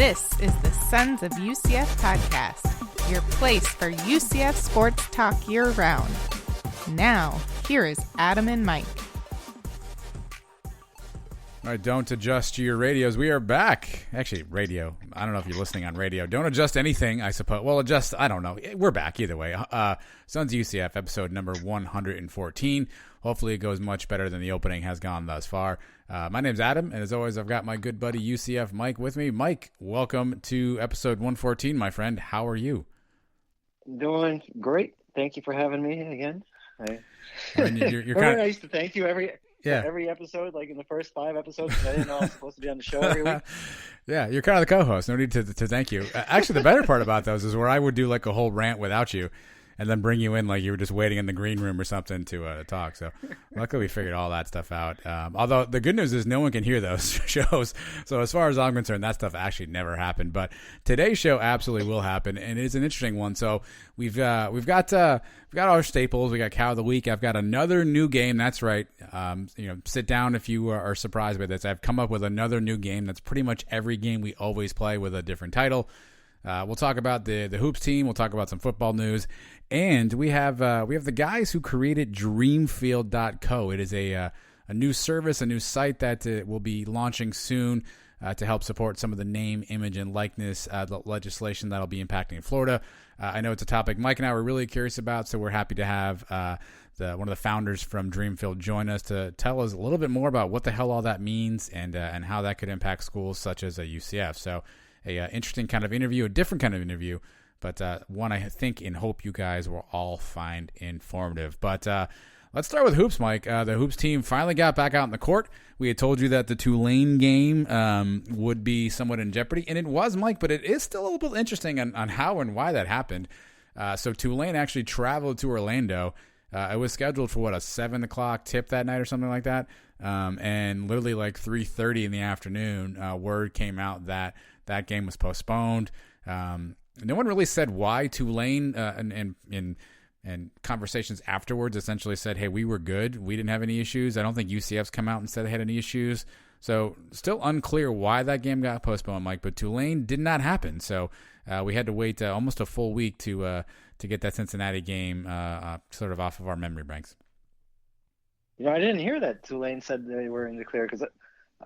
This is the Sons of UCF podcast, your place for UCF sports talk year-round. Now, here is Adam and Mike. All right, don't adjust your radios. We are back. Actually, radio. I don't know if you're listening on radio. Don't adjust anything, I suppose. Well, adjust, I don't know. We're back either way. Sons of UCF, episode number 114. Hopefully it goes much better than the opening has gone thus far. My name's Adam, and as always, I've got my good buddy UCF Mike with me. Mike, welcome to episode 114, my friend. How are you? Doing great. Thank you for having me again. I mean, you're kind of... I used to thank you every episode, like in the first 5 episodes. I didn't know I was supposed to be on the show every week. Yeah, you're kind of the co-host. No need to thank you. Actually, the better part about those is where I would do like a whole rant without you and then bring you in like you were just waiting in the green room or something to talk. So luckily we figured all that stuff out. Although the good news is no one can hear those shows. So as far as I'm concerned, that stuff actually never happened. But today's show absolutely will happen, and it is an interesting one. So we've got our staples. We got Cow of the Week. I've got another new game. That's right. Sit down if you are surprised by this. I've come up with another new game that's pretty much every game we always play with a different title. We'll talk about the Hoops team. We'll talk about some football news, and we have the guys who created Dreamfield.co. It is a new service, a new site that will be launching soon to help support some of the name, image, and likeness legislation that'll be impacting Florida. I know it's a topic Mike and I were really curious about, so we're happy to have one of the founders from Dreamfield join us to tell us a little bit more about what the hell all that means and how that could impact schools such as UCF. So. Interesting kind of interview, a different kind of interview, but one I think and hope you guys will all find informative. But let's start with Hoops, Mike. The Hoops team finally got back out in the court. We had told you that the Tulane game would be somewhat in jeopardy, and it was, Mike, but it is still a little bit interesting on how and why that happened. So Tulane actually traveled to Orlando. It was scheduled for, a 7 o'clock tip that night or something like that, and literally like 3:30 in the afternoon, word came out that game was postponed. No one really said why. Tulane and conversations afterwards essentially said, hey, we were good. We didn't have any issues. I don't think UCF's come out and said they had any issues. So still unclear why that game got postponed, Mike, but Tulane did not happen. So we had to wait almost a full week to get that Cincinnati game sort of off of our memory banks. I didn't hear that Tulane said they were in the clear because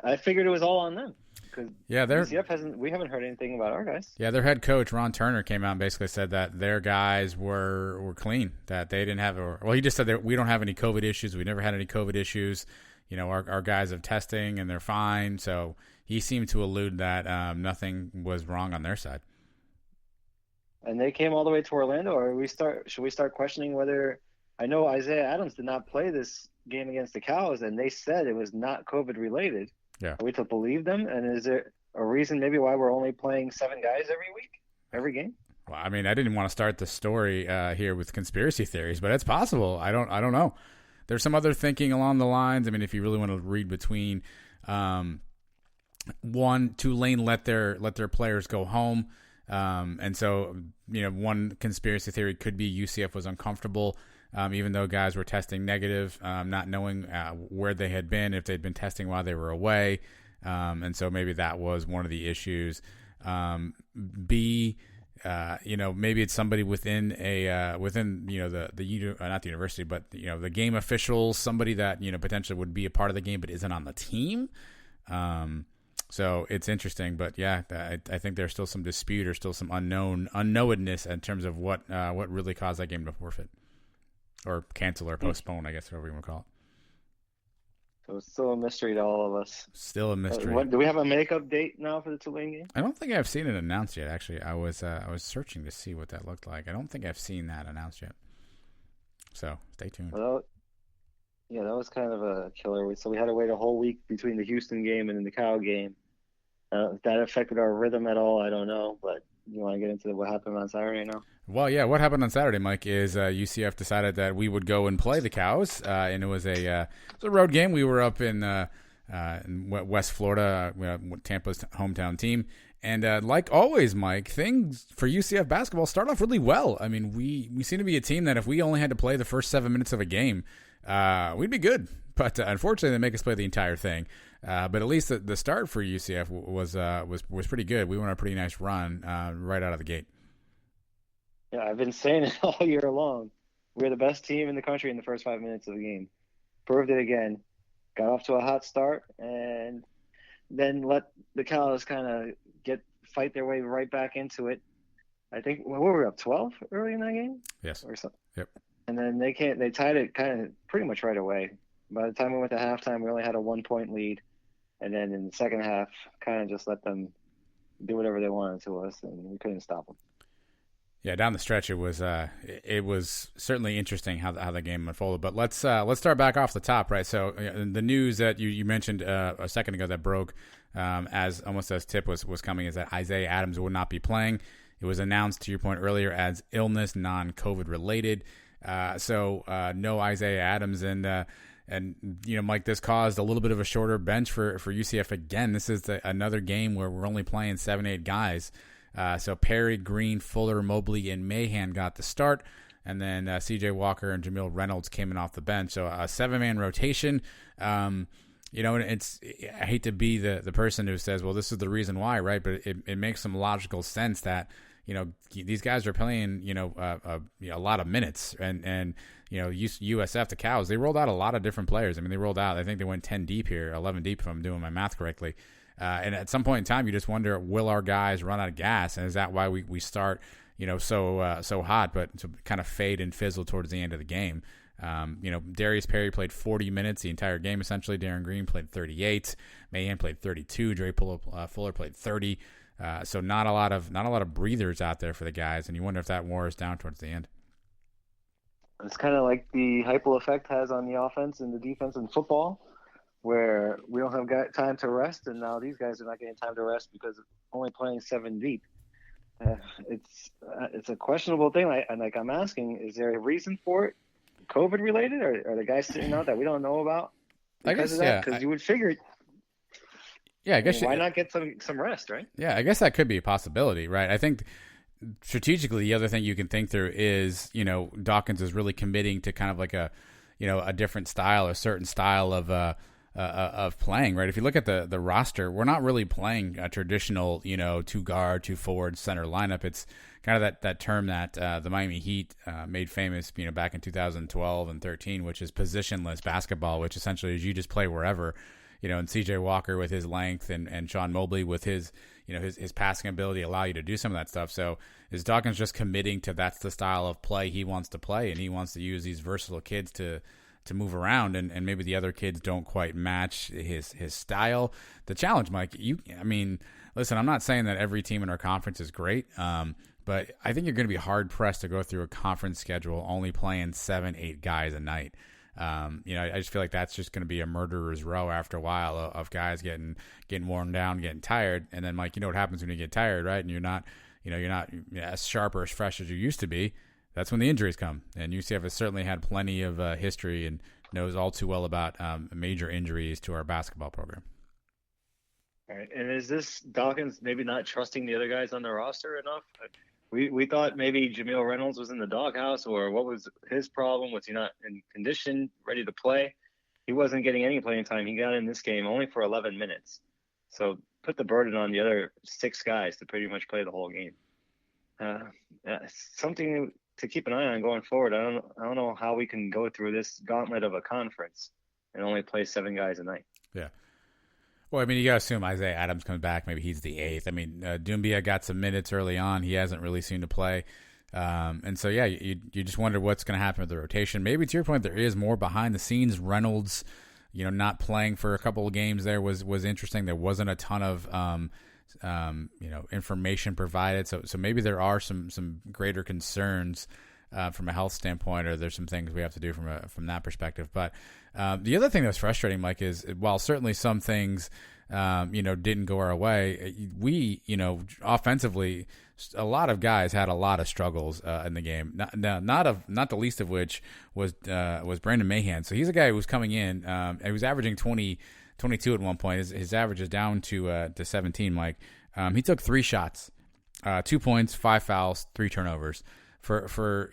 I figured it was all on them. Because UCF we haven't heard anything about our guys. Yeah, their head coach Ron Turner came out and basically said that their guys were clean, that they didn't have he just said that we don't have any COVID issues. We never had any COVID issues. Our guys have testing and they're fine. So he seemed to allude that nothing was wrong on their side. And they came all the way to Orlando, or should we start questioning whether? I know Isaiah Adams did not play this game against the Cows, and they said it was not COVID related. Yeah. Are we to believe them? And is there a reason maybe why we're only playing 7 guys every week, every game? Well, I mean, I didn't want to start the story here with conspiracy theories, but it's possible. I don't know. There's some other thinking along the lines. I mean, if you really want to read between, one, Tulane let their players go home. And so, one conspiracy theory could be UCF was uncomfortable, even though guys were testing negative, not knowing where they had been, if they'd been testing while they were away. And so maybe that was one of the issues. B, maybe it's somebody within not the university, but, the game officials, somebody that, potentially would be a part of the game but isn't on the team. So it's interesting, but yeah, I think there's still some dispute or still some unknownness in terms of what really caused that game to forfeit or cancel or postpone, I guess, whatever you want to call it. So it's still a mystery to all of us. Still a mystery. Do we have a makeup date now for the Tulane game? I don't think I've seen it announced yet. Actually, I was searching to see what that looked like. I don't think I've seen that announced yet. So stay tuned. Well, yeah, that was kind of a killer. So we had to wait a whole week between the Houston game and the Cow game. If that affected our rhythm at all, I don't know. But you want to get into what happened on Saturday now? Well, yeah, what happened on Saturday, Mike, is UCF decided that we would go and play the Cows, and it was a road game. We were up in West Florida, Tampa's hometown team. And like always, Mike, things for UCF basketball start off really well. I mean, we seem to be a team that if we only had to play the first 7 minutes of a game, we'd be good. But unfortunately, they make us play the entire thing. But at least the start for UCF was pretty good. We went on a pretty nice run right out of the gate. Yeah, I've been saying it all year long. We're the best team in the country in the first 5 minutes of the game. Proved it again. Got off to a hot start, and then let the Cows kind of fight their way right back into it. I think what were we up 12 early in that game? Yes. Or something. Yep. And then they tied it kind of pretty much right away. By the time we went to halftime, we only had a 1-point lead, and then in the second half, kind of just let them do whatever they wanted to us, and we couldn't stop them. Yeah, down the stretch, it was certainly interesting how the game unfolded. But let's start back off the top, right? So the news that you mentioned a second ago that broke almost as tip was coming is that Isaiah Adams would not be playing. It was announced, to your point earlier, as illness, non-COVID related. So no Isaiah Adams, and Mike, this caused a little bit of a shorter bench for UCF again. This is another game where we're only playing 7-8 guys. So Perry, Green, Fuller, Mobley, and Mahan got the start, and then C.J. Walker and Jamil Reynolds came in off the bench. So a 7-man rotation. And I hate to be the person who says, well, this is the reason why, right? But it makes some logical sense that these guys are playing a lot of minutes, and USF, the Cows, they rolled out a lot of different players. I mean, I think they went 10 deep here, 11 deep if I'm doing my math correctly. And at some point in time, you just wonder, will our guys run out of gas? And is that why we start, so hot, but to kind of fade and fizzle towards the end of the game? Darius Perry played 40 minutes the entire game, essentially. Darren Green played 38. Mahan played 32. Dre Fuller played 30. So not a lot of breathers out there for the guys. And you wonder if that wore us down towards the end. It's kind of like the Heupel effect has on the offense and the defense in football, where we don't have time to rest, and now these guys are not getting time to rest because only playing 7 deep. It's a questionable thing. I'm asking, is there a reason for it? COVID related, or are the guys sitting out that we don't know about because of that? Because you would figure. Yeah, I guess why not get some rest, right? Yeah, I guess that could be a possibility, right? I think strategically, the other thing you can think through is, Dawkins is really committing to kind of like a different style, a certain style of playing, right? If you look at the roster, we're not really playing a traditional, 2-guard, 2-forward center lineup. It's kind of that term that the Miami Heat made famous, back in 2012 and 13, which is positionless basketball, which essentially is you just play wherever, and C.J. Walker with his length and Sean Mobley with his passing ability allow you to do some of that stuff. So is Dawkins just committing to that's the style of play he wants to play, and he wants to use these versatile kids to move around, and maybe the other kids don't quite match his style. The challenge, Mike, listen, I'm not saying that every team in our conference is great, but I think you're going to be hard-pressed to go through a conference schedule only playing 7-8 guys a night. I just feel like that's just going to be a murderer's row after a while of guys getting worn down, getting tired. And then, Mike, you know what happens when you get tired, right? And you're not as sharp or as fresh as you used to be. That's when the injuries come. And UCF has certainly had plenty of history and knows all too well about major injuries to our basketball program. All right. And is this Dawkins maybe not trusting the other guys on the roster enough? We thought maybe Jamil Reynolds was in the doghouse, or what was his problem? Was he not in condition, ready to play? He wasn't getting any playing time. He got in this game only for 11 minutes. So put the burden on the other 6 guys to pretty much play the whole game. Something to keep an eye on going forward. I don't know how we can go through this gauntlet of a conference and only play 7 guys a night. Yeah. Well, you got to assume Isaiah Adams comes back. Maybe he's the 8th. Doumbia got some minutes early on. He hasn't really seemed to play. And so, yeah, you just wonder what's going to happen with the rotation. Maybe to your point, there is more behind the scenes. Reynolds, not playing for a couple of games there was interesting. There wasn't a ton of information provided. So maybe there are some greater concerns from a health standpoint, or there's some things we have to do from that perspective. But the other thing that's frustrating, Mike, is while certainly some things didn't go our way, we offensively, a lot of guys had a lot of struggles in the game. Not the least of which was Brandon Mahan. So he's a guy who was coming in. He was averaging 22 at one point. His average is down to 17, Mike. He took 3 shots, 2 points, 5 fouls, 3 turnovers for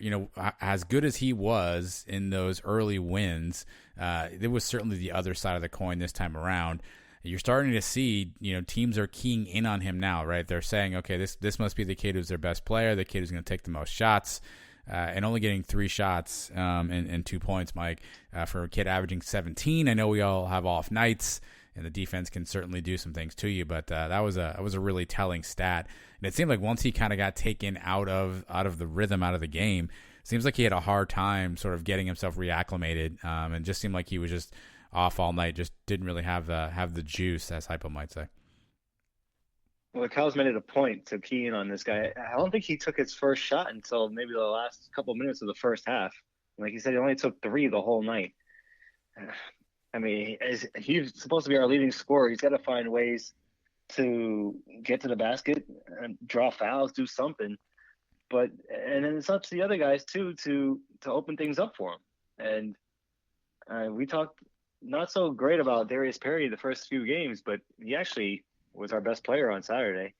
as good as he was in those early wins, it was certainly the other side of the coin this time around. You're starting to see, teams are keying in on him now, right? They're saying, okay, this must be the kid who's their best player, the kid who's going to take the most shots, and only getting 3 shots and 2 points, Mike, for a kid averaging 17. I know we all have off nights, and the defense can certainly do some things to you, but that was a really telling stat. And it seemed like once he kind of got taken out of the rhythm, out of the game, it seems like he had a hard time sort of getting himself reacclimated, and just seemed like he was just off all night, just didn't really have the juice, as Heupel might say. Well, the Cows made it a point to key in on this guy. I don't think he took his first shot until maybe the last couple of minutes of the first half. Like he said, he only took 3 the whole night. I mean, he's supposed to be our leading scorer. He's got to find ways to get to the basket and draw fouls, do something. And then it's up to the other guys too to open things up for him. And we talked not so great about Darius Perry the first few games, but he actually was our best player on Saturday.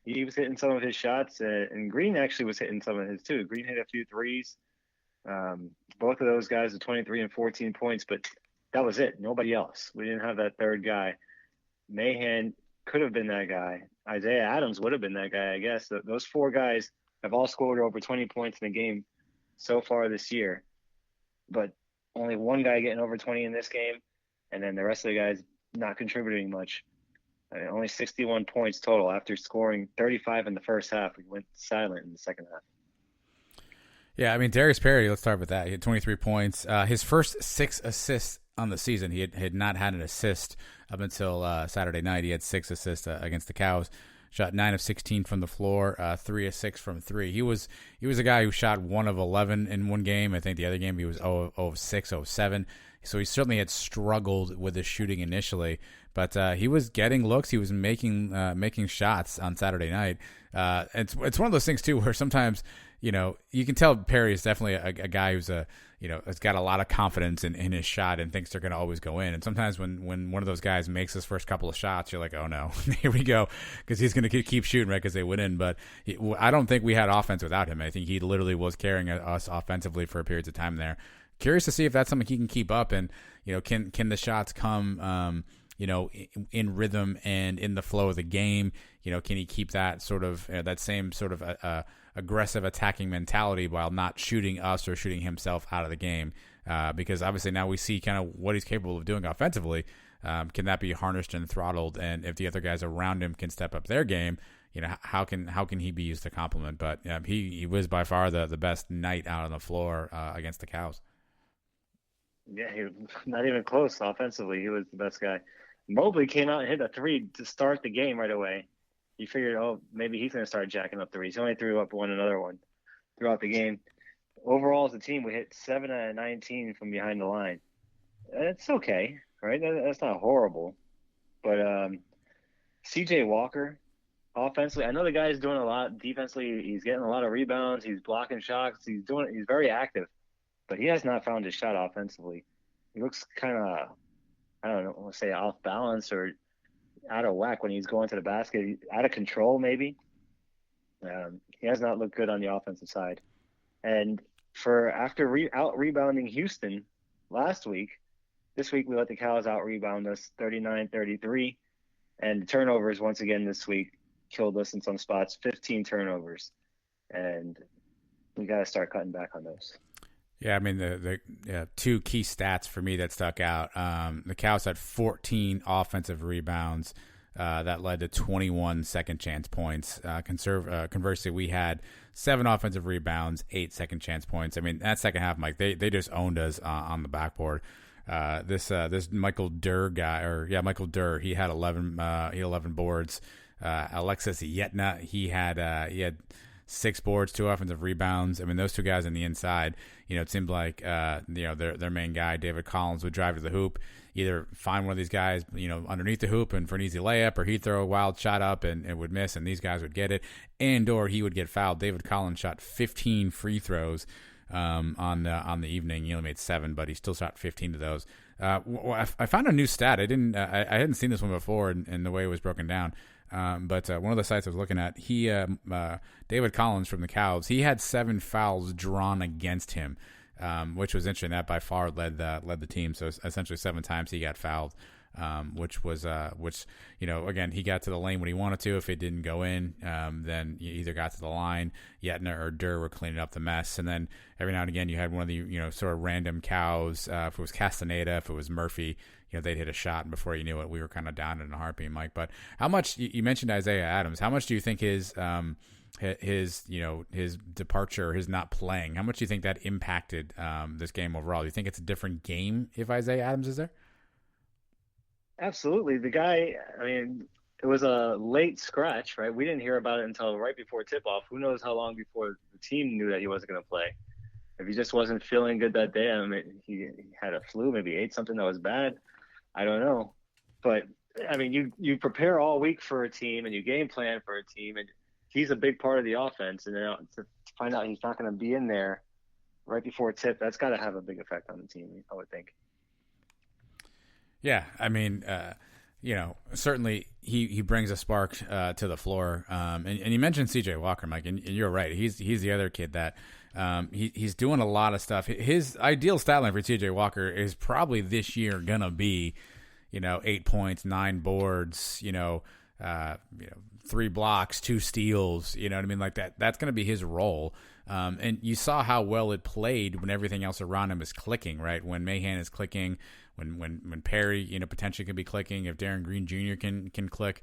He was hitting some of his shots, and Green actually was hitting some of his too. Green hit a few threes. Both of those guys with 23 and 14 points, but that was it. Nobody else. We didn't have that third guy. Mahan could have been that guy. Isaiah Adams would have been that guy, I guess. Those 4 guys have all scored over 20 points in a game so far this year. But only one guy getting over 20 in this game, and then the rest of the guys not contributing much. Only 61 points total after scoring 35 in the first half. We went silent in the second half. Yeah, I mean, Darius Perry, let's start with that. He had 23 points. His first 6 assists on the season. He had not had an assist up until Saturday night. He had 6 assists against the Cows. Shot 9 of 16 from the floor, 3 of 6 from 3. He was a guy who shot 1 of 11 in one game. I think the other game he was 0 of 6, 0 of 7. So he certainly had struggled with his shooting initially, but he was getting looks. He was making shots on Saturday night. It's one of those things too where sometimes you can tell Perry is definitely a guy who's has got a lot of confidence in his shot and thinks they're going to always go in. And sometimes when one of those guys makes his first couple of shots, you're like, oh no, here we go, because he's going to keep shooting, right, because they went in. But I don't think we had offense without him. I think he literally was carrying us offensively for periods of time there. Curious to see if that's something he can keep up, and can the shots come in rhythm and in the flow of the game. Can he keep that sort of that same sort of aggressive attacking mentality while not shooting us or shooting himself out of the game? Because obviously now we see kind of what he's capable of doing offensively. Can that be harnessed and throttled? And if the other guys around him can step up their game, how can he be used to complement? But he was by far the best night out on the floor against the Cows. Yeah, he was not even close offensively. He was the best guy. Mobley came out and hit a 3 to start the game right away. You figured, maybe he's going to start jacking up threes. He only threw up another one throughout the game. Overall, as a team, we hit 7 out of 19 from behind the line. It's okay, right? That's not horrible. But C.J. Walker, offensively, I know the guy's doing a lot. Defensively, he's getting a lot of rebounds. He's blocking shots. He's very active. But he has not found his shot offensively. He looks kind of, I don't know, let's say off balance or out of whack when he's going to the basket, out of control maybe. He has not looked good on the offensive side. And after out-rebounding Houston last week, this week we let the Cows out-rebound us 39-33. And the turnovers once again this week killed us in some spots, 15 turnovers. And we got to start cutting back on those. Yeah, I mean, the 2 key stats for me that stuck out. The Cows had 14 offensive rebounds that led to 21 second chance points. Conversely, we had 7 offensive rebounds, 8 second chance points. I mean, that second half, Mike, they just owned us on the backboard. This Michael Durr guy, Michael Durr, he had 11 boards. Alexis Yetna, he had 6 boards, 2 offensive rebounds. I mean, those 2 guys on the inside, it seemed like, their main guy, David Collins, would drive to the hoop, either find one of these guys, underneath the hoop and for an easy layup, or he'd throw a wild shot up and would miss, and these guys would get it, or he would get fouled. David Collins shot 15 free throws on the evening. He only made 7, but he still shot 15 of those. I found a new stat. I hadn't seen this one before in the way it was broken down. But one of the sites I was looking at, David Collins from the Cows, he had 7 fouls drawn against him, which was interesting. That by far led the team. So essentially 7 times he got fouled. Which again, he got to the lane when he wanted to. If it didn't go in, then you either got to the line, Yetna or Durr were cleaning up the mess, and then every now and again you had one of the sort of random Cows. If it was Castaneda, if it was Murphy, they'd hit a shot, and before you knew it, we were kind of down in a heartbeat, Mike. But how much you mentioned Isaiah Adams? How much do you think his departure, his not playing, how much do you think that impacted this game overall? Do you think it's a different game if Isaiah Adams is there? Absolutely. The guy, I mean, it was a late scratch, right? We didn't hear about it until right before tip-off. Who knows how long before the team knew that he wasn't going to play. If he just wasn't feeling good that day, I mean, he had a flu, maybe ate something that was bad. I don't know. But, I mean, you prepare all week for a team and you game plan for a team, and he's a big part of the offense. And to find out he's not going to be in there right before tip, that's got to have a big effect on the team, I would think. Yeah, I mean, certainly he brings a spark to the floor. And you mentioned C.J. Walker, Mike, and you're right. He's the other kid that he's doing a lot of stuff. His ideal stat line for C.J. Walker is probably this year gonna be, 8 points, 9 boards, 3 blocks, 2 steals. You know what I mean? Like that. That's gonna be his role. And you saw how well it played when everything else around him is clicking, right? When Mahan is clicking, when Perry, potentially can be clicking, if Darren Green Jr. can click,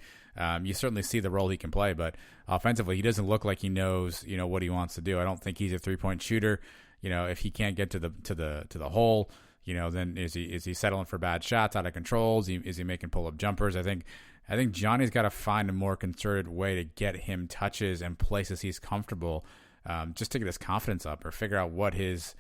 you certainly see the role he can play. But offensively, he doesn't look like he knows, what he wants to do. I don't think he's a 3-point shooter. If he can't get to the hole, then is he settling for bad shots out of control? Is he making pull up jumpers? I think Johnny's got to find a more concerted way to get him touches and places he's comfortable. Just to get his confidence up, or figure out what his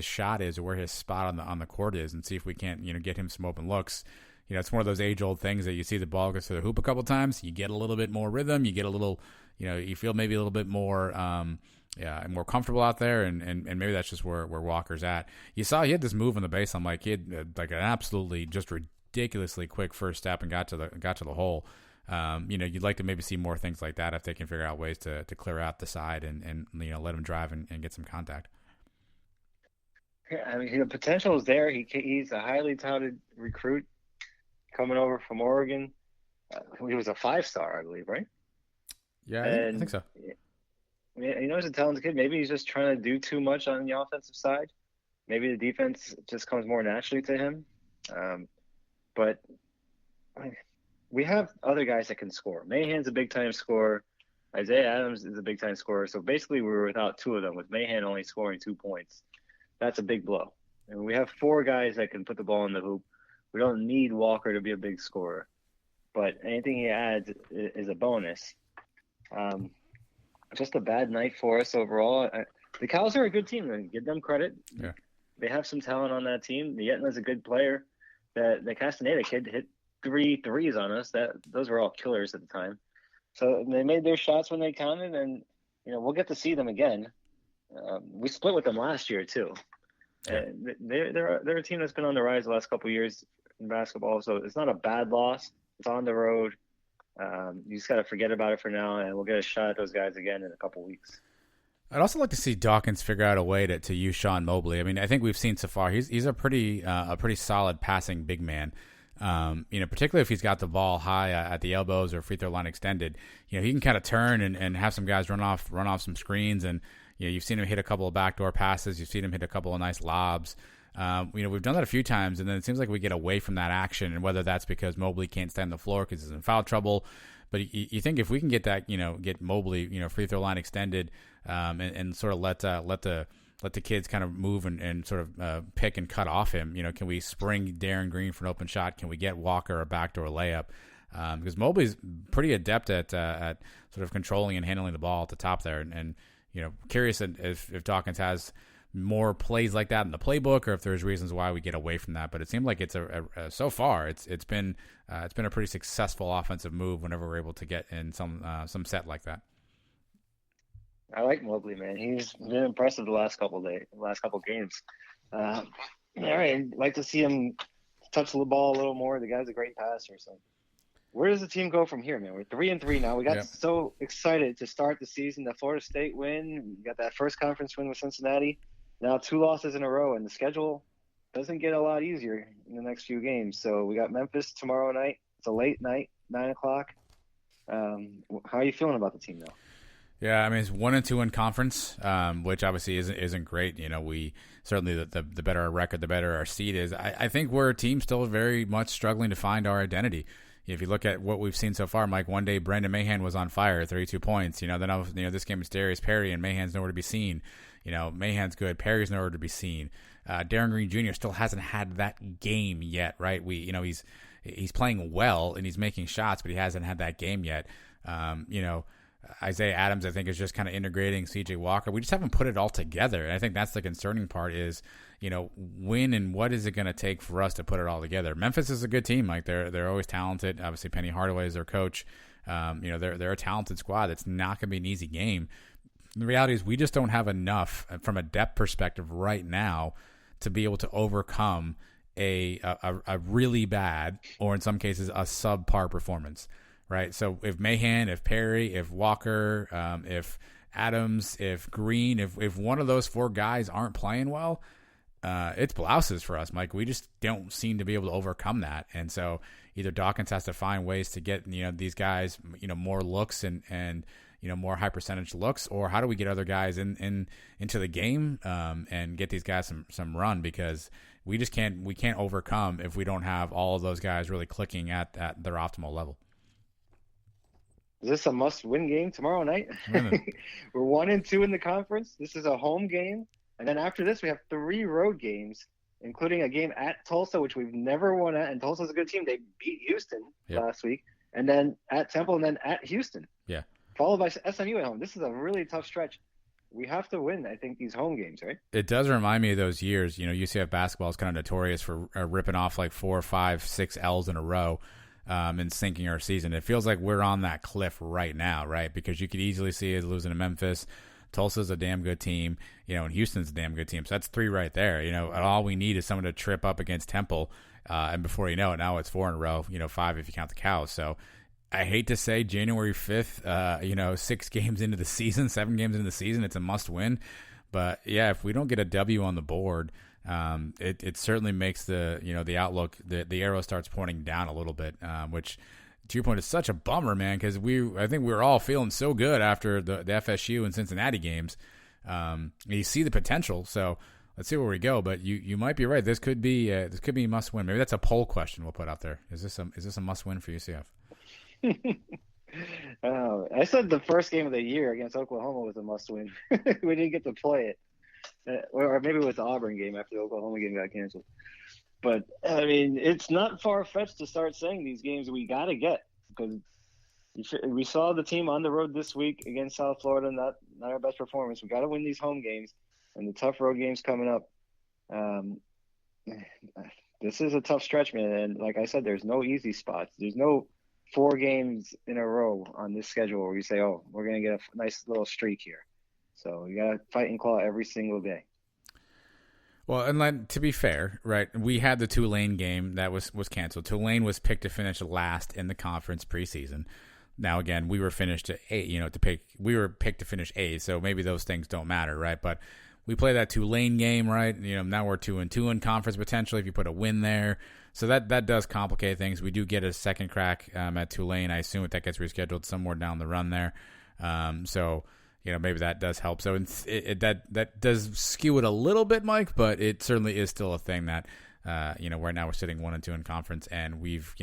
shot is, or where his spot on the court is, and see if we can't get him some open looks. It's one of those age old things that you see the ball goes to the hoop a couple times, you get a little bit more rhythm, you get a little, you feel maybe a little bit more, more comfortable out there, and maybe that's just where Walker's at. You saw he had this move on the baseline, like he had like an absolutely just ridiculously quick first step and got to the hole. You'd like to maybe see more things like that if they can figure out ways to clear out the side and let him drive and get some contact. Yeah, I mean, the potential is there. He's a highly touted recruit coming over from Oregon. He was a 5-star, I believe, right? Yeah, I think so. He's a talented kid. Maybe he's just trying to do too much on the offensive side. Maybe the defense just comes more naturally to him. But we have other guys that can score. Mahan's a big-time scorer. Isaiah Adams is a big-time scorer. So basically we were without 2 of them, with Mahan only scoring 2 points. That's a big blow. And we have 4 guys that can put the ball in the hoop. We don't need Walker to be a big scorer. But anything he adds is a bonus. Just a bad night for us overall. The Cows are a good team. Give them credit. Yeah. They have some talent on that team. The Yetna's a good player. The Castaneda kid hit 3 threes on us. Those were all killers at the time. So they made their shots when they counted, and we'll get to see them again. We split with them last year too. Yeah. They're a team that's been on the rise the last couple of years in basketball. So it's not a bad loss. It's on the road. You just got to forget about it for now, and we'll get a shot at those guys again in a couple weeks. I'd also like to see Dawkins figure out a way to use Sean Mobley. I mean, I think we've seen so far he's a pretty solid passing big man. Particularly if he's got the ball high at the elbows or free throw line extended, he can kind of turn and have some guys run off some screens. And you've seen him hit a couple of backdoor passes. You've seen him hit a couple of nice lobs. We've done that a few times, and then it seems like we get away from that action. And whether that's because Mobley can't stand the floor because he's in foul trouble, but you think if we can get that, get Mobley, free throw line extended, and sort of let the kids kind of move and sort of pick and cut off him. Can we spring Darren Green for an open shot? Can we get Walker a backdoor layup? Because Mobley's pretty adept at sort of controlling and handling the ball at the top there. And curious if Dawkins has more plays like that in the playbook, or if there's reasons why we get away from that. But it seemed like it's so far it's been a pretty successful offensive move whenever we're able to get in some set like that. I like Mobley, man. He's been impressive the last couple games. I'd like to see him touch the ball a little more. The guy's a great passer. So where does the team go from here, man? We're 3-3 now. We got so excited to start the season. The Florida State win. We got that first conference win with Cincinnati. Now 2 losses in a row, and the schedule doesn't get a lot easier in the next few games. So we got Memphis tomorrow night. It's a late night, 9 o'clock. How are you feeling about the team now? Yeah, I mean, it's 1-2 in conference, which obviously isn't great. You know, we certainly the better our record, the better our seed is. I think we're a team still very much struggling to find our identity. If you look at what we've seen so far, Mike, one day Brandon Mahan was on fire, 32 points. Then this game is Darius Perry, and Mahan's nowhere to be seen. Mahan's good, Perry's nowhere to be seen. Darren Green Jr. still hasn't had that game yet, right? He's playing well and he's making shots, but he hasn't had that game yet. Isaiah Adams, I think, is just kind of integrating C.J. Walker. We just haven't put it all together. And I think that's the concerning part is, when and what is it going to take for us to put it all together? Memphis is a good team. Like they're always talented. Obviously, Penny Hardaway is their coach. They're a talented squad. It's not going to be an easy game. The reality is we just don't have enough from a depth perspective right now to be able to overcome a really bad, or in some cases, a subpar performance. Right, so if Mahan, if Perry, if Walker, if Adams, if Green, if one of those 4 guys aren't playing well, it's blouses for us, Mike. We just don't seem to be able to overcome that, and so either Dawkins has to find ways to get these guys more looks and more high percentage looks, or how do we get other guys into the game and get these guys some run, because we can't overcome if we don't have all of those guys really clicking at their optimal level. Is this a must-win game tomorrow night? We're 1-2 in the conference. This is a home game. And then after this, we have 3 road games, including a game at Tulsa, which we've never won at. And Tulsa's a good team. They beat Houston last week. And then at Temple and then at Houston. Yeah. Followed by SMU at home. This is a really tough stretch. We have to win, I think, these home games, right? It does remind me of those years. UCF basketball is kind of notorious for ripping off like 4, 5, 6 L's in a row. And sinking our season. It feels like we're on that cliff right now, right? Because you could easily see us losing to Memphis. Tulsa's a damn good team, and Houston's a damn good team. So that's 3 right there. And all we need is someone to trip up against Temple, and before you know it, now it's 4 in a row. 5 if you count the Cows. So I hate to say January 5th. 6 games into the season, 7 games into the season, it's a must-win. But yeah, if we don't get a W on the board, it certainly makes the outlook, the arrow starts pointing down a little bit, which to your point is such a bummer, man, because I think we were all feeling so good after the FSU and Cincinnati games. You see the potential, so let's see where we go. But you might be right. This could be a must win. Maybe that's a poll question we'll put out there. Is this a must win for UCF? I said the first game of the year against Oklahoma was a must win. We didn't get to play it. Or maybe it was the Auburn game after the Oklahoma game got canceled. But, I mean, it's not far-fetched to start saying these games we got to get, because we saw the team on the road this week against South Florida, not our best performance. We got to win these home games and the tough road games coming up. This is a tough stretch, man. And like I said, there's no easy spots. There's no 4 games in a row on this schedule where you say, oh, we're going to get a nice little streak here. So you got to fight and claw every single day. Well, and to be fair, right, we had the Tulane game that was canceled. Tulane was picked to finish last in the conference preseason. Now, again, we were finished at 8, we were picked to finish 8, so maybe those things don't matter, right? But we play that Tulane game, right? Now we're 2-2 in conference potentially if you put a win there. So that does complicate things. We do get a second crack at Tulane. I assume that gets rescheduled somewhere down the run there. So maybe that does help. So that does skew it a little bit, Mike, but it certainly is still a thing that, right now we're sitting 1-2 in conference, and we've,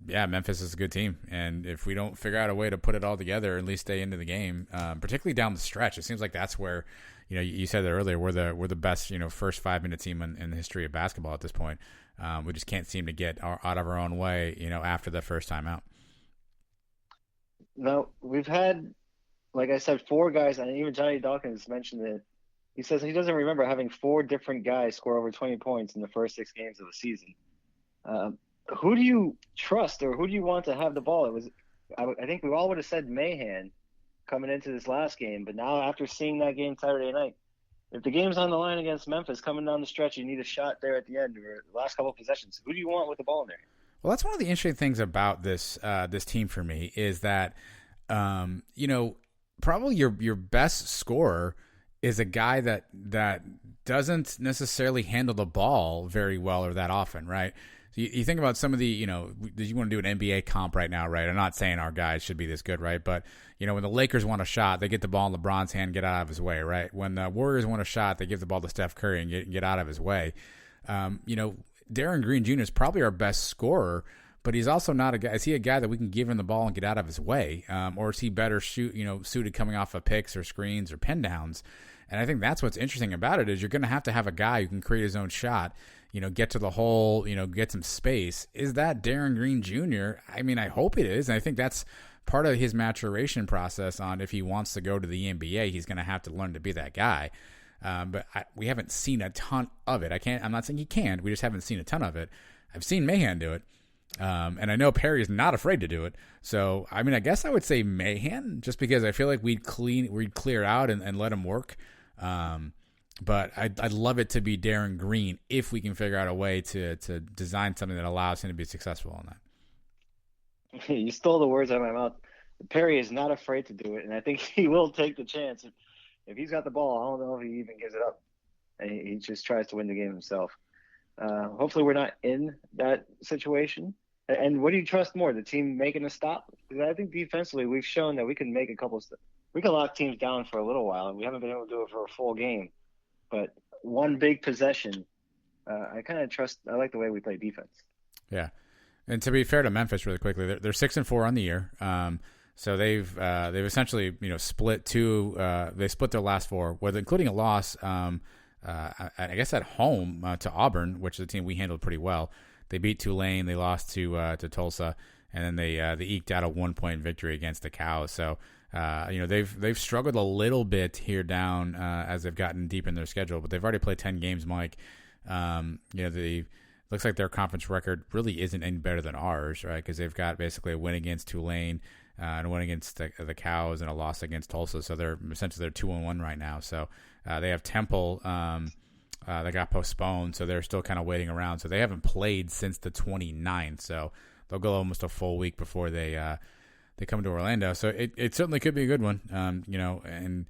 Memphis is a good team. And if we don't figure out a way to put it all together, or at least stay into the game, particularly down the stretch, it seems like that's where, you said that earlier, we're the best, first 5-minute team in the history of basketball at this point. We just can't seem to get out of our own way, after the first time out. No, we've had, like I said, 4 guys, and even Johnny Dawkins mentioned it. He says he doesn't remember having 4 different guys score over 20 points in the first 6 games of the season. Who do you trust, or who do you want to have the ball? I think we all would have said Mahan coming into this last game, but now after seeing that game Saturday night, if the game's on the line against Memphis coming down the stretch, you need a shot there at the end or the last couple of possessions. Who do you want with the ball in there? Well, that's one of the interesting things about this team for me is that, probably your best scorer is a guy that doesn't necessarily handle the ball very well or that often, right? So you think about some of the, you want to do an NBA comp right now, right? I'm not saying our guys should be this good, right? But, when the Lakers want a shot, they get the ball in LeBron's hand, get out of his way, right? When the Warriors want a shot, they give the ball to Steph Curry and get out of his way. Darren Green Jr. is probably our best scorer, but he's also not a guy. Is he a guy that we can give him the ball and get out of his way? Or is he better suited coming off of picks or screens or pin downs? And I think that's what's interesting about it is you're going to have a guy who can create his own shot, get to the hole, get some space. Is that Darren Green Jr.? I mean, I hope it is. And I think that's part of his maturation process on if he wants to go to the NBA, he's going to have to learn to be that guy. But we haven't seen a ton of it. I'm not saying he can't. We just haven't seen a ton of it. I've seen Mahan do it. And I know Perry is not afraid to do it. So, I mean, I guess I would say Mahan just because I feel like we'd clear out and let him work. But I'd love it to be Darren Green if we can figure out a way to design something that allows him to be successful on that. You stole the words out of my mouth. Perry is not afraid to do it, and I think he will take the chance. If he's got the ball, I don't know if he even gives it up. And he just tries to win the game himself. Hopefully we're not in that situation. And what do you trust more, the team making a stop? Because I think defensively we've shown that we can make a couple – we can lock teams down for a little while, and we haven't been able to do it for a full game. But one big possession, I kind of trust – I like the way we play defense. Yeah. And to be fair to Memphis really quickly, they're 6-4 on the year. So they've essentially split they split their last four, including a loss I guess at home to Auburn, which is a team we handled pretty well. They beat Tulane, they lost to Tulsa, and then they eked out a 1-point victory against the Cows. So they've struggled a little bit here down as they've gotten deep in their schedule, but they've already played 10 games, Mike. Looks like their conference record really isn't any better than ours, right? Because they've got basically a win against Tulane, and a win against the Cows, and a loss against Tulsa. So they're 2-1 right now. So they have Temple that got postponed, so they're still kind of waiting around. So they haven't played since the 29th. So they'll go almost a full week before they come to Orlando. So it certainly could be a good one, and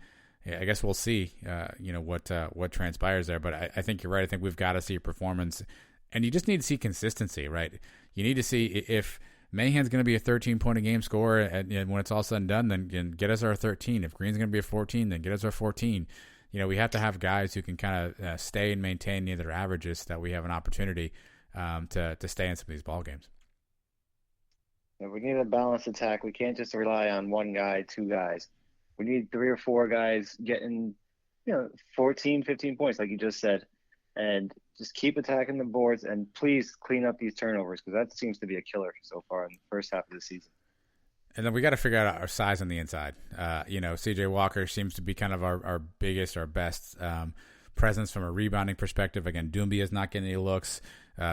I guess we'll see, what transpires there. But I think you're right. I think we've got to see a performance. And you just need to see consistency, right? You need to see if Mahan's going to be a 13-point-a-game scorer, and when it's all said and done, then get us our 13. If Green's going to be a 14, then get us our 14. We have to have guys who can kind of stay and maintain near their averages so that we have an opportunity to stay in some of these ball games. Yeah, we need a balanced attack. We can't just rely on one guy, two guys. We need 3 or 4 guys getting, 14, 15 points, like you just said, and just keep attacking the boards, and please clean up these turnovers because that seems to be a killer so far in the first half of the season. And then we got to figure out our size on the inside. C.J. Walker seems to be kind of our biggest, our best presence from a rebounding perspective. Again, Doumbia is not getting any looks.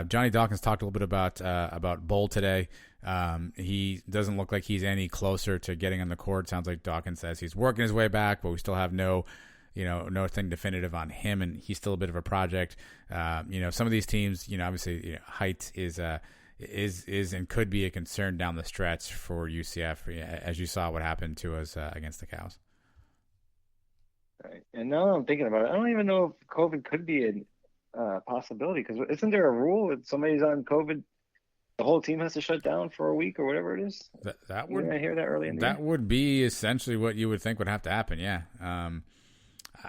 Johnny Dawkins talked a little bit about Bull today. He doesn't look like he's any closer to getting on the court. Sounds like Dawkins says he's working his way back, but we still have nothing definitive on him, and he's still a bit of a project. Some of these teams, obviously, height is and could be a concern down the stretch for UCF, as you saw what happened to us against the Cows. Right. And now I'm thinking about it, I don't even know if COVID could be a possibility, because isn't there a rule if somebody's on COVID, the whole team has to shut down for a week or whatever it is? That would I hear that early in the that year? would be essentially what you would think would have to happen. Yeah.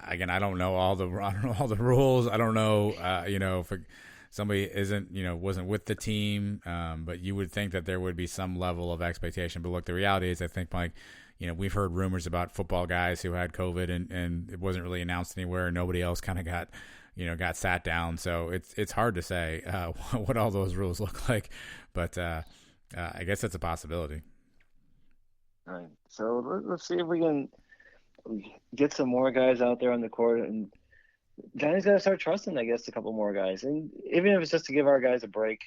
Again, I don't know all the rules. I don't know, if somebody wasn't with the team, but you would think that there would be some level of expectation. But look, the reality is, I think, Mike, we've heard rumors about football guys who had COVID and it wasn't really announced anywhere. Nobody else kind of got sat down. So it's hard to say what all those rules look like, but I guess that's a possibility. All right. So let's see if we can get some more guys out there on the court, and Johnny's got to start trusting, I guess, a couple more guys, and even if it's just to give our guys a break,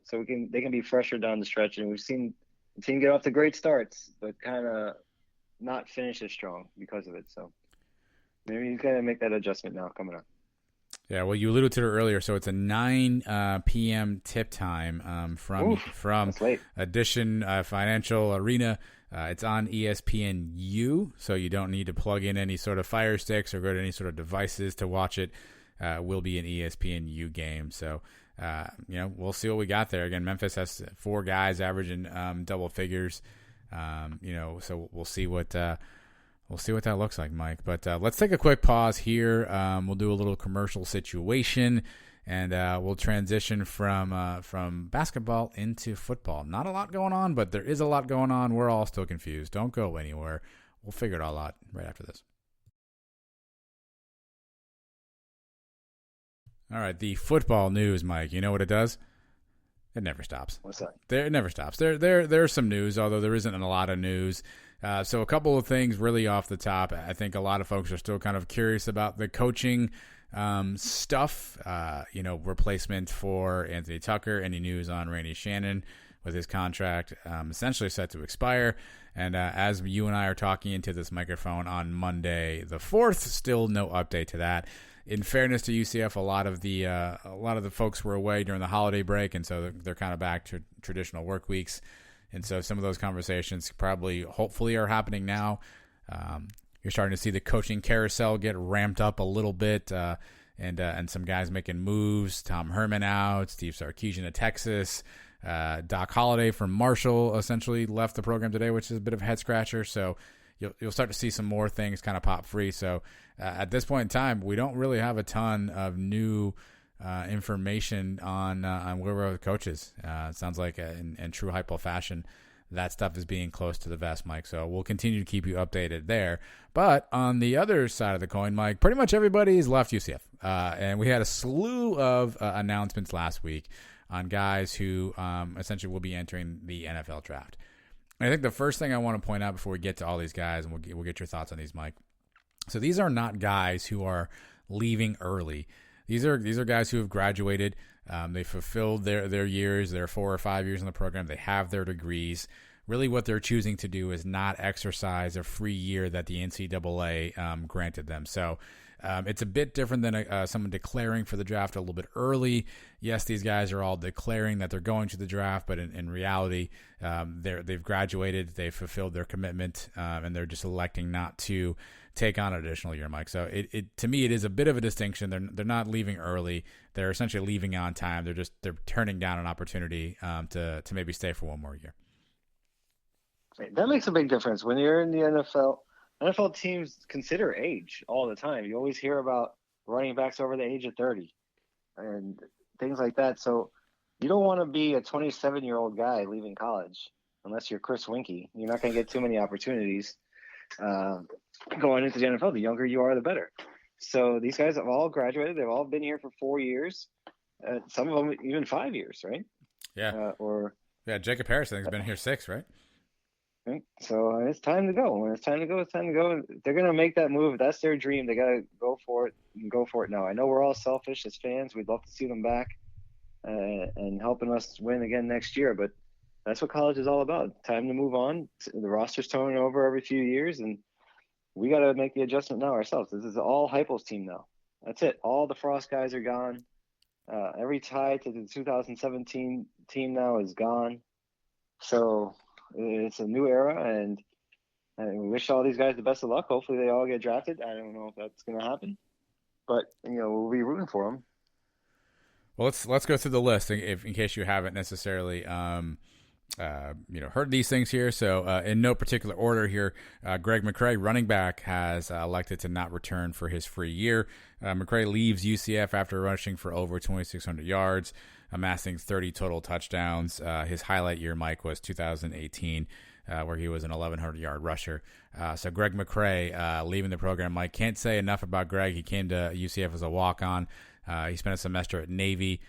so they can be fresher down the stretch. And we've seen the team get off to great starts, but kind of not finish as strong because of it. So maybe he's got to make that adjustment now coming up. Yeah, well, you alluded to it earlier, so it's a 9 p.m. tip time from Edition Financial Arena. It's on ESPNU, so you don't need to plug in any sort of Fire Sticks or go to any sort of devices to watch it. Will be an ESPNU game, so we'll see what we got there. Again, Memphis has 4 guys averaging double figures, so we'll see what that looks like, Mike. But let's take a quick pause here. We'll do a little commercial situation, and we'll transition from basketball into football. Not a lot going on, but there is a lot going on. We're all still confused. Don't go anywhere. We'll figure it all out right after this. All right, the football news, Mike. You know what it does? It never stops. What's that? It never stops. There's some news, although there isn't a lot of news. So a couple of things really off the top. I think a lot of folks are still kind of curious about the coaching stuff. Replacement for Anthony Tucker. Any news on Randy Shannon with his contract essentially set to expire? And as you and I are talking into this microphone on Monday the 4th, still no update to that. In fairness to UCF, a lot of the folks were away during the holiday break, and so they're kind of back to traditional work weeks. And so some of those conversations hopefully are happening now. You're starting to see the coaching carousel get ramped up a little bit, and some guys making moves. Tom Herman out, Steve Sarkisian to Texas. Doc Holliday from Marshall essentially left the program today, which is a bit of a head scratcher. So you'll start to see some more things kind of pop free. So at this point in time, we don't really have a ton of new information on where we're with coaches. It sounds like in true Heupel fashion, that stuff is being close to the vest, Mike. So we'll continue to keep you updated there. But on the other side of the coin, Mike, pretty much everybody's left UCF. And we had a slew of announcements last week on guys who essentially will be entering the NFL draft. And I think the first thing I want to point out before we get to all these guys, and we'll get your thoughts on these, Mike. So these are not guys who are leaving early. These are guys who have graduated. They fulfilled their years, their 4 or 5 years in the program. They have their degrees. Really what they're choosing to do is not exercise a free year that the NCAA granted them. So it's a bit different than someone declaring for the draft a little bit early. Yes, these guys are all declaring that they're going to the draft, but in reality, they've graduated, they've fulfilled their commitment, and they're just electing not to take on an additional year, Mike. So it to me, it is a bit of a distinction. They're not leaving early. They're essentially leaving on time. They're turning down an opportunity to maybe stay for one more year. That makes a big difference when you're in the NFL. NFL teams consider age all the time. You always hear about running backs over the age of 30 and things like that. So you don't want to be a 27-year-old guy leaving college unless you're Chris Winkie. You're not going to get too many opportunities going into the NFL. The younger you are, the better. So these guys have all graduated. They've all been here for 4 years. Some of them even 5 years, right? Yeah. Jacob Harrison has been here 6, right? So it's time to go. When it's time to go, it's time to go. They're going to make that move. That's their dream. They got to go for it and go for it now. I know we're all selfish as fans. We'd love to see them back and helping us win again next year. But that's what college is all about. Time to move on. The roster's turning over every few years, and we got to make the adjustment now ourselves. This is all Heupel's team now. That's it. All the Frost guys are gone. Every tie to the 2017 team now is gone. So it's a new era, and we wish all these guys the best of luck. Hopefully they all get drafted. I don't know if that's going to happen, but we'll be rooting for them. Well, let's go through the list in case you haven't necessarily heard these things here. So in no particular order here, Greg McCray, running back, has elected to not return for his free year. McCray leaves UCF after rushing for over 2,600 yards, amassing 30 total touchdowns. His highlight year, Mike, was 2018, where he was an 1,100-yard rusher. So Greg McCray leaving the program. Mike, can't say enough about Greg. He came to UCF as a walk-on. He spent a semester at Navy,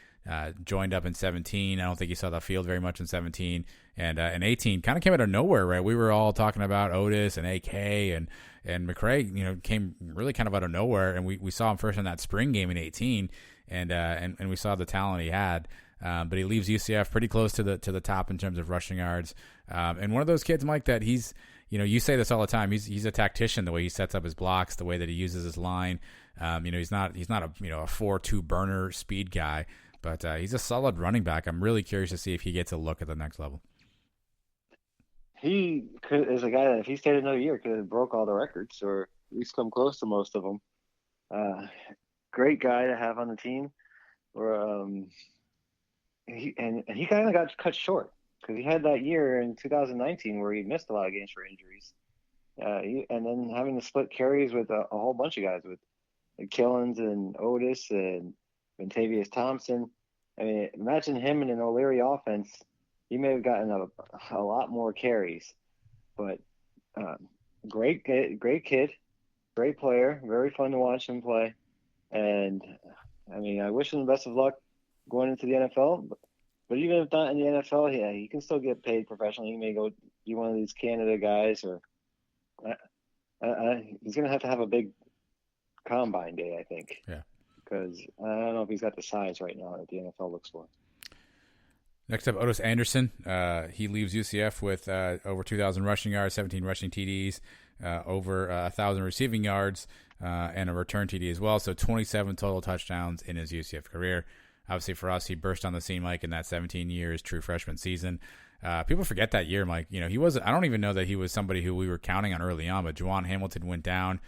joined up in 17. I don't think he saw the field very much in 17. And in 18, kind of came out of nowhere, right? We were all talking about Otis and AK, and McCray, came really kind of out of nowhere. And we saw him first in that spring game in 18, and we saw the talent he had. But he leaves UCF pretty close to the top in terms of rushing yards. And one of those kids, Mike, that he's, you say this all the time. He's a tactician, the way he sets up his blocks, the way that he uses his line. He's not a a 4-2 burner speed guy, but he's a solid running back. I'm really curious to see if he gets a look at the next level. He is a guy that if he stayed another year could have broke all the records or at least come close to most of them. Great guy to have on the team. Or he kind of got cut short because he had that year in 2019 where he missed a lot of games for injuries. And then having to split carries with a whole bunch of guys with Killens and Otis and Vontavious Thompson. I mean, imagine him in an O'Leary offense. He may have gotten a lot more carries, but great kid, great player, very fun to watch him play. And I mean, I wish him the best of luck going into the NFL. But even if not in the NFL, yeah, he can still get paid professionally. He may go be one of these Canada guys, or he's going to have a big combine day, I think. Yeah. Because I don't know if he's got the size right now that the NFL looks for. Next up, Otis Anderson. He leaves UCF with over 2,000 rushing yards, 17 rushing TDs, over 1,000 receiving yards, and a return TD as well. So 27 total touchdowns in his UCF career. Obviously, for us, he burst on the scene, Mike, in that 17 years true freshman season. People forget that year, Mike. He was. I don't even know that he was somebody who we were counting on early on. But Juwan Hamilton went down.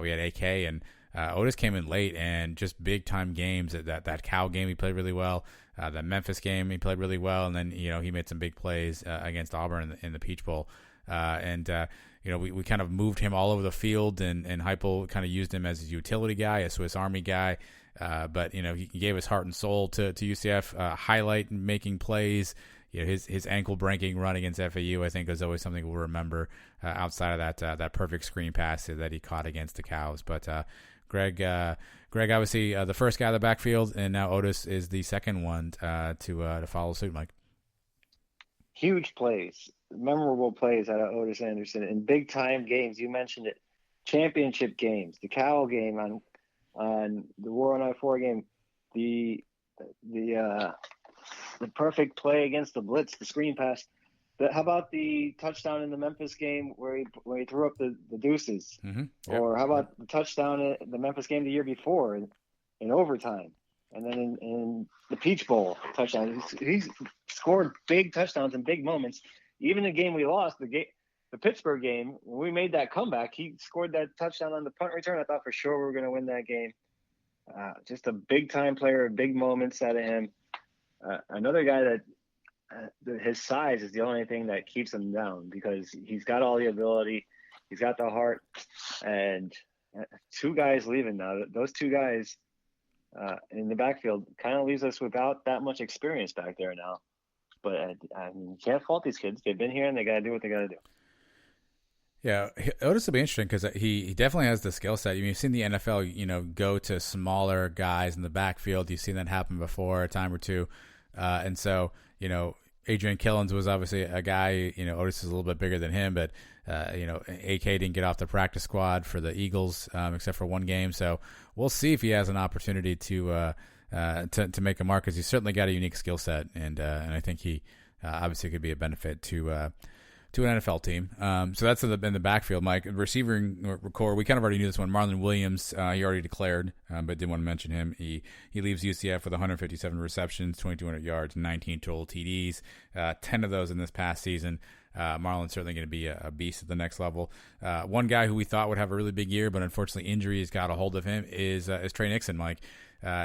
We had AK, and Otis came in late, and just big time games. That Cal game, he played really well. The Memphis game, he played really well, and then he made some big plays against Auburn in the Peach Bowl. We kind of moved him all over the field, and Heupel kind of used him as his utility guy, a Swiss Army guy. But he gave his heart and soul to UCF. Highlight making plays. His ankle breaking run against FAU, I think, is always something we'll remember. Outside of that perfect screen pass that he caught against the Cows, but. Greg, obviously the first guy in the backfield, and now Otis is the second one to follow suit, Mike. Huge plays, memorable plays out of Otis Anderson in big time games. You mentioned it, championship games, the Cal game on the War on I-4 game, the perfect play against the blitz, the screen pass. How about the touchdown in the Memphis game where he threw up the deuces? Mm-hmm. Yep. Or how about the touchdown in the Memphis game the year before in overtime? And then in the Peach Bowl touchdown. He's scored big touchdowns in big moments. Even the game we lost, the Pittsburgh game, when we made that comeback, he scored that touchdown on the punt return. I thought for sure we were going to win that game. Just a big-time player, big moments out of him. Another guy that his size is the only thing that keeps him down because he's got all the ability, he's got the heart, and two guys leaving now. Those two guys in the backfield kind of leaves us without that much experience back there now. But I mean, you can't fault these kids. They've been here and they got to do what they got to do. Yeah, Otis will be interesting because he definitely has the skill set. You've seen the NFL, go to smaller guys in the backfield. You've seen that happen before a time or two. And so, Adrian Killens was obviously a guy, Otis is a little bit bigger than him, but, AK didn't get off the practice squad for the Eagles, except for one game. So we'll see if he has an opportunity to make a mark because he's certainly got a unique skill set. And I think he obviously could be a benefit to an NFL team. So that's in the backfield, Mike. Receiving core, we kind of already knew this one. Marlon Williams, he already declared, but didn't want to mention him. He leaves UCF with 157 receptions, 2,200 yards, 19 total TDs, 10 of those in this past season. Marlon's certainly going to be a beast at the next level. One guy who we thought would have a really big year, but unfortunately injuries got a hold of him is Trey Nixon, Mike.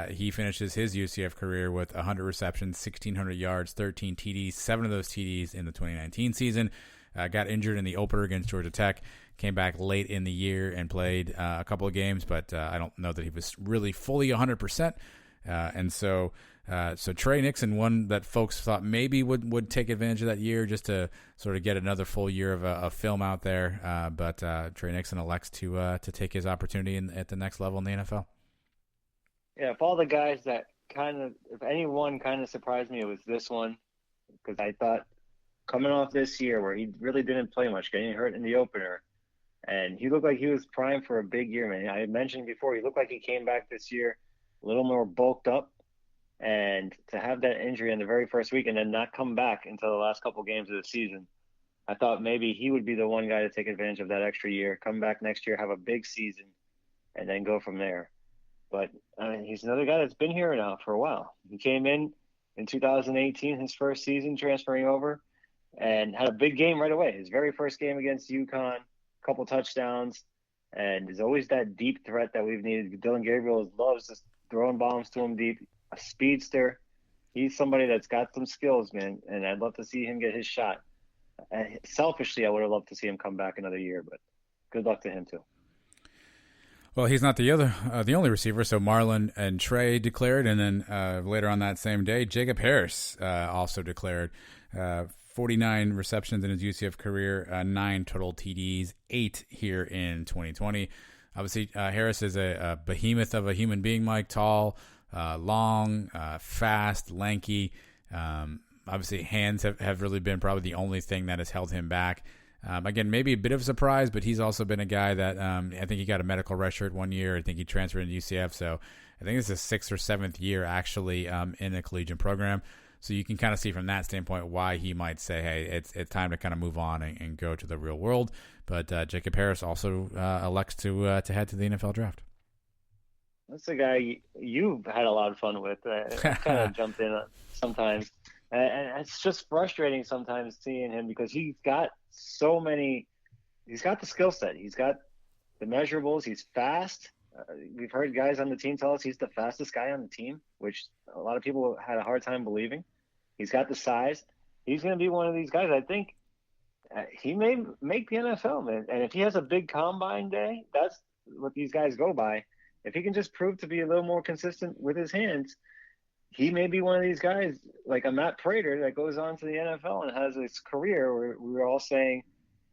He finishes his UCF career with 100 receptions, 1,600 yards, 13 TDs, 7 of those TDs in the 2019 season. Got injured in the opener against Georgia Tech, came back late in the year and played a couple of games, but I don't know that he was really fully 100%. And so Trey Nixon, one that folks thought maybe would take advantage of that year just to sort of get another full year of film out there. But Trey Nixon elects to take his opportunity at the next level in the NFL. Yeah, of all the guys that if anyone kind of surprised me, it was this one because I thought coming off this year where he really didn't play much, getting hurt in the opener, and he looked like he was primed for a big year, man. I had mentioned before, he looked like he came back this year a little more bulked up, and to have that injury in the very first week and then not come back until the last couple games of the season, I thought maybe he would be the one guy to take advantage of that extra year, come back next year, have a big season, and then go from there. But I mean, he's another guy that's been here now for a while. He came in 2018, his first season, transferring over, and had a big game right away. His very first game against UConn, a couple touchdowns, and is always that deep threat that we've needed. Dylan Gabriel loves just throwing bombs to him deep, a speedster. He's somebody that's got some skills, man, and I'd love to see him get his shot. And selfishly, I would have loved to see him come back another year, but good luck to him too. Well, he's not the only receiver. So Marlon and Trey declared, and then later on that same day, Jacob Harris also declared. 49 receptions in his UCF career, 9 total TDs, 8 here in 2020. Obviously, Harris is a behemoth of a human being, Mike. Tall, long, fast, lanky. Obviously, hands have really been probably the only thing that has held him back. Again, maybe a bit of a surprise, but he's also been a guy that I think he got a medical red shirt one year. I think he transferred into UCF. So I think it's his 6th or 7th year actually in the collegiate program. So you can kind of see from that standpoint why he might say, hey, it's time to kind of move on and go to the real world. But Jacob Harris also elects to head to the NFL draft. That's a guy you've had a lot of fun with. I kind of jumped in sometimes. And it's just frustrating sometimes seeing him because he's got the skill set. He's got the measurables. He's fast. We've heard guys on the team tell us he's the fastest guy on the team, which a lot of people had a hard time believing. He's got the size. He's going to be one of these guys. I think he may make the NFL, man. And if he has a big combine day, that's what these guys go by. If he can just prove to be a little more consistent with his hands, he may be one of these guys like a Matt Prater that goes on to the NFL and has his career where we were all saying,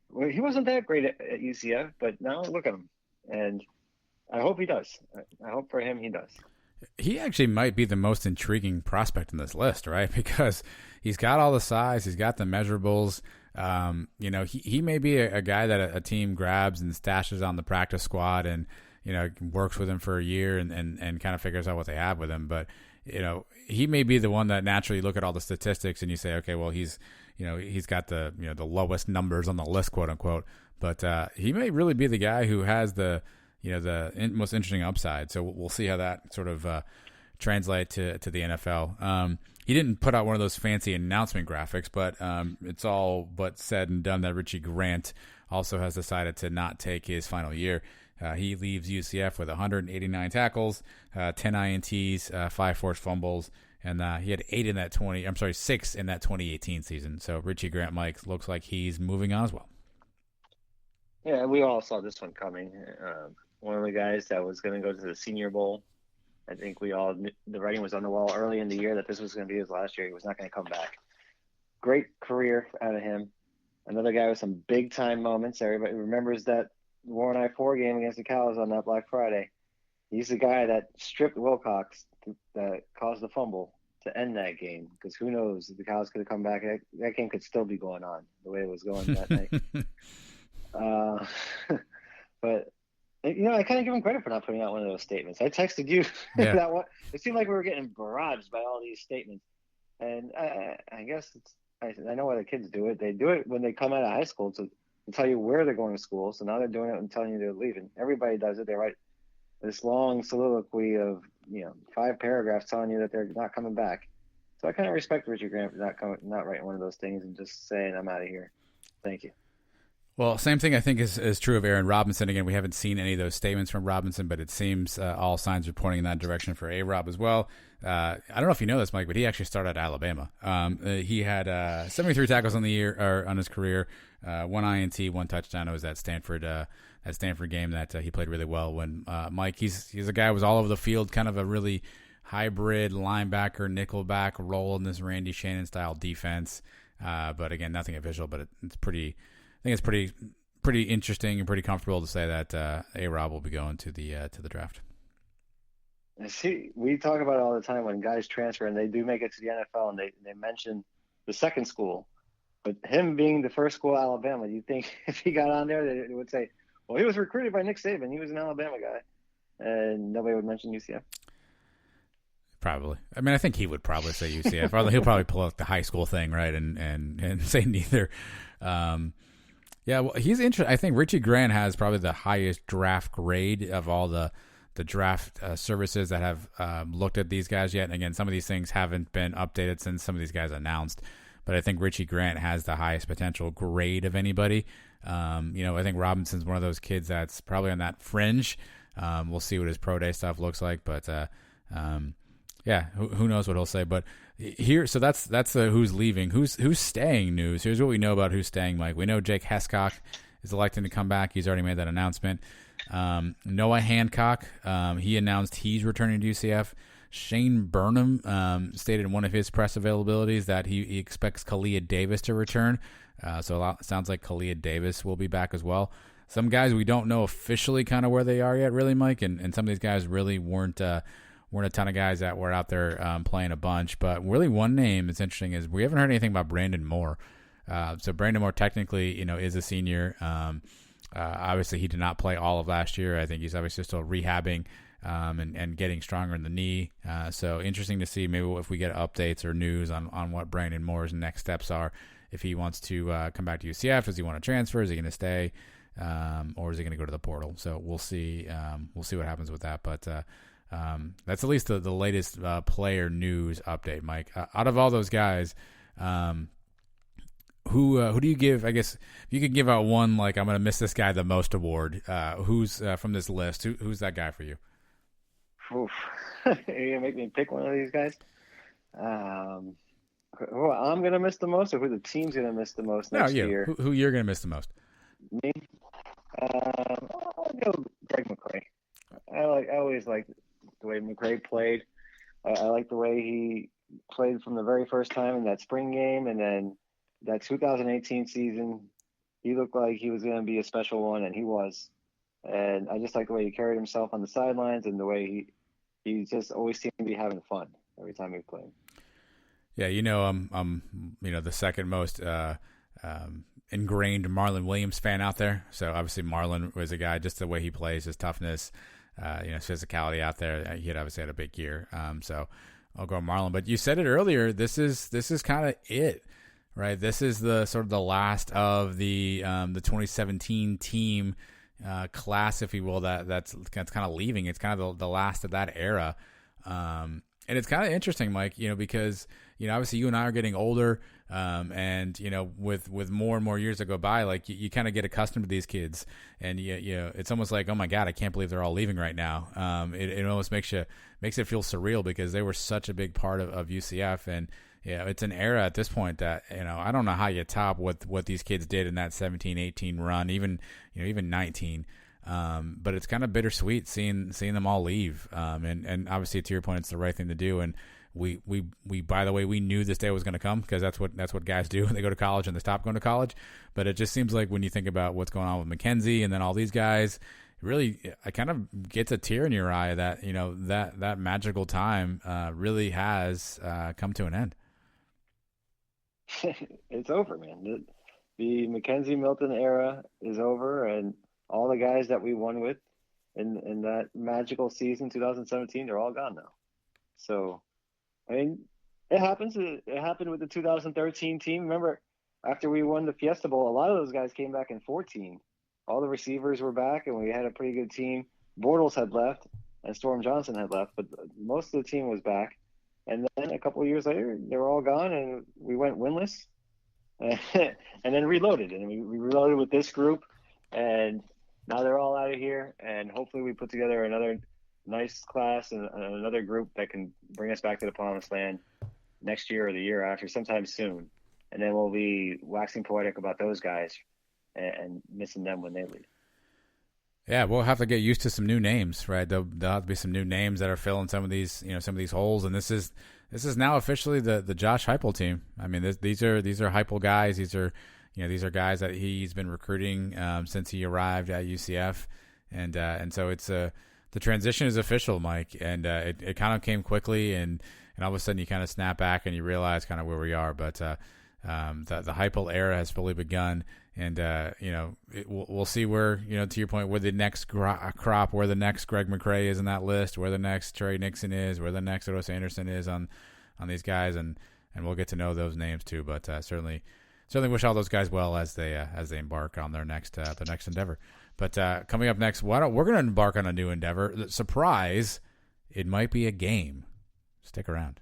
well, he wasn't that great at UCF, but now look at him. And I hope he does. I hope for him he does. He actually might be the most intriguing prospect in this list, right? Because he's got all the size, he's got the measurables. He may be a guy that a team grabs and stashes on the practice squad and, works with him for a year and kind of figures out what they have with him. But, he may be the one that naturally look at all the statistics and you say, okay, well, he's got the, the lowest numbers on the list, quote unquote. But he may really be the guy who has the most interesting upside. So we'll see how that sort of translate to the NFL. He didn't put out one of those fancy announcement graphics, but it's all but said and done that Richie Grant also has decided to not take his final year. He leaves UCF with 189 tackles, 10 INTs, 5 forced fumbles, and he had 6 in that 2018 season. So Richie Grant, Mike, looks like he's moving on as well. Yeah, we all saw this one coming. One of the guys that was going to go to the Senior Bowl. I think we all knew the writing was on the wall early in the year that this was going to be his last year. He was not going to come back. Great career out of him. Another guy with some big-time moments. Everybody remembers that Warren I-4 game against the Cows on that Black Friday. He's the guy that stripped Wilcox that caused the fumble to end that game because who knows if the Cows could have come back. That game could still be going on the way it was going that night. But I kind of give him credit for not putting out one of those statements. I texted you that one. It seemed like we were getting barraged by all these statements, and I guess I know why the kids do it. They do it when they come out of high school to tell you where they're going to school. So now they're doing it and telling you they're leaving. Everybody does it. They write this long soliloquy of 5 paragraphs telling you that they're not coming back. So I kind of respect Richard Grant for not writing one of those things and just saying I'm out of here. Thank you. Well, same thing I think is true of Aaron Robinson. Again, we haven't seen any of those statements from Robinson, but it seems all signs are pointing in that direction for A-Rob as well. I don't know if you know this, Mike, but he actually started at Alabama. He had 73 tackles on the year or on his career, 1 INT, 1 touchdown. It was that Stanford game that he played really well. When Mike, he's a guy who was all over the field, kind of a really hybrid linebacker, nickelback role in this Randy Shannon style defense. But again, nothing official, but it's pretty. I think it's pretty interesting and pretty comfortable to say that A-Rob will be going to the draft. See, we talk about it all the time when guys transfer and they do make it to the NFL and they mention the second school. But him being the first school, Alabama, do you think if he got on there, they would say, well, he was recruited by Nick Saban. He was an Alabama guy. And nobody would mention UCF? Probably. I mean, I think he would probably say UCF. Or he'll probably pull out the high school thing, right, and say neither. Yeah, well, he's interesting. I think Richie Grant has probably the highest draft grade of all the draft services that have looked at these guys yet. And again, some of these things haven't been updated since some of these guys announced. But I think Richie Grant has the highest potential grade of anybody. I think Robinson's one of those kids that's probably on that fringe. We'll see what his pro day stuff looks like, but who knows what he'll say. But here, so that's the who's leaving, who's staying news. Here's what we know about who's staying, Mike. We know Jake Hescock is electing to come back. He's already made that announcement. Noah Hancock, he announced he's returning to UCF. Shane Burnham stated in one of his press availabilities that he expects Kalia Davis to return. So it sounds like Kalia Davis will be back as well. Some guys we don't know officially kind of where they are yet, really, Mike. And some of these guys really weren't a ton of guys that were out there playing a bunch. But really one name that's interesting is we haven't heard anything about Brandon Moore. So Brandon Moore technically, is a senior. Obviously, he did not play all of last year. I think he's obviously still rehabbing and getting stronger in the knee. So interesting to see maybe if we get updates or news on what Brandon Moore's next steps are. If he wants to come back to UCF, does he want to transfer? Is he going to stay? Or is he going to go to the portal? So we'll see. We'll see what happens with that. But that's at least the latest player news update, Mike. Out of all those guys, who do you give? I guess if you could give out one, like I'm going to miss this guy the most award. Who's from this list? Who's that guy for you? Oof. You're gonna make me pick one of these guys. Who I'm gonna miss the most, or who the team's gonna miss the most next year? Who you're gonna miss the most? Me. I'll go Greg McCray. I always liked the way McCray played. I like the way he played from the very first time in that spring game, and then that 2018 season. He looked like he was going to be a special one, and he was. And I just like the way he carried himself on the sidelines, and the way he just always seemed to be having fun every time he played. Yeah, I'm the second most ingrained Marlon Williams fan out there. So obviously Marlon was a guy, just the way he plays, his toughness, his physicality out there. He had obviously had a big year. So I'll go Marlon. But you said it earlier. This is kind of it, right? This is the sort of the last of the 2017 team class, if you will. That's kind of leaving. It's kind of the last of that era. And it's kind of interesting, Mike, because, obviously you and I are getting older, and, with more and more years that go by, like you kind of get accustomed to these kids, and it's almost like, oh my God, I can't believe they're all leaving right now. It almost makes it feel surreal because they were such a big part of UCF, and it's an era at this point that, I don't know how you top what these kids did in that 17, 18 run, even 19. But it's kind of bittersweet seeing them all leave. And obviously, to your point, it's the right thing to do. And we by the way, we knew this day was going to come because that's what guys do when they go to college and they stop going to college. But it just seems like when you think about what's going on with Mackenzie and then all these guys, really, it kind of gets a tear in your eye that, that magical time, really has, come to an end. It's over, man. The Mackenzie Milton era is over, and all the guys that we won with in that magical season 2017, they're all gone now. So, I mean, it happens. It happened with the 2013 team. Remember, after we won the Fiesta Bowl, a lot of those guys came back in 14. All the receivers were back, and we had a pretty good team. Bortles had left, and Storm Johnson had left, but most of the team was back. And then a couple of years later, they were all gone, and we went winless, and then reloaded. And we reloaded with this group, and now they're all out of here. And hopefully we put together another nice class and another group that can bring us back to the promised land next year or the year after, sometime soon. And then we'll be waxing poetic about those guys and missing them when they leave. Yeah, we'll have to get used to some new names, right? There'll have to be some new names that are filling some of these holes. And this is now officially the Josh Heupel team. I mean, these are Heupel guys. These are guys that he's been recruiting since he arrived at UCF, and so it's the transition is official, Mike. And it kind of came quickly, and all of a sudden you kind of snap back and you realize kind of where we are. But the Heupel era has fully begun. And, we'll see where, to your point, where the next crop, where the next Greg McCray is in that list, where the next Trey Nixon is, where the next Otis Anderson is on these guys. And we'll get to know those names too. But certainly certainly wish all those guys well as they embark on their next endeavor. But coming up next, we're going to embark on a new endeavor. Surprise, it might be a game. Stick around.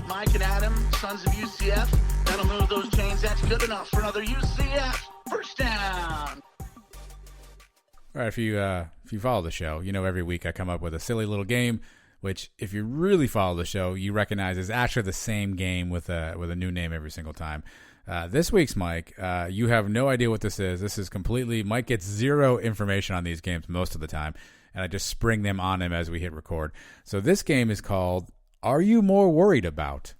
Mike and Adam, sons of UCF. That'll move those chains. That's good enough for another UCF first down. All right, if you follow the show, you know every week I come up with a silly little game, which if you really follow the show, you recognize is actually the same game with a new name every single time. This week's Mike, you have no idea what this is. This is completely Mike gets zero information on these games most of the time, and I just spring them on him as we hit record. So this game is called Are You More Worried About?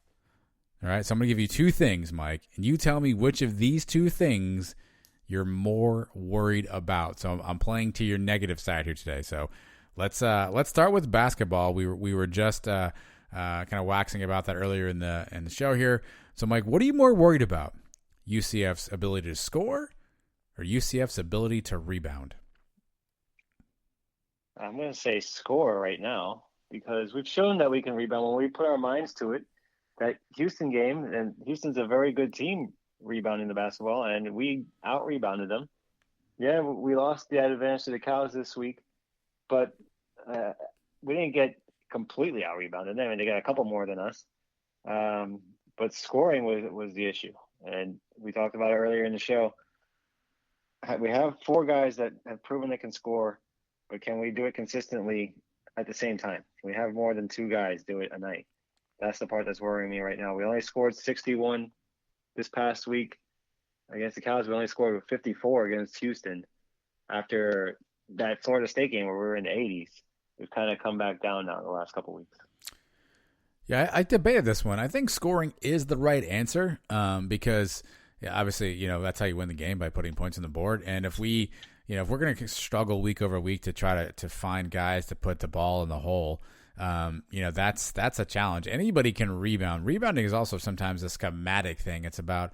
All right, so I'm going to give you two things, Mike, and you tell me which of these two things you're more worried about. So I'm playing to your negative side here today. So let's start with basketball. We were just kind of waxing about that earlier in the show here. So Mike, what are you more worried about? UCF's ability to score or UCF's ability to rebound? I'm going to say score right now because we've shown that we can rebound when we put our minds to it. That Houston game, and Houston's a very good team rebounding the basketball, and we out-rebounded them. Yeah, we lost the advantage to the Cows this week, but we didn't get completely out-rebounded. I mean, they got a couple more than us. But scoring was the issue, and we talked about it earlier in the show. We have four guys that have proven they can score, but can we do it consistently at the same time? Can we have more than two guys do it a night? That's the part that's worrying me right now. We only scored 61 this past week against the Cows. We only scored 54 against Houston. After that Florida State game where we were in the 80s, we've kind of come back down now the last couple of weeks. Yeah, I debated this one. I think scoring is the right answer because obviously, that's how you win the game, by putting points on the board. And if we're going to struggle week over week to try to find guys to put the ball in the hole, that's a challenge. Anybody can rebound. Rebounding is also sometimes a schematic thing. It's about,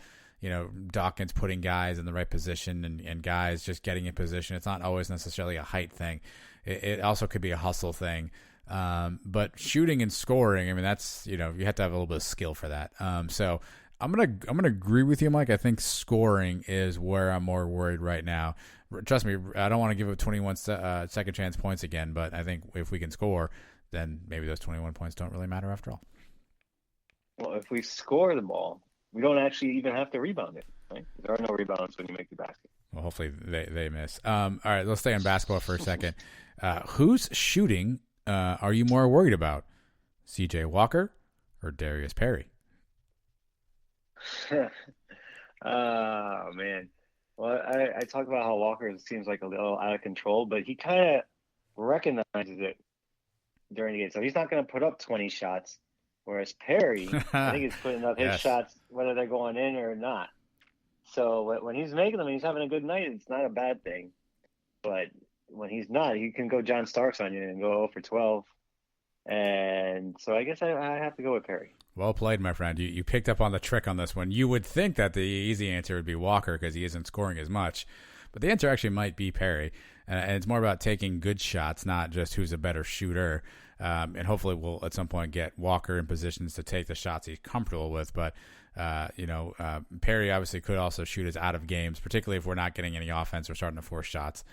Dawkins putting guys in the right position and guys just getting in position. It's not always necessarily a height thing. It also could be a hustle thing. But shooting and scoring, I mean, that's, you have to have a little bit of skill for that. So I'm going to agree with you, Mike. I think scoring is where I'm more worried right now. Trust me, I don't want to give up 21 second chance points again, but I think if we can score, then maybe those 21 points don't really matter after all. Well, if we score the ball, we don't actually even have to rebound it, right? There are no rebounds when you make the basket. Well, hopefully they miss. All right, let's stay on basketball for a second. Whose shooting are you more worried about? C.J. Walker or Darius Perry? Oh, man. Well, I talked about how Walker seems like a little out of control, but he kind of recognizes it during the game. So he's not going to put up 20 shots, whereas Perry, I think he's putting up his shots whether they're going in or not. So when he's making them and he's having a good night, it's not a bad thing. But when he's not, he can go John Starks on you and go 0 for 12. And so I guess I have to go with Perry. Well played, my friend. You picked up on the trick on this one. You would think that the easy answer would be Walker because he isn't scoring as much. But the answer actually might be Perry. And it's more about taking good shots, not just who's a better shooter. And hopefully we'll at some point get Walker in positions to take the shots he's comfortable with. But, Perry obviously could also shoot us out of games, particularly if we're not getting any offense or starting to force shots.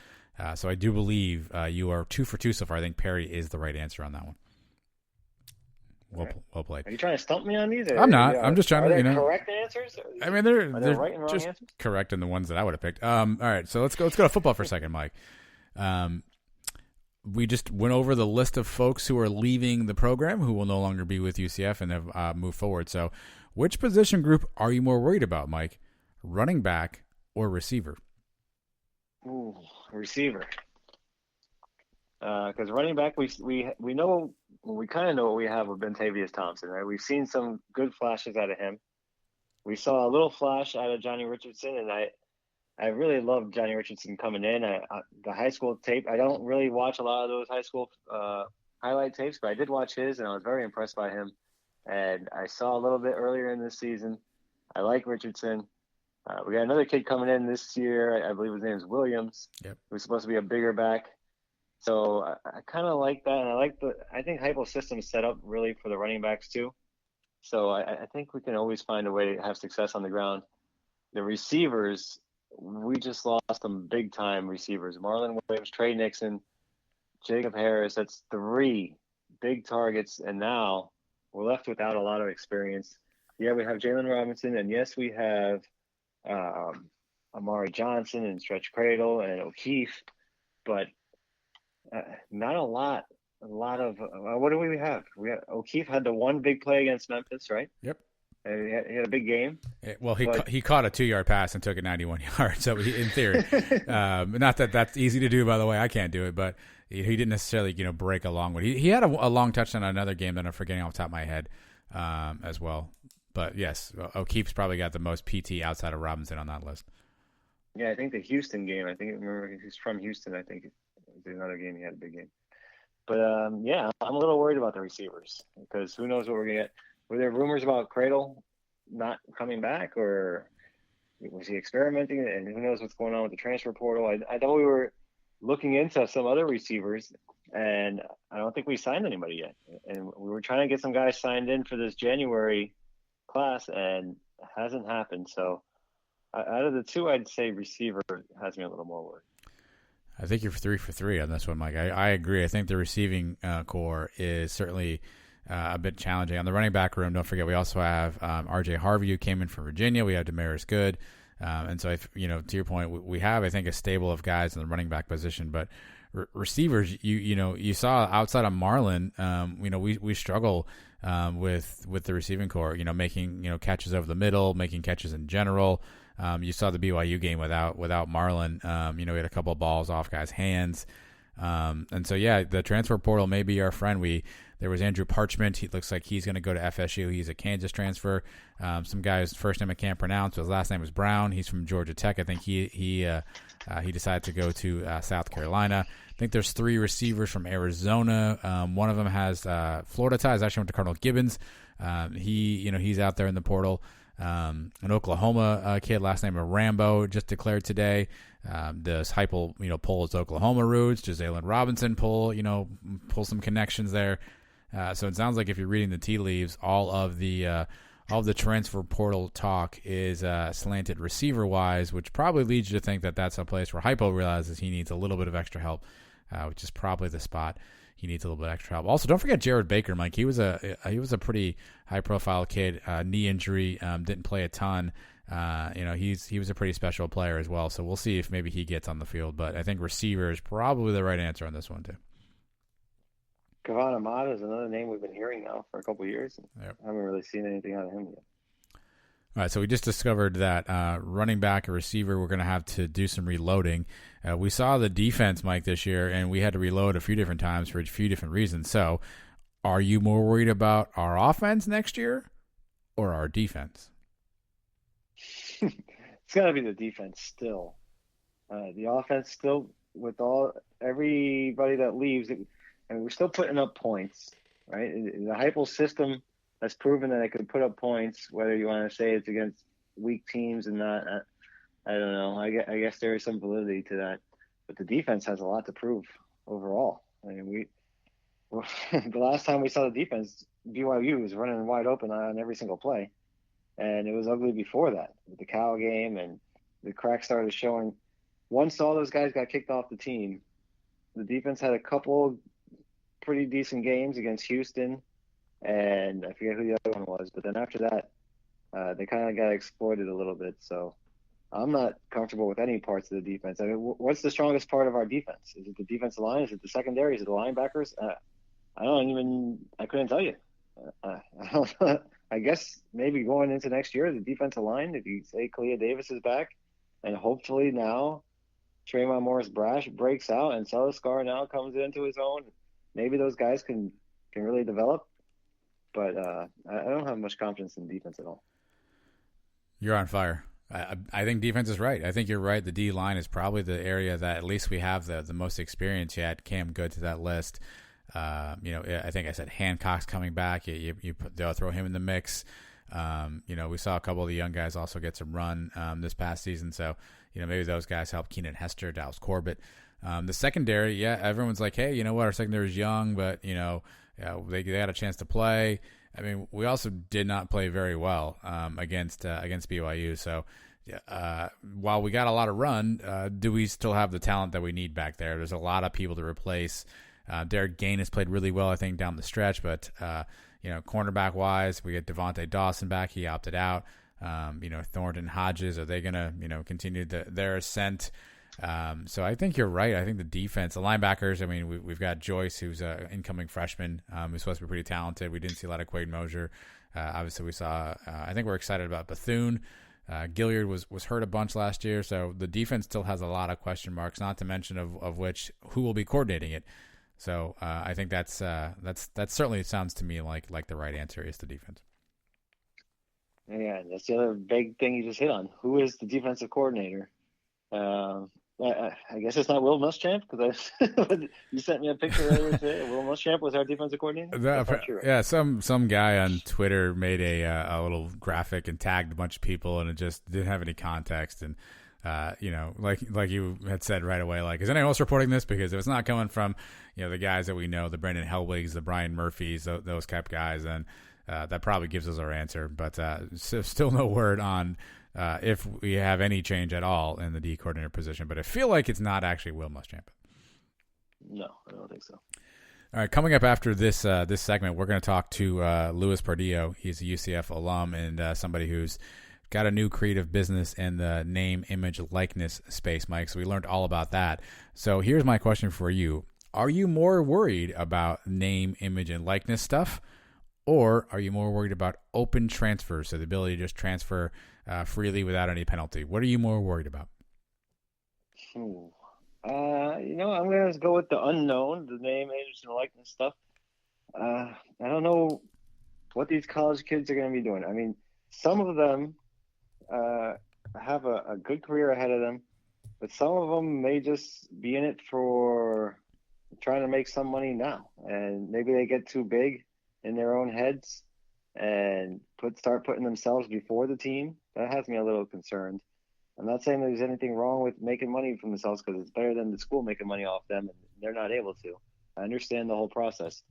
So I do believe you are 2 for 2 so far. I think Perry is the right answer on that one. Well played. Are you trying to stump me on these? I'm not. I'm just trying to, correct answers? I mean, they're right and wrong just answers? correct in the ones that I would have picked. All right, so let's go to football for a second, Mike. We just went over the list of folks who are leaving the program who will no longer be with UCF and have moved forward. So which position group are you more worried about, Mike? Running back or receiver? Ooh, receiver. Because running back, we know, we kind of know what we have with Bentavious Thompson, right? We've seen some good flashes out of him. We saw a little flash out of Johnny Richardson, and I really loved Johnny Richardson coming in. The high school tape, I don't really watch a lot of those high school highlight tapes, but I did watch his, and I was very impressed by him. And I saw a little bit earlier in this season. I like Richardson. We got another kid coming in this year. I believe his name is Williams. Yep. Who's supposed to be a bigger back. So I kind of like that, and I think Heupel's system is set up really for the running backs too. So I think we can always find a way to have success on the ground. The receivers, we just lost some big time receivers. Marlon Williams, Trey Nixon, Jacob Harris. That's 3 big targets, and now we're left without a lot of experience. Yeah, we have Jalen Robinson, and yes, we have Amari Johnson and Stretch Cradle and O'Keefe, but not a lot. A lot of what do we have? O'Keefe had the one big play against Memphis, right? Yep. He had a big game. He caught a 2-yard pass and took it 91 yards. So in theory, not that that's easy to do. By the way, I can't do it, but he didn't necessarily break a long one. He had a long touchdown on another game that I'm forgetting off the top of my head as well. But yes, O'Keefe's probably got the most PT outside of Robinson on that list. Yeah, I think the Houston game. Remember he's from Houston. I think it was another game he had a big game. But yeah, I'm a little worried about the receivers because who knows what we're gonna get. Were there rumors about Cradle not coming back, or was he experimenting? And who knows what's going on with the transfer portal? I thought we were looking into some other receivers, and I don't think we signed anybody yet. And we were trying to get some guys signed in for this January class, and it hasn't happened. So out of the two, I'd say receiver has me a little more worried. I think you're 3 for 3 on this one, Mike. I agree. I think the receiving core is certainly a bit challenging. On the running back room, don't forget we also have R.J. Harvey, who came in from Virginia. We have Damaris Good. And so, to your point, we have, I think, a stable of guys in the running back position. But receivers, you saw outside of Marlon, we struggle with the receiving core, making, catches over the middle, making catches in general. You saw the BYU game without Marlon. We had a couple of balls off guys' hands. And so, yeah, the transfer portal may be our friend. There was Andrew Parchment. He looks like he's going to go to FSU. He's a Kansas transfer. Some guy's first name I can't pronounce. His last name is Brown. He's from Georgia Tech. I think he decided to go to South Carolina. I think there's 3 receivers from Arizona. One of them has Florida ties. Actually went to Cardinal Gibbons. He's out there in the portal. An Oklahoma kid, last name of Rambo, just declared today. Does Heupel, pull his Oklahoma roots? Does Jalen Robinson pull some connections there? So it sounds like if you're reading the tea leaves, all of the transfer portal talk is slanted receiver wise, which probably leads you to think that that's a place where Heupel realizes he needs a little bit of extra help, which is probably the spot. He needs a little bit extra help. Also, don't forget Jared Baker, Mike. He was a pretty high profile kid. Knee injury, didn't play a ton. He was a pretty special player as well. So we'll see if maybe he gets on the field. But I think receiver is probably the right answer on this one too. Kavon Ahmad is another name we've been hearing now for a couple of years. Yep. I haven't really seen anything out of him yet. All right, so we just discovered that running back or receiver, we're going to have to do some reloading. We saw the defense, Mike, this year, and we had to reload a few different times for a few different reasons. So are you more worried about our offense next year or our defense? It's got to be the defense still. The offense still, with everybody that leaves, and we're still putting up points, right? The Heupel system has proven that it can put up points, whether you want to say it's against weak teams and not. I don't know. I guess there is some validity to that, but the defense has a lot to prove overall. I mean, the last time we saw the defense, BYU was running wide open on every single play, and it was ugly before that with the Cal game, and the cracks started showing. Once all those guys got kicked off the team, the defense had a couple pretty decent games against Houston, and I forget who the other one was. But then after that, they kind of got exploited a little bit. So I'm not comfortable with any parts of the defense. I mean, what's the strongest part of our defense? Is it the defensive line? Is it the secondary? Is it the linebackers? I couldn't tell you. I guess maybe going into next year, the defensive line, if you say Kalia Davis is back, and hopefully now Trayvon Morris-Brash breaks out and Scar now comes into his own, maybe those guys can really develop. But I don't have much confidence in defense at all. You're on fire. I think defense is right. I think you're right. The D line is probably the area that at least we have the most experience. You add Cam Good to that list. I think I said Hancock's coming back. They'll throw him in the mix. We saw a couple of the young guys also get some run this past season. So, maybe those guys help. Keenan Hester, Dallas Corbett. The secondary, yeah, everyone's like, hey, you know what? Our secondary is young, but they had a chance to play. I mean, we also did not play very well against BYU. So while we got a lot of run, do we still have the talent that we need back there? There's a lot of people to replace. Derek Gain has played really well, I think, down the stretch, but cornerback wise, we get Devontae Dawson back. He opted out. Thornton Hodges, are they going to continue their ascent? So I think you're right. I think the defense, the linebackers, I mean, we've got Joyce, who's an incoming freshman, who's supposed to be pretty talented. We didn't see a lot of Quade Mosier. Obviously, we saw, I think we're excited about Bethune. Gilliard was hurt a bunch last year, so the defense still has a lot of question marks, not to mention of which who will be coordinating it. So I think that certainly sounds to me like the right answer is the defense. Yeah, that's the other big thing you just hit on. Who is the defensive coordinator? I guess it's not Will Muschamp, because you sent me a picture earlier today. Will Muschamp was our defensive coordinator. Yeah, some guy on Twitter made a little graphic and tagged a bunch of people, and it just didn't have any context. And like you had said right away, like, is anyone else reporting this? Because if it's not coming from the guys that we know, the Brendan Helwigs, the Brian Murphys, those type guys, then that probably gives us our answer. But still no word on if we have any change at all in the D coordinator position. But I feel like it's not actually Will Muschamp. No, I don't think so. All right, coming up after this segment, we're going to talk to Louis Pardio. He's a UCF alum and somebody who's got a new creative business in the name, image, likeness space, Mike. So we learned all about that. So here's my question for you. Are you more worried about name, image, and likeness stuff? Or are you more worried about open transfers, so the ability to just transfer freely without any penalty? What are you more worried about? I'm going to go with the unknown, the name, image, and likeness stuff. I don't know what these college kids are going to be doing. I mean, some of them have a good career ahead of them, but some of them may just be in it for trying to make some money now. And maybe they get too big in their own heads and start putting themselves before the team. That has me a little concerned. I'm not saying there's anything wrong with making money for themselves, because it's better than the school making money off them, and they're not able to. I understand the whole process,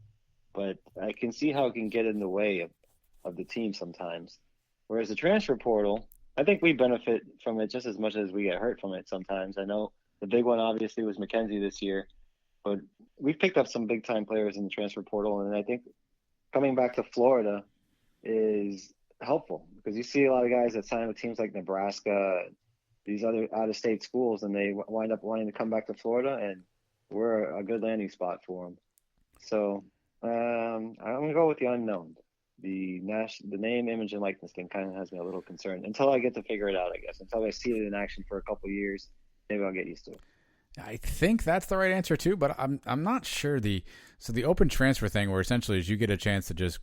but I can see how it can get in the way of the team sometimes. Whereas the transfer portal, I think we benefit from it just as much as we get hurt from it sometimes. I know the big one obviously was McKenzie this year, but we've picked up some big-time players in the transfer portal, and I think coming back to Florida is helpful, because you see a lot of guys that sign with teams like Nebraska, these other out-of-state schools, and they wind up wanting to come back to Florida, and we're a good landing spot for them. So I'm going to go with the unknown. The name, image, and likeness thing kind of has me a little concerned until I get to figure it out, I guess. Until I see it in action for a couple of years, maybe I'll get used to it. I think that's the right answer too, but I'm not sure. The open transfer thing, where essentially is you get a chance to just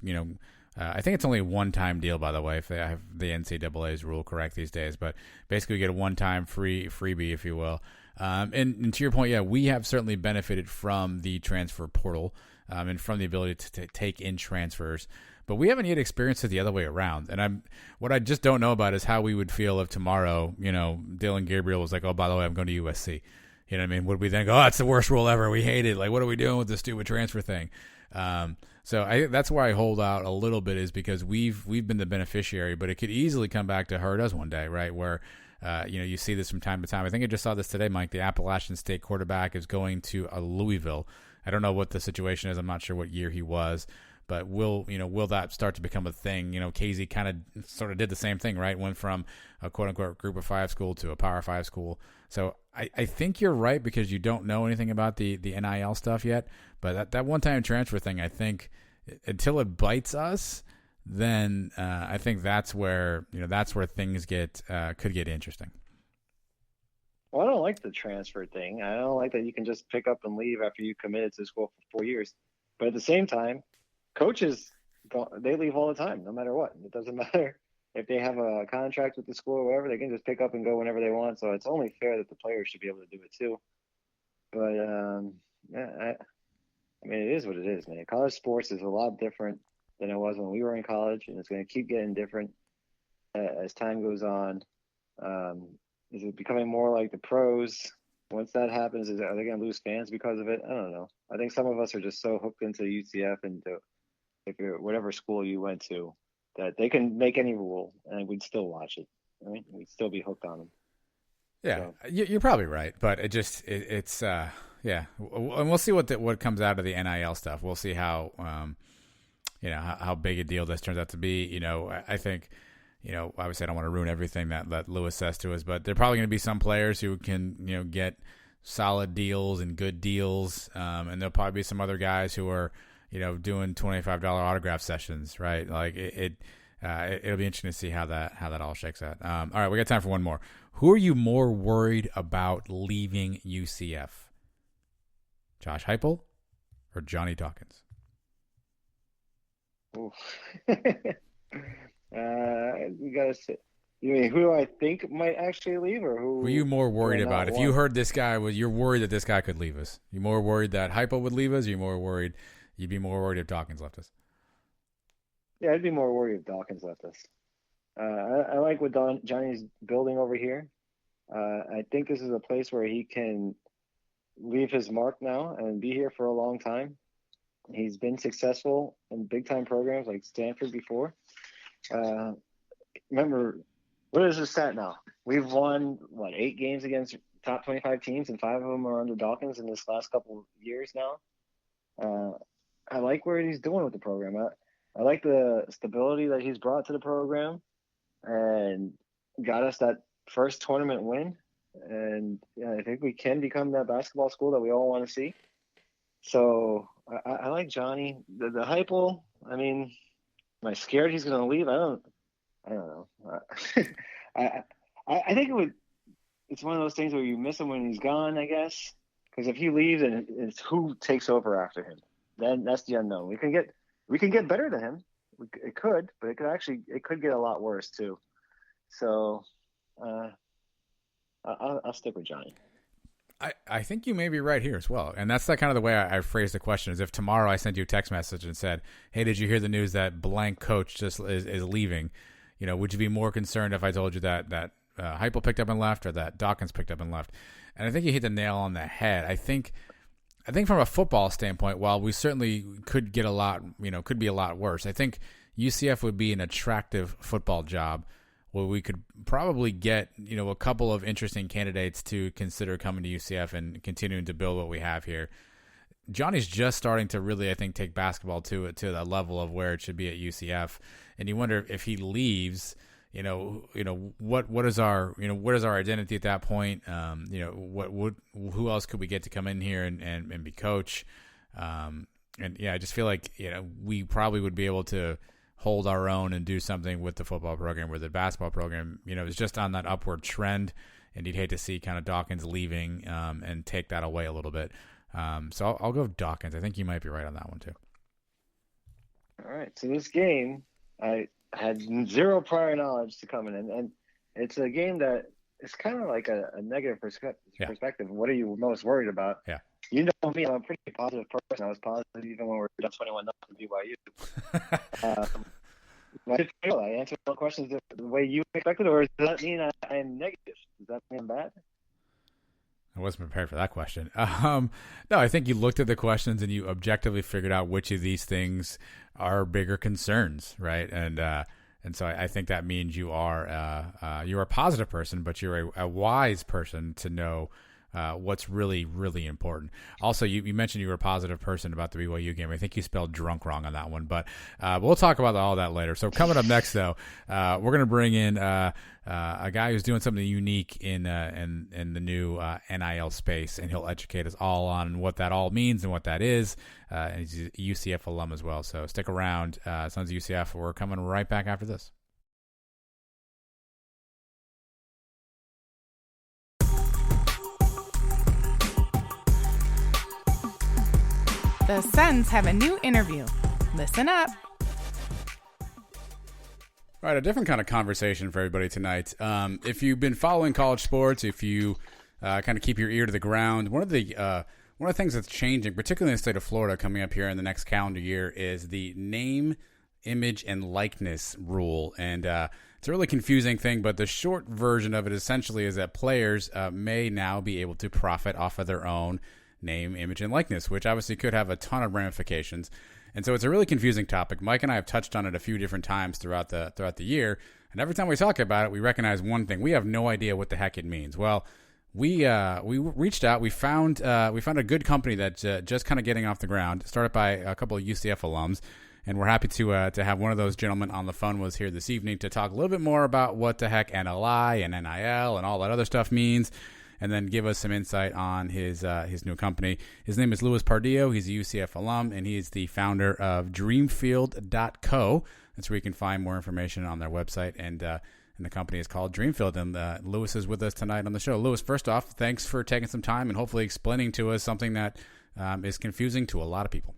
I think it's only a one-time deal, by the way, if they have the NCAA's rule correct these days. But basically, you get a one-time freebie, if you will. And to your point, yeah, we have certainly benefited from the transfer portal and from the ability to take in transfers. But we haven't yet experienced it the other way around. And what I just don't know about is how we would feel if tomorrow, Dylan Gabriel was like, oh, by the way, I'm going to USC. You know what I mean? Would we then go, oh, it's the worst rule ever, we hate it, like, what are we doing with this stupid transfer thing? So that's where I hold out a little bit, is because we've been the beneficiary, but it could easily come back to hurt us one day, right? Where you see this from time to time. I think I just saw this today, Mike. The Appalachian State quarterback is going to Louisville. I don't know what the situation is. I'm not sure what year he was, but will that start to become a thing? Casey kind of sort of did the same thing, right? Went from a quote unquote group of 5 school to a Power 5 school. So I think you're right, because you don't know anything about the NIL stuff yet. But that one-time transfer thing, I think until it bites us, then I think that's where things could get interesting. Well, I don't like the transfer thing. I don't like that you can just pick up and leave after you committed to school for 4 years. But at the same time, coaches, they leave all the time, no matter what. It doesn't matter if they have a contract with the school or whatever. They can just pick up and go whenever they want. So it's only fair that the players should be able to do it too. But I mean, it is what it is, man. College sports is a lot different than it was when we were in college, and it's going to keep getting different as time goes on. Is it becoming more like the pros once that happens, are they going to lose fans because of it? I don't know. I think some of us are just so hooked into UCF and if you're whatever school you went to, that they can make any rule and we'd still watch it. Right? We'd still be hooked on them. Yeah, so. You're probably right, but it's yeah, and we'll see what comes out of the NIL stuff. We'll see how how big a deal this turns out to be. I think. Obviously I don't want to ruin everything that Lewis says to us, but there are probably going to be some players who can, get solid deals and good deals. And there'll probably be some other guys who are, doing $25 autograph sessions, right? Like it'll be interesting to see how that all shakes out. All right, we got time for one more. Who are you more worried about leaving UCF? Josh Heupel or Johnny Dawkins? Ooh. We gotta say, you mean who do I think might actually leave, or who? Were you more worried about? If you heard this guy, you're worried that this guy could leave us? You more worried that Heupel would leave us? Or you'd be more worried if Dawkins left us? Yeah, I'd be more worried if Dawkins left us. I like what Johnny's building over here. I think this is a place where he can leave his mark now and be here for a long time. He's been successful in big time programs like Stanford before. Remember, what is the stat now? We've won 8 games against top 25 teams, and 5 of them are under Dawkins in this last couple of years now. I like where he's doing with the program. I like the stability that he's brought to the program, and got us that first tournament win. And I think we can become that basketball school that we all want to see. So I like Johnny. The Heupel, I mean. Am I scared he's going to leave? I don't know. I think it's one of those things where you miss him when he's gone, I guess. Because if he leaves, and it's who takes over after him, then that's the unknown. We can get better than him. It could, but it could get a lot worse too. So I'll stick with Johnny. I think you may be right here as well. And that's kind of the way I phrased the question, is if tomorrow I sent you a text message and said, hey, did you hear the news that blank coach just is leaving? Would you be more concerned if I told you that Heupel picked up and left, or that Dawkins picked up and left? And I think you hit the nail on the head. I think from a football standpoint, while we certainly could get could be a lot worse, I think UCF would be an attractive football job where we could probably get, a couple of interesting candidates to consider coming to UCF and continuing to build what we have here. Johnny's just starting to really, I think, take basketball to that level of where it should be at UCF. And you wonder if he leaves, what is our identity at that point? Who else could we get to come in here and be coach? I just feel like, we probably would be able to hold our own and do something with the football program, where the basketball program, is just on that upward trend, and you'd hate to see kind of Dawkins leaving and take that away a little bit. So I'll go Dawkins. I think you might be right on that one too. All right. So this game, I had zero prior knowledge to come in, and it's a game that is kind of like a negative perspective. What are you most worried about? Yeah. You know me, I'm a pretty positive person. I was positive even when we were down 21-0 BYU. I answered all questions the way you expected, or does that mean I am negative? Does that mean I'm bad? I wasn't prepared for that question. No, I think you looked at the questions and you objectively figured out which of these things are bigger concerns, right? And so I think that means you're a positive person, but you're a wise person to know what's really, really important. Also, you mentioned you were a positive person about the BYU game. I think you spelled drunk wrong on that one, but we'll talk about all that later. So coming up next, though, we're going to bring in a guy who's doing something unique in the new NIL space, and he'll educate us all on what that all means and what that is. And he's a UCF alum as well. So stick around, Sons of UCF. We're coming right back after this. The Suns have a new interview. Listen up. All right, a different kind of conversation for everybody tonight. If you've been following college sports, if you kind of keep your ear to the ground, one of the things that's changing, particularly in the state of Florida coming up here in the next calendar year, is the name, image, and likeness rule. And It's a really confusing thing, but the short version of it essentially is that players may now be able to profit off of their own name, image, and likeness, which obviously could have a ton of ramifications. And so it's a really confusing topic. Mike and I have touched on it a few different times throughout the year, and every time we talk about it, we recognize one thing: we have no idea what the heck it means. Well, we reached out. We found a good company that's just kind of getting off the ground, started by a couple of UCF alums, and we're happy to have one of those gentlemen on the phone was here this evening to talk a little bit more about what the heck NLI and NIL and all that other stuff means, and then give us some insight on his new company. His name is Louis Pardio. He's a UCF alum, and he's the founder of Dreamfield.co. That's where you can find more information on their website, and the company is called Dreamfield. And Louis is with us tonight on the show. Louis, first off, thanks for taking some time and hopefully explaining to us something that is confusing to a lot of people.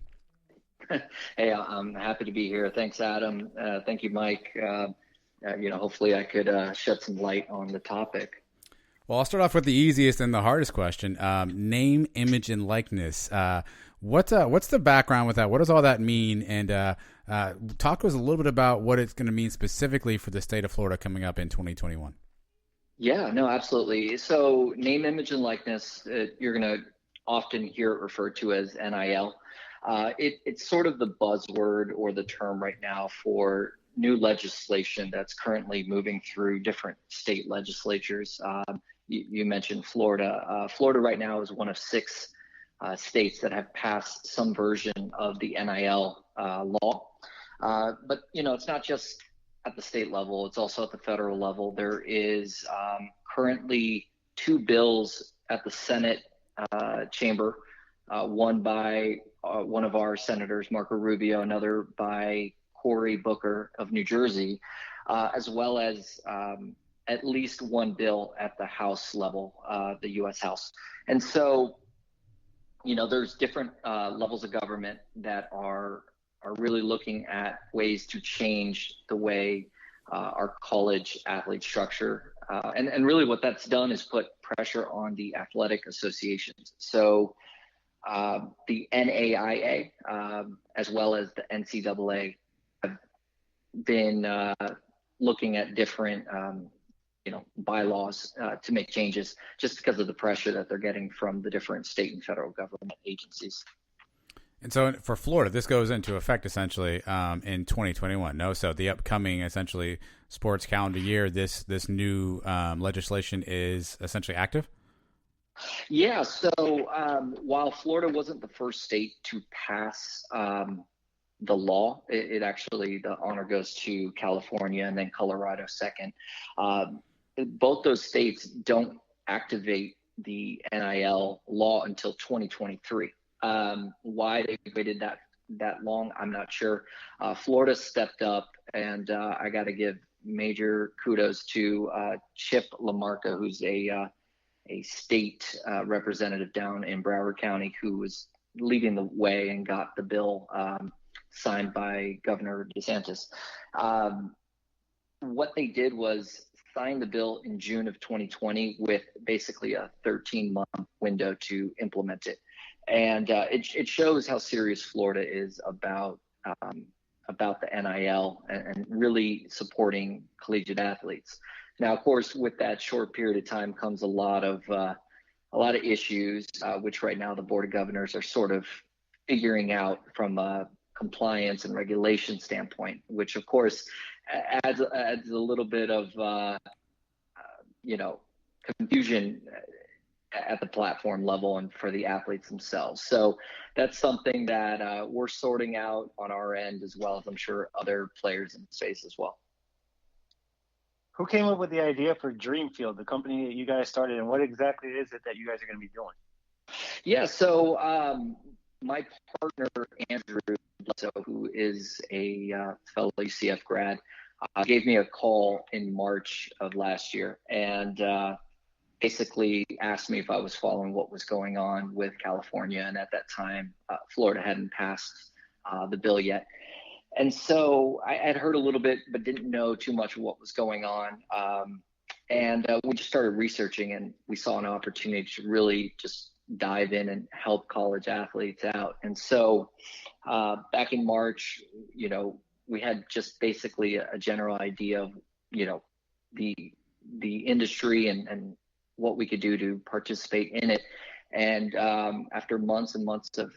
Hey, I'm happy to be here. Thanks, Adam. Thank you, Mike. Hopefully I could shed some light on the topic. Well, I'll start off with the easiest and the hardest question. Name, image, and likeness. What's the background with that? What does all that mean? And talk to us a little bit about what it's going to mean specifically for the state of Florida coming up in 2021. Yeah, no, absolutely. So name, image, and likeness, you're going to often hear it referred to as NIL. It's sort of the buzzword or the term right now for new legislation that's currently moving through different state legislatures. You mentioned Florida. Florida right now is one of 6 states that have passed some version of the NIL law. But, it's not just at the state level. It's also at the federal level. There is currently 2 bills at the Senate chamber, one by one of our senators, Marco Rubio, another by Cory Booker of New Jersey, as well as at least one bill at the House level, the U.S. House. And so, there's different levels of government that are really looking at ways to change the way our college athletes structure. And really what that's done is put pressure on the athletic associations. So the NAIA, as well as the NCAA, have been looking at different bylaws to make changes just because of the pressure that they're getting from the different state and federal government agencies. And so for Florida, this goes into effect essentially in 2021. No, so the upcoming essentially sports calendar year, this new legislation is essentially active. Yeah. So while Florida wasn't the first state to pass the law, it actually, the honor goes to California and then Colorado second. Both those states don't activate the NIL law until 2023. Why they waited that long, I'm not sure. Florida stepped up, and I got to give major kudos to Chip LaMarca, who's a state representative down in Broward County, who was leading the way and got the bill signed by Governor DeSantis. What they did was sign the bill in June of 2020 with basically a 13-month window to implement it. And it shows how serious Florida is about the NIL and really supporting collegiate athletes. Now, of course, with that short period of time comes a lot of issues, which right now the Board of Governors are sort of figuring out from a compliance and regulation standpoint, which of course adds a little bit of confusion at the platform level and for the athletes themselves. So that's something that we're sorting out on our end, as well as I'm sure other players in the space as well. Who came up with the idea for Dreamfield, the company that you guys started, and what exactly is it that you guys are going to be doing? Yeah, so my partner, Andrew, who is a fellow UCF grad, gave me a call in March of last year and basically asked me if I was following what was going on with California. And at that time, Florida hadn't passed the bill yet. And so I had heard a little bit, but didn't know too much of what was going on. And we just started researching, and we saw an opportunity to really just dive in and help college athletes out. And so back in March, we had just basically a general idea of, the industry and what we could do to participate in it. And after months and months of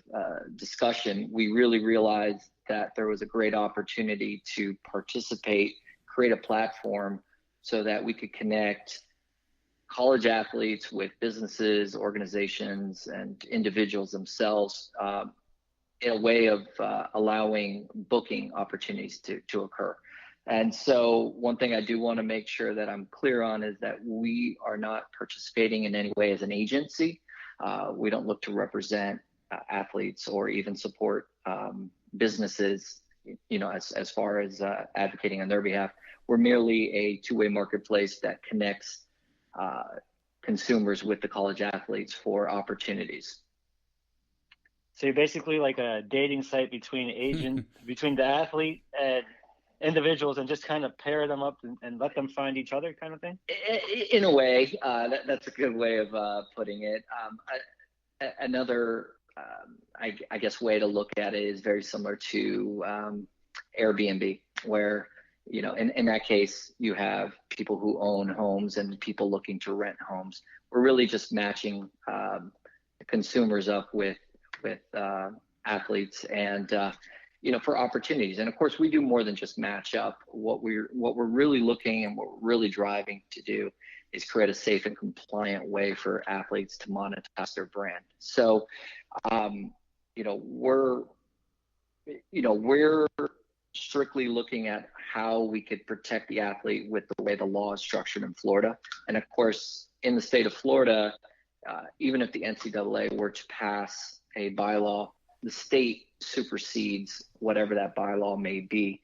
discussion, we really realized that there was a great opportunity to participate, create a platform so that we could connect college athletes with businesses, organizations, and individuals themselves in a way of allowing booking opportunities to occur. And so one thing I do want to make sure that I'm clear on is that we are not participating in any way as an agency. We don't look to represent athletes or even support businesses, as far as advocating on their behalf. We're merely a two-way marketplace that connects consumers with the college athletes for opportunities. So you're basically like a dating site between between the athlete and individuals, and just kind of pair them up and let them find each other, kind of thing. In a way, that's a good way of putting it. Another, I guess, way to look at it is very similar to Airbnb, where in that case you have people who own homes and people looking to rent homes. We're really just matching consumers up with athletes and for opportunities. And of course, we do more than just match up. What we're really looking and what we're really driving to do is create a safe and compliant way for athletes to monetize their brand. So, we're strictly looking at how we could protect the athlete with the way the law is structured in Florida. And of course, in the state of Florida, even if the NCAA were to pass a bylaw, the state supersedes whatever that bylaw may be.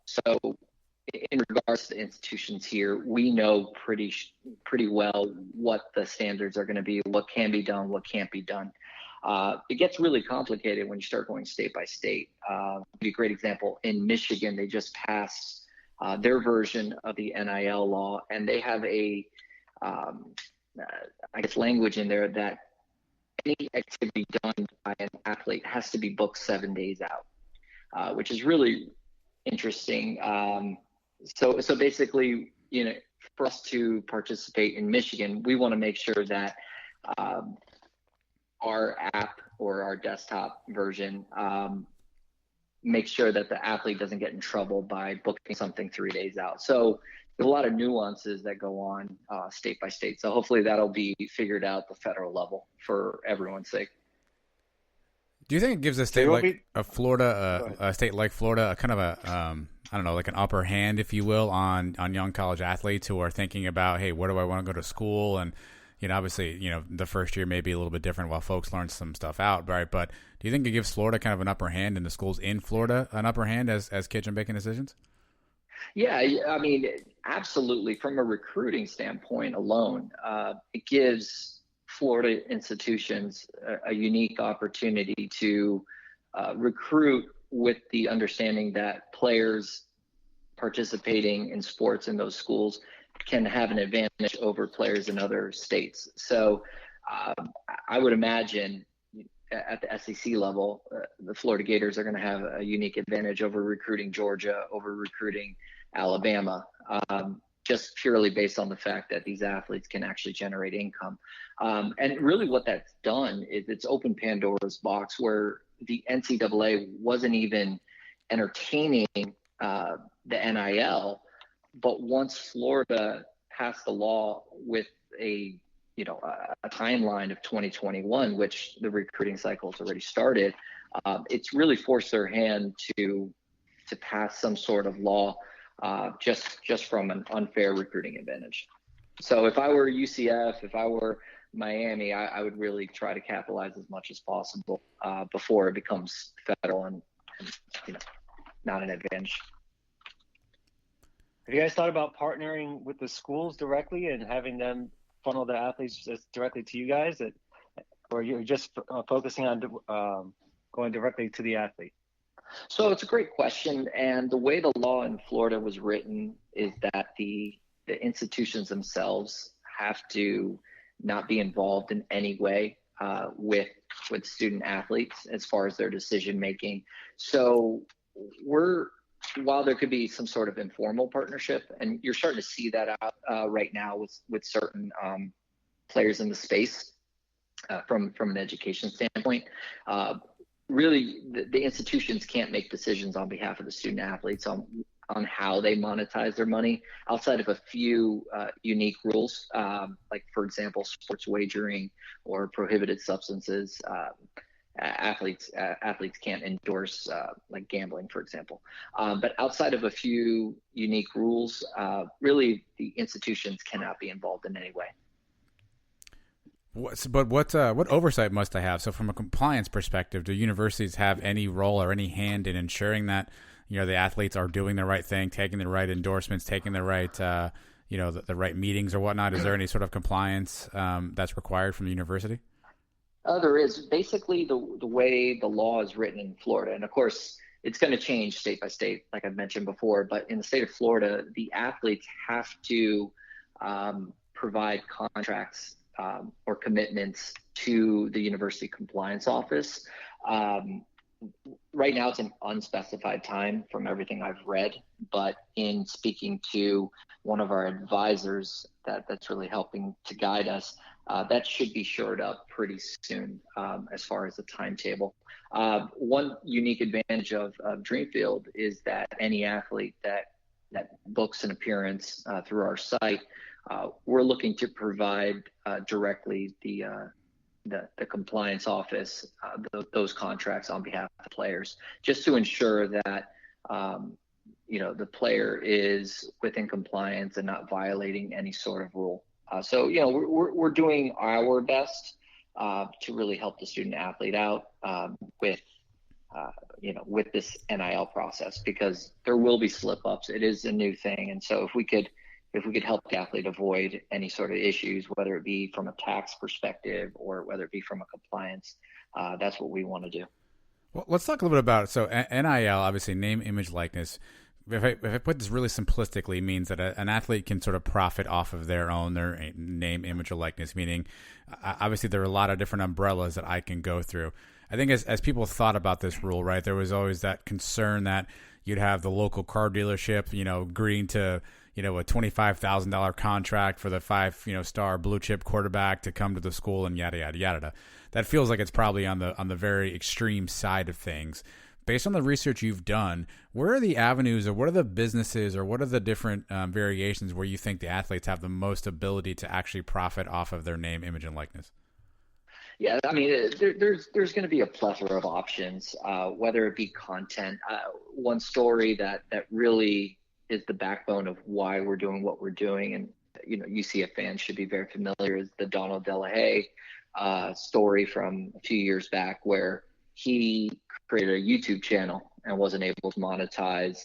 So in regards to the institutions here, we know pretty well what the standards are going to be, what can be done, what can't be done. It gets really complicated when you start going state by state. To be a great example, in Michigan, they just passed their version of the NIL law, and they have a language in there that any activity done by an athlete has to be booked 7 days out, which is really interesting. So basically, for us to participate in Michigan, we want to make sure that our app or our desktop version makes sure that the athlete doesn't get in trouble by booking something 3 days out. So there's a lot of nuances that go on state by state. So hopefully that'll be figured out at the federal level for everyone's sake. Do you think it gives a state like Florida, a state like Florida, a kind of a, like an upper hand, if you will, on young college athletes who are thinking about, hey, where do I want to go to school? And, obviously, the first year may be a little bit different while folks learn some stuff out, right? But do you think it gives Florida kind of an upper hand and the schools in Florida an upper hand as kids are making decisions? Yeah, I mean, absolutely. From a recruiting standpoint alone, it gives Florida institutions a unique opportunity to recruit with the understanding that players participating in sports in those schools can have an advantage over players in other states. So I would imagine at the SEC level, the Florida Gators are going to have a unique advantage over recruiting Georgia, over recruiting Alabama, just purely based on the fact that these athletes can actually generate income. And really what that's done is it's opened Pandora's box where the NCAA wasn't even entertaining the NIL, but once Florida passed the law with a timeline of 2021, which the recruiting cycle has already started, it's really forced their hand to pass some sort of law just from an unfair recruiting advantage. So if I were UCF, if I were Miami, I would really try to capitalize as much as possible before it becomes federal and not an advantage. Have you guys thought about partnering with the schools directly and having them funnel the athletes directly to you guys, or you're just focusing on going directly to the athlete? So it's a great question. And the way the law in Florida was written is that the institutions themselves have to not be involved in any way with student athletes as far as their decision making. So we're while there could be some sort of informal partnership, and you're starting to see that out right now with certain players in the space from an education standpoint. Really, the institutions can't make decisions on behalf of the student athletes on how they monetize their money outside of a few unique rules, like, for example, sports wagering or prohibited substances. Athletes can't endorse like gambling, for example. But outside of a few unique rules, really the institutions cannot be involved in any way. What oversight must they have? So from a compliance perspective, do universities have any role or any hand in ensuring that, you know, the athletes are doing the right thing, taking the right endorsements, taking the right, the right meetings or whatnot? Is there any sort of compliance that's required from the university? There is. Basically, the way the law is written in Florida, and of course, it's going to change state by state, like I've mentioned before, but in the state of Florida, the athletes have to provide contracts or commitments to the university compliance office. Right now, it's an unspecified time from everything I've read, but in speaking to one of our advisors that's really helping to guide us, that should be shored up pretty soon as far as the timetable. One unique advantage of Dreamfield is that any athlete that books an appearance through our site, we're looking to provide directly the compliance office those contracts on behalf of the players, just to ensure that the player is within compliance and not violating any sort of rule. So we're doing our best to really help the student athlete out with this NIL process, because there will be slip ups. It is a new thing, and so if we could help the athlete avoid any sort of issues, whether it be from a tax perspective or whether it be from a compliance, that's what we want to do. Well, let's talk a little bit about it. So NIL, obviously, name, image, likeness. If I put this really simplistically, means that an athlete can sort of profit off of their name, image, or likeness, meaning obviously there are a lot of different umbrellas that I can go through. I think as people thought about this rule, right, there was always that concern that you'd have the local car dealership, agreeing to, a $25,000 contract for the 5-star blue chip quarterback to come to the school and yada, yada, yada. That feels like it's probably on the very extreme side of things. Based on the research you've done, where are the avenues, or what are the businesses, or what are the different variations where you think the athletes have the most ability to actually profit off of their name, image, and likeness? Yeah, I mean, there's going to be a plethora of options, whether it be content. One story that really is the backbone of why we're doing what we're doing, and UCF fans should be very familiar, is the Donald Delahaye story from a few years back, where he created a YouTube channel and wasn't able to monetize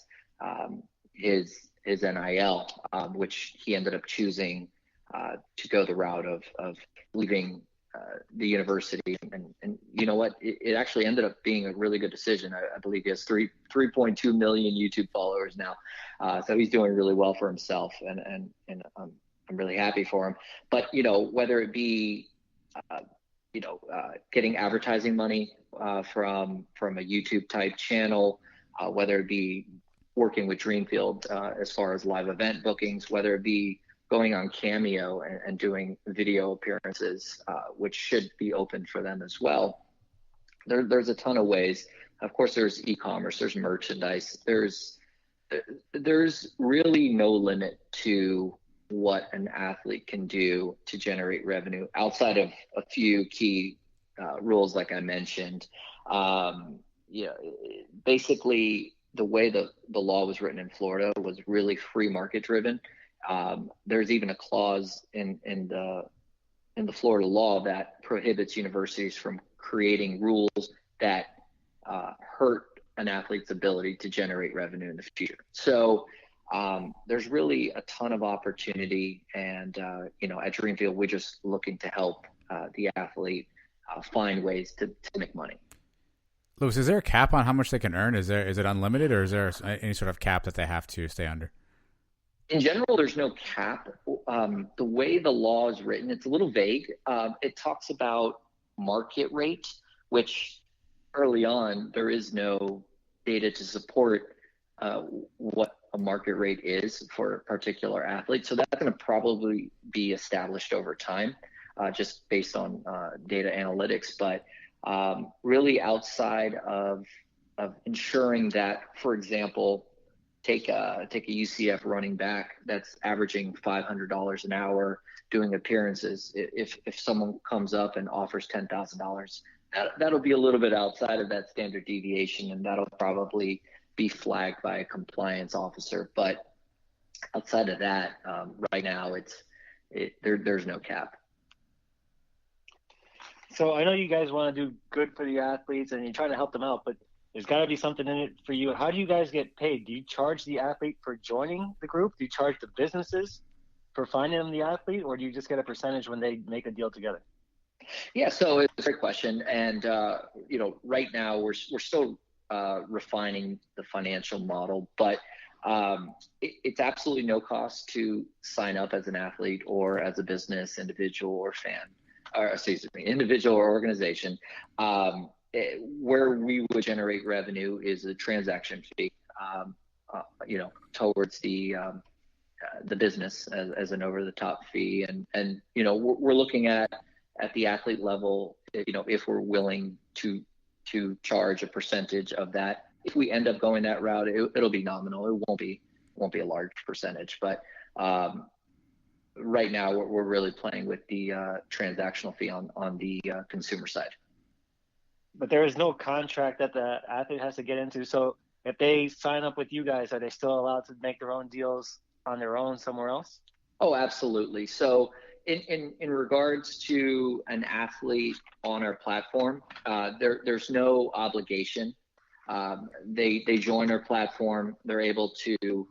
his NIL, which he ended up choosing to go the route of leaving the university. And you know what? It actually ended up being a really good decision. I believe he has 3.2 million YouTube followers now. So he's doing really well for himself, and I'm really happy for him. But, whether it be, getting advertising money from a YouTube type channel, whether it be working with Dreamfield as far as live event bookings, whether it be going on Cameo and doing video appearances, which should be open for them as well. There's a ton of ways. Of course, there's e-commerce, there's merchandise, there's really no limit to what an athlete can do to generate revenue outside of a few key rules, like I mentioned. Basically, the way the law was written in Florida was really free market driven. There's even a clause in the Florida law that prohibits universities from creating rules that hurt an athlete's ability to generate revenue in the future. So there's really a ton of opportunity, and at Dreamfield, we're just looking to help the athlete find ways to make money. Louis, is there a cap on how much they can earn? Is it unlimited, or is there any sort of cap that they have to stay under? In general, there's no cap. The way the law is written, it's a little vague. It talks about market rate, which early on, there is no data to support what a market rate is for a particular athlete. So that's going to probably be established over time, just based on data analytics. But really outside of ensuring that, for example, take a UCF running back that's averaging $500 an hour doing appearances. If someone comes up and offers $10,000, that'll be a little bit outside of that standard deviation, and that'll probably be flagged by a compliance officer. But outside of that, right now there's no cap. So I know you guys want to do good for the athletes and you're trying to help them out, but there's got to be something in it for you. How do you guys get paid? Do you charge the athlete for joining the group? Do you charge the businesses for finding them the athlete, or do you just get a percentage when they make a deal together? Yeah, so it's a great question, and right now we're still refining the financial model, but it's absolutely no cost to sign up as an athlete or as a business, individual or fan, or excuse me, individual or organization. Where we would generate revenue is a transaction fee, towards the business as an over-the-top fee, and we're looking at the athlete level, if we're willing to charge a percentage of that. If we end up going that route, it'll be nominal. It won't be a large percentage, but right now we're really playing with the transactional fee on the consumer side. But there is no contract that the athlete has to get into. So if they sign up with you guys, are they still allowed to make their own deals on their own somewhere else? Oh, absolutely. So in regards to an athlete on our platform, there's no obligation. They join our platform. They're able to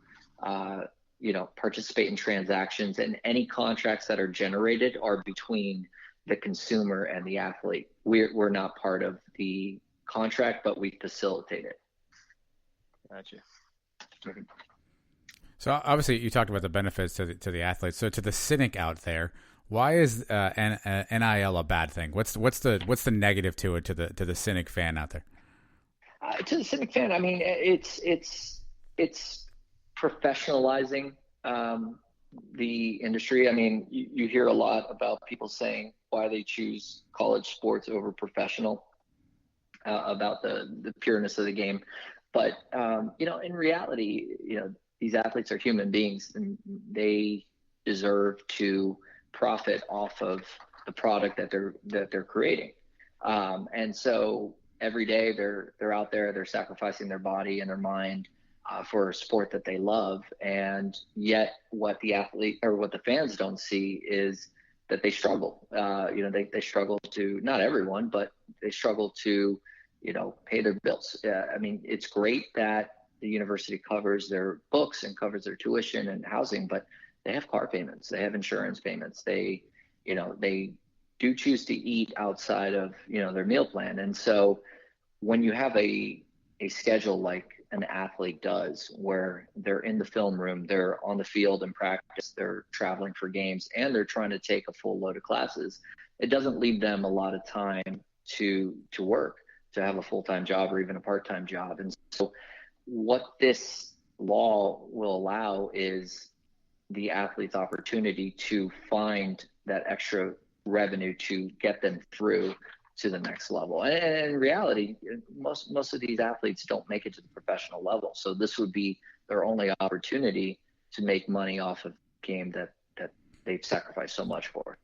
participate in transactions, and any contracts that are generated are between the consumer and the athlete. We're not part of the contract, but we facilitate it. Gotcha. So obviously you talked about the benefits to the athletes. So to the cynic out there, why is NIL a bad thing? What's the negative to it to the cynic fan out there? To the cynic fan, I mean, it's professionalizing the industry. I mean, you hear a lot about people saying why they choose college sports over professional, about the pureness of the game. But, in reality, these athletes are human beings, and they deserve to profit off of the product that they're creating. And so every day they're out there, they're sacrificing their body and their mind for a sport that they love. And yet what the athlete or what the fans don't see is that they struggle. They struggle to, not everyone, but they struggle to, pay their bills. I mean, it's great that the university covers their books and covers their tuition and housing, but they have car payments, they have insurance payments, they do choose to eat outside of, their meal plan. And so when you have a schedule like an athlete does, where they're in the film room, they're on the field in practice, they're traveling for games, and they're trying to take a full load of classes, it doesn't leave them a lot of time to work, to have a full-time job or even a part-time job. And so what this law will allow is the athlete's opportunity to find that extra revenue to get them through to the next level. And in reality, most of these athletes don't make it to the professional level. So this would be their only opportunity to make money off of a game that they've sacrificed so much for.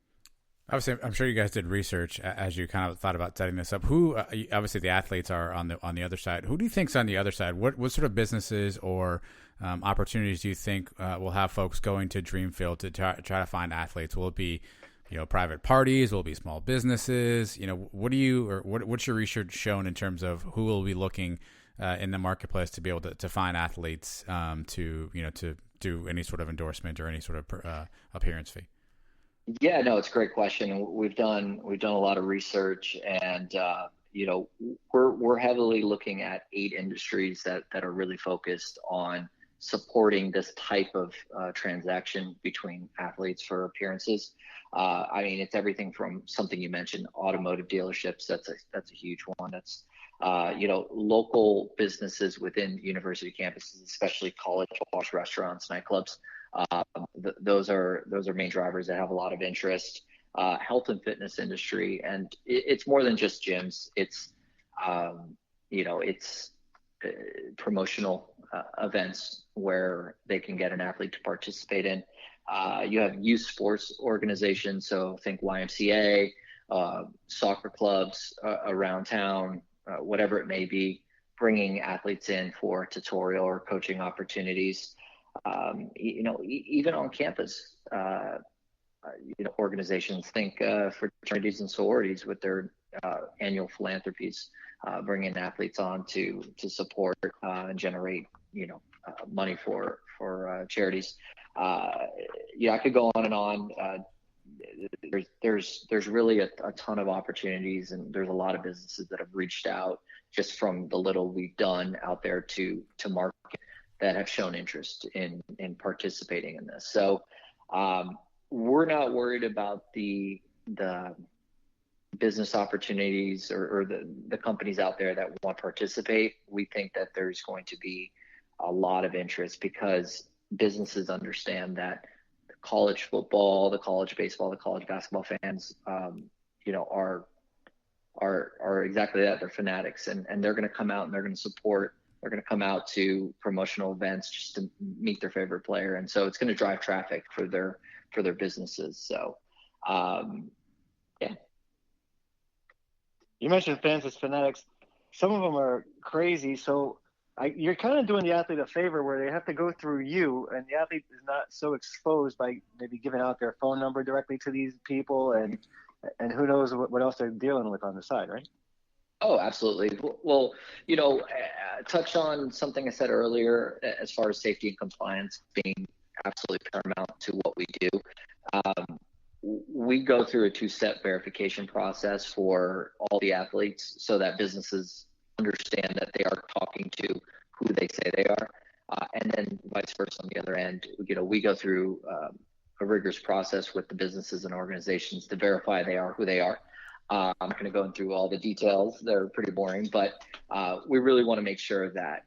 Obviously, I'm sure you guys did research as you kind of thought about setting this up. Who, obviously, the athletes are on the other side. Who do you think's on the other side? What sort of businesses or opportunities do you think will have folks going to Dreamfield to try to find athletes? Will it be, private parties? Will it be small businesses? What's your research shown in terms of who will be looking in the marketplace to be able to find athletes to do any sort of endorsement or any sort of appearance fee? Yeah, no, it's a great question. We've done a lot of research, and we're heavily looking at 8 industries that are really focused on supporting this type of transaction between athletes for appearances. I mean, it's everything from something you mentioned, automotive dealerships. That's a huge one. That's local businesses within university campuses, especially college bars, restaurants, nightclubs. Those are main drivers that have a lot of interest. Health and fitness industry, and it's more than just gyms. It's promotional events where they can get an athlete to participate in. You have youth sports organizations, so think YMCA, soccer clubs around town, whatever it may be, bringing athletes in for tutorial or coaching opportunities. Even on campus, organizations think fraternities and sororities with their annual philanthropies, bringing athletes on to support and generate money for charities. I could go on and on. There's really a ton of opportunities, and there's a lot of businesses that have reached out just from the little we've done out there to market that have shown interest in participating in this. So we're not worried about the business opportunities or the companies out there that want to participate. We think that there's going to be a lot of interest because businesses understand that the college football, the college baseball, the college basketball fans, are exactly that. They're fanatics, and they're going to come out and they're going to support. They're going to come out to promotional events just to meet their favorite player, and so it's going to drive traffic for their businesses. So, yeah. You mentioned fans as fanatics. Some of them are crazy. So you're kind of doing the athlete a favor where they have to go through you, and the athlete is not so exposed by maybe giving out their phone number directly to these people, and who knows what else they're dealing with on the side, right? Oh, absolutely. Well, touch on something I said earlier as far as safety and compliance being absolutely paramount to what we do. We go through a two-step verification process for all the athletes so that businesses understand that they are talking to who they say they are. And then vice versa on the other end, we go through a rigorous process with the businesses and organizations to verify they are who they are. I'm not going to go through all the details. They're pretty boring, but we really want to make sure that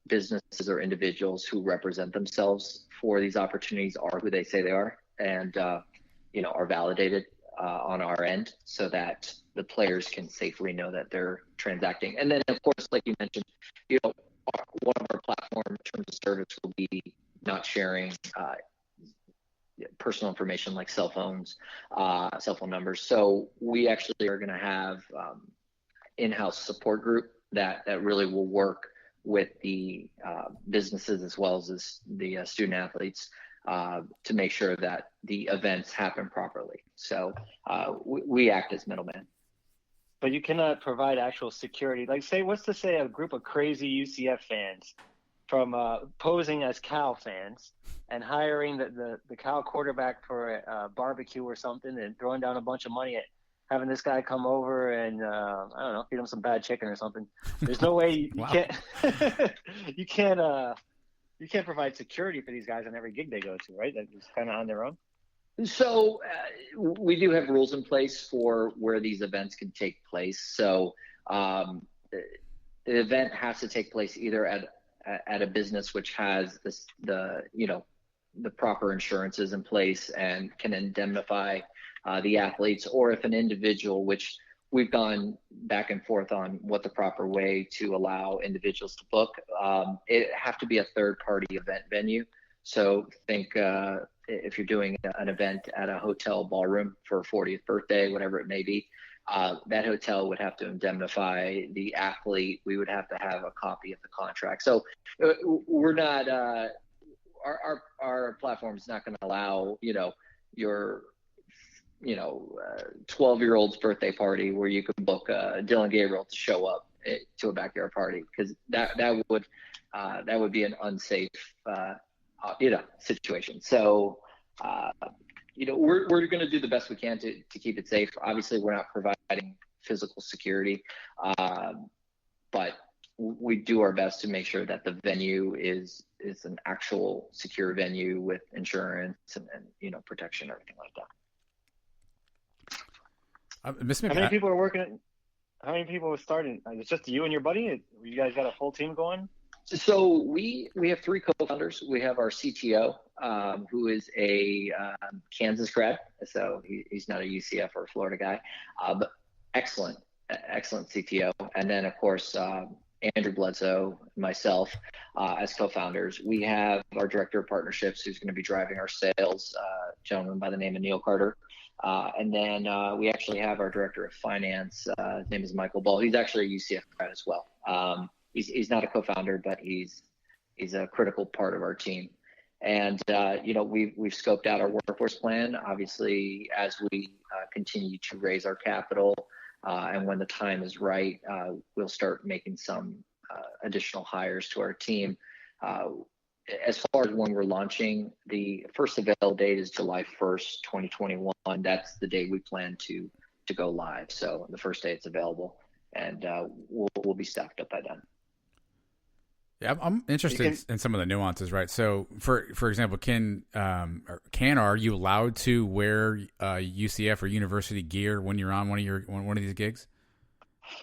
businesses or individuals who represent themselves for these opportunities are who they say they are, and are validated on our end so that the players can safely know that they're transacting. And then, of course, like you mentioned, one of our platform terms of service will be not sharing personal information like cell phone numbers. So we actually are going to have in-house support group that really will work with the businesses as well as the student athletes to make sure that the events happen properly. So we act as middlemen. But you cannot provide actual security. Like, what's to say a group of crazy UCF fans from posing as Cal fans and hiring the Cal quarterback for a barbecue or something and throwing down a bunch of money at having this guy come over and I don't know, feed him some bad chicken or something. There's no way you can't you can't provide security for these guys on every gig they go to, right? That's kind of on their own. So we do have rules in place for where these events can take place. So the event has to take place either at a business which has the proper insurances in place and can indemnify the athletes, or if an individual, which we've gone back and forth on what the proper way to allow individuals to book, it have to be a third-party event venue. So think if you're doing an event at a hotel ballroom for a 40th birthday, whatever it may be, that hotel would have to indemnify the athlete. We would have to have a copy of the contract. So we're not, our platform is not going to allow, your 12-year-old's birthday party where you can book Dylan Gabriel to show up to a backyard party, because that would be an unsafe situation. So we're going to do the best we can to keep it safe. Obviously, we're not providing physical security, but we do our best to make sure that the venue is an actual secure venue with insurance and protection, everything like that. How many people are working? How many people were starting? It's just you and your buddy? You guys got a full team going? So we have three co-founders. We have our CTO, who is a Kansas grad, so he's not a UCF or a Florida guy, but excellent CTO. And then of course Andrew Bledsoe, myself, as co-founders. We have our director of partnerships, who's going to be driving our sales, gentleman by the name of Neil Carter. And then we actually have our director of finance. His name is Michael Ball. He's actually a UCF grad as well. He's not a co-founder, but he's a critical part of our team. And we've scoped out our workforce plan. Obviously, as we continue to raise our capital, and when the time is right, we'll start making some additional hires to our team. As far as when we're launching, the first available date is July 1st, 2021. That's the day we plan to go live. So the first day it's available, and we'll be staffed up by then. Yeah, I'm interested in some of the nuances, right? So, for example, are you allowed to wear UCF or university gear when you're on one of these gigs?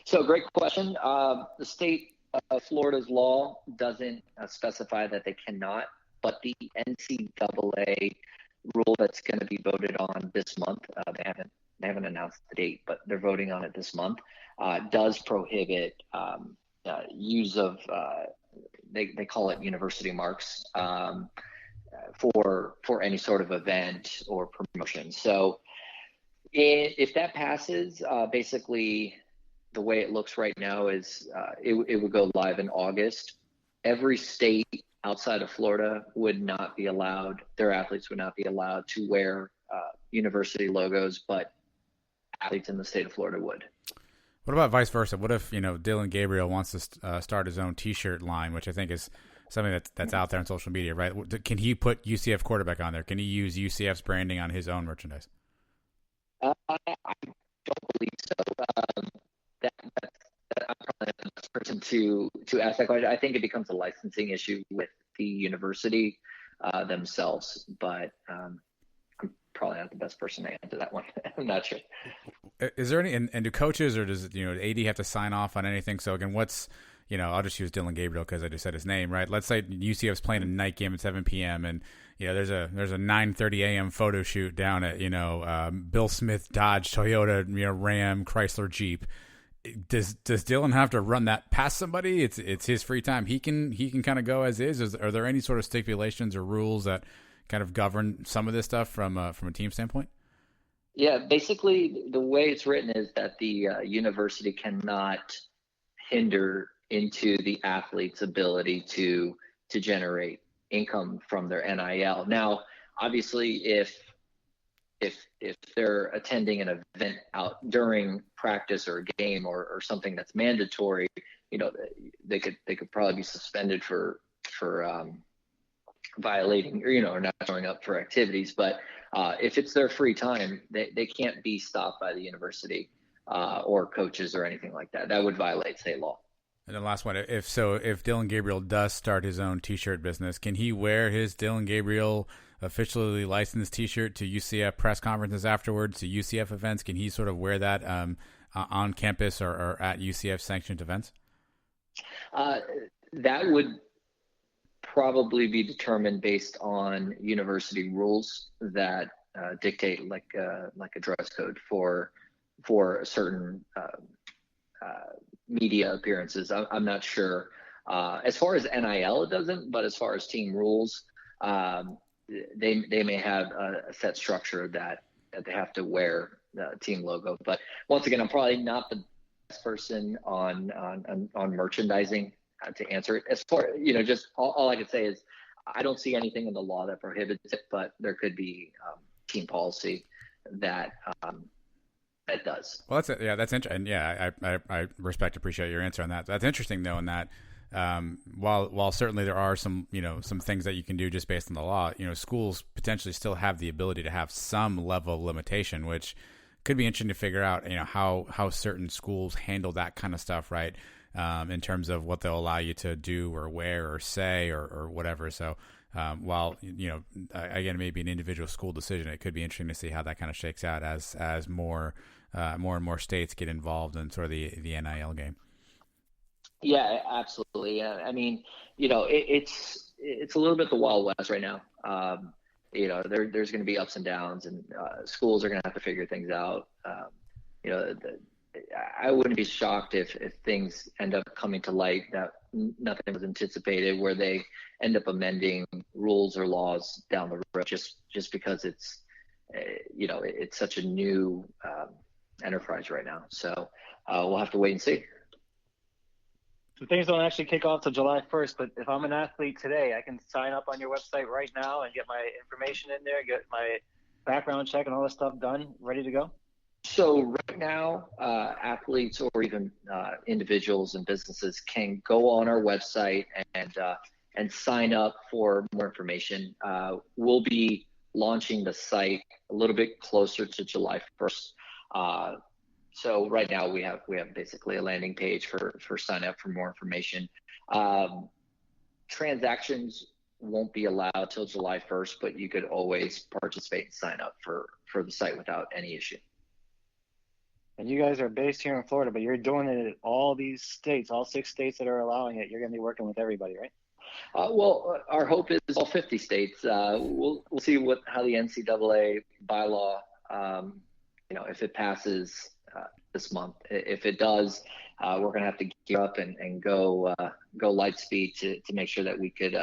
So, great question. The state of Florida's law doesn't specify that they cannot, but the NCAA rule that's going to be voted on this month, they haven't announced the date, but they're voting on it this month, does prohibit use of they call it university marks for any sort of event or promotion. So if that passes, basically the way it looks right now is it would go live in August. Every state outside of Florida would not be allowed, their athletes would not be allowed to wear university logos, but athletes in the state of Florida would. What about vice versa? What if, Dylan Gabriel wants to start his own T-shirt line, which I think is something that's out there on social media, right? Can he put UCF quarterback on there? Can he use UCF's branding on his own merchandise? I don't believe so. I'm probably not the best person to ask that question. I think it becomes a licensing issue with the university themselves, but I'm probably not the best person to answer that one. I'm not sure. Is there any, and do coaches or does AD have to sign off on anything? So again, what's, I'll just use Dylan Gabriel because I just said his name, right? Let's say UCF's playing a night game at 7 p.m. and there's a 9:30 a.m. photo shoot down at Bill Smith Dodge Toyota Ram Chrysler Jeep. Does Dylan have to run that past somebody? It's his free time. He can kind of go as is. Are there any sort of stipulations or rules that kind of govern some of this stuff from a team standpoint? Yeah, basically the way it's written is that the university cannot hinder into the athlete's ability to generate income from their NIL. Now, obviously, if they're attending an event out during practice or a game or something that's mandatory, they could probably be suspended for violating or not showing up for activities. But if it's their free time, they can't be stopped by the university or coaches or anything like that. That would violate state law. And then last one, if Dylan Gabriel does start his own T-shirt business, can he wear his Dylan Gabriel officially licensed T-shirt to UCF press conferences afterwards, to UCF events? Can he sort of wear that on campus or at UCF sanctioned events? That would probably be determined based on university rules that dictate like a dress code for certain media appearances. I'm not sure. As far as NIL, it doesn't, but as far as team rules, they may have a set structure that they have to wear the team logo. But once again, I'm probably not the best person on merchandising to answer it. As far, just all I could say is I don't see anything in the law that prohibits it, but there could be team policy that does. Well, that's interesting. And yeah, I appreciate your answer on that. That's interesting though, in that while certainly there are some things that you can do just based on the law, schools potentially still have the ability to have some level of limitation, which could be interesting to figure out, how certain schools handle that kind of stuff, right? in terms of what they'll allow you to do or wear or say or whatever. So while, again, it may be an individual school decision, it could be interesting to see how that kind of shakes out as more and more states get involved in sort of the NIL game. Yeah, absolutely. I mean, it's a little bit the Wild West right now. There's going to be ups and downs, and schools are going to have to figure things out. I wouldn't be shocked if things end up coming to light that nothing was anticipated, where they end up amending rules or laws down the road just because it's such a new enterprise right now. So we'll have to wait and see. So things don't actually kick off till July 1st, but if I'm an athlete today, I can sign up on your website right now and get my information in there, get my background check and all this stuff done, ready to go? So right now, athletes or even individuals and businesses can go on our website and sign up for more information. We'll be launching the site a little bit closer to July 1st. So right now we have basically a landing page for sign up for more information. Transactions won't be allowed till July 1st, but you could always participate and sign up for the site without any issue. And you guys are based here in Florida, but you're doing it in all these states, all 6 states that are allowing it. You're going to be working with everybody, right? Our hope is all 50 states. We'll see how the NCAA bylaw, if it passes this month. If it does, we're going to have to gear up and go light speed to make sure that we could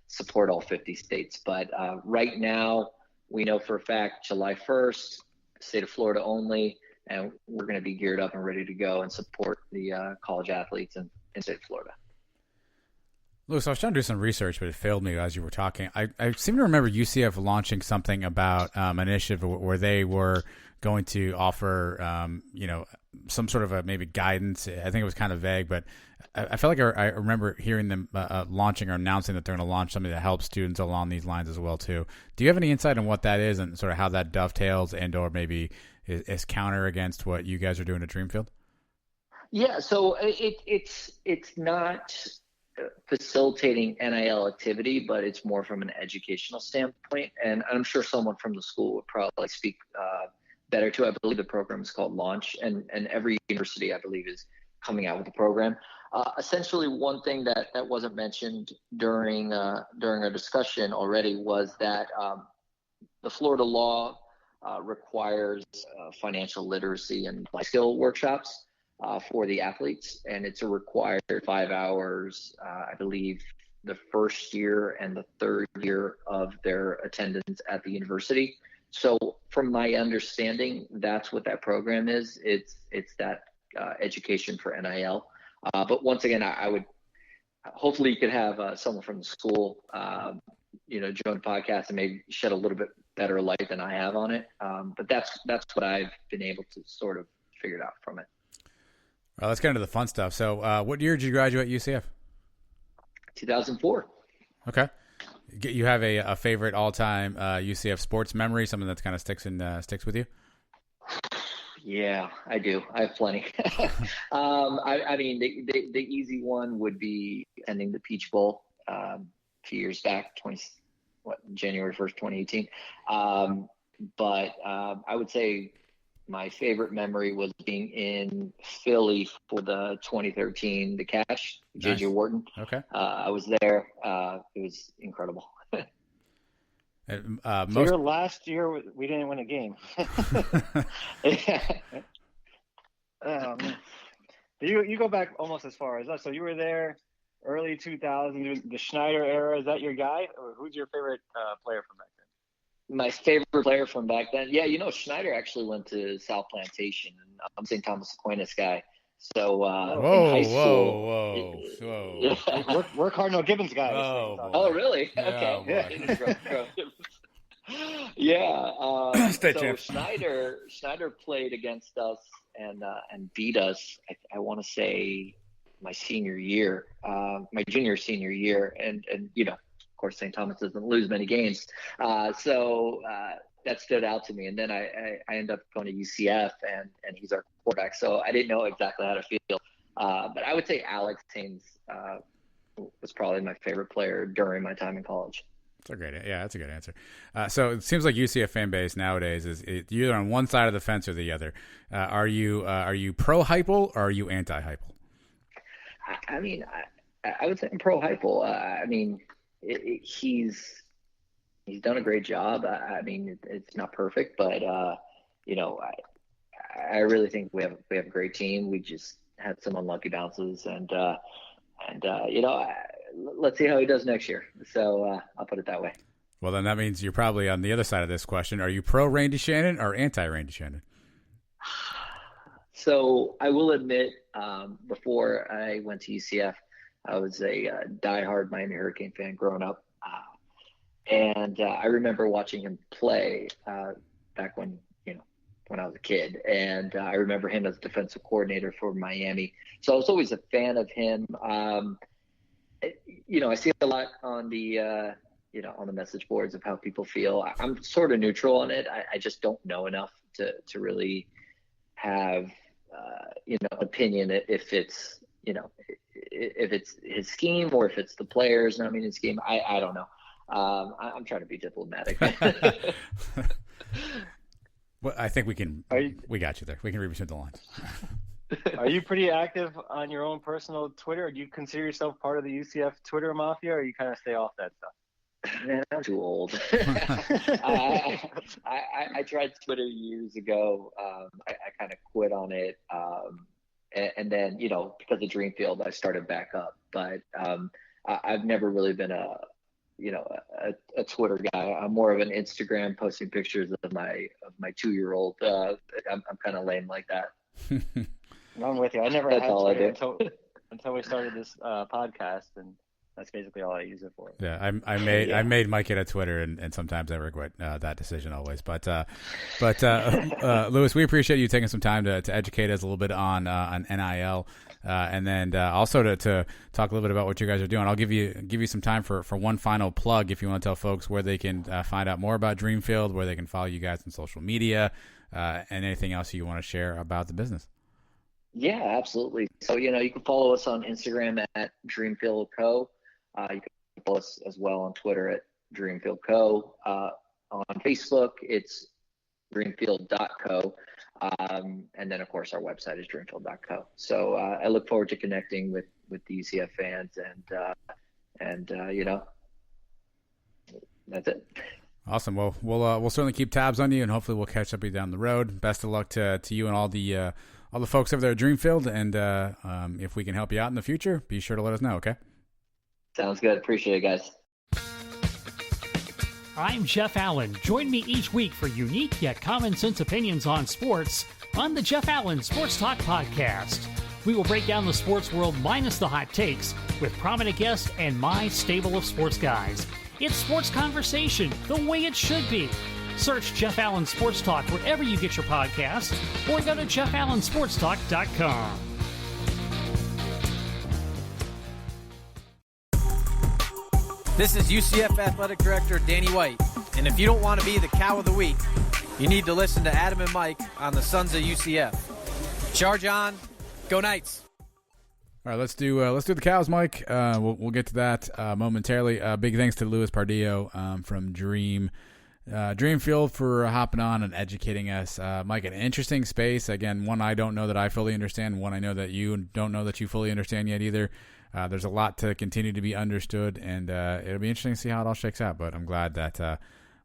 support all 50 states. But right now, we know for a fact July 1st, state of Florida only. And we're going to be geared up and ready to go and support the college athletes in state of Florida. Louis, I was trying to do some research, but it failed me as you were talking. I seem to remember UCF launching something about an initiative where they were going to offer, some sort of a maybe guidance. I think it was kind of vague, but I felt like I remember hearing them launching or announcing that they're going to launch something that helps students along these lines as well, too. Do you have any insight on what that is and sort of how that dovetails and or maybe is counter against what you guys are doing at Dreamfield? Yeah, so it's not facilitating NIL activity, but it's more from an educational standpoint. And I'm sure someone from the school would probably speak better to. I believe the program is called Launch, and every university, I believe, is coming out with a program. Essentially, one thing that wasn't mentioned during our discussion already was that the Florida law requires financial literacy and life skill workshops for the athletes, and it's a required 5 hours, I believe, the first year and the third year of their attendance at the university. So from my understanding, that's what that program is. It's that education for NIL. But once again, I would hopefully you could have someone from the school, join the podcast and maybe shed a little bit better light than I have on it. But that's what I've been able to sort of figure out from it. Well, let's get into the fun stuff. So what year did you graduate UCF? 2004. Okay. You have a favorite all-time UCF sports memory, something that's kind of sticks with you? Yeah, I do. I have plenty. I mean, the easy one would be attending the Peach Bowl a few years back, January 1st, 2018. But I would say my favorite memory was being in Philly for the 2013 The Cash, Nice. JJ Wharton. Okay. I was there. It was incredible. So your last year, we didn't win a game. You go back almost as far as us. So you were there early 2000s, the Schneider era. Is that your guy? Or who's your favorite player from back then? My favorite player from back then? Yeah, Schneider actually went to South Plantation, and I'm a St. Thomas Aquinas guy. So in high school, Yeah. We're Cardinal Gibbons guys. Oh, really? Yeah, Okay. Yeah. State so champ. Schneider played against us and beat us. I want to say my senior year, my junior senior year, and of course St. Thomas doesn't lose many games, so that stood out to me. And then I ended up going to UCF, and he's our quarterback, so I didn't know exactly how to feel But I would say Alex Haynes was probably my favorite player during my time in college. That's a good answer. So it seems like UCF fan base nowadays is you're on one side of the fence or the other. Are you pro Heupel or are you anti Heupel? I mean, I would say I'm pro Heupel. I mean, he's done a great job. I mean, it's not perfect, but you know, I really think we have a great team. We just had some unlucky bounces, and you know, let's see how he does next year. So I'll put it that way. Well, then that means you're probably on the other side of this question. Are you pro Randy Shannon or anti Randy Shannon? So I will admit, before I went to UCF, I was a diehard Miami Hurricane fan growing up. And I remember watching him play back when I was a kid. And I remember him as defensive coordinator for Miami. So I was always a fan of him. You know, I see a lot on the on the message boards of how people feel. I'm sort of neutral on it. I just don't know enough to really have opinion if it's if it's his scheme or if it's the players not meeting his scheme. I don't know. I'm trying to be diplomatic. Well, I think we got you there. We can read between the lines. Are you pretty active on your own personal Twitter? Do you consider yourself part of the UCF Twitter mafia, or you kind of stay off that stuff? Man, I'm too old. I tried Twitter years ago. I kind of quit on it. And then, because of Dreamfield, I started back up. But I've never really been a Twitter guy. I'm more of an Instagram, posting pictures of my 2-year-old. I'm kind of lame like that. I'm with you. I never That's had all Twitter I do. until we started this podcast, and that's basically all I use it for. Yeah, I made my kid a Twitter, and sometimes I regret that decision always. But Lewis, we appreciate you taking some time to educate us a little bit on NIL, and then also to talk a little bit about what you guys are doing. I'll give you some time for one final plug if you want to tell folks where they can find out more about Dreamfield, where they can follow you guys on social media, and anything else you want to share about the business. Yeah, absolutely. So, you can follow us on Instagram at Dreamfield Co. You can follow us as well on Twitter at Dreamfield Co. On Facebook, it's Dreamfield.co. And then, of course, our website is Dreamfield.co. So I look forward to connecting with the UCF fans, and that's it. Awesome. Well, we'll certainly keep tabs on you, and hopefully we'll catch up with you down the road. Best of luck to you and all the folks over there at Dreamfield, and if we can help you out in the future, be sure to let us know, okay? Sounds good. Appreciate it, guys. I'm Jeff Allen. Join me each week for unique yet common sense opinions on sports on the Jeff Allen Sports Talk Podcast. We will break down the sports world minus the hot takes with prominent guests and my stable of sports guys. It's sports conversation the way it should be. Search Jeff Allen Sports Talk wherever you get your podcasts, or go to JeffAllenSportsTalk.com. This is UCF Athletic Director Danny White, and if you don't want to be the cow of the week, you need to listen to Adam and Mike on the Sons of UCF. Charge on, go Knights! All right, let's do the cows, Mike. We'll get to that momentarily. Big thanks to Louis Pardio from Dreamfield for hopping on and educating us. Mike, an interesting space. Again, one I don't know that I fully understand, one I know that you don't know that you fully understand yet either. There's a lot to continue to be understood, and it'll be interesting to see how it all shakes out. But I'm glad that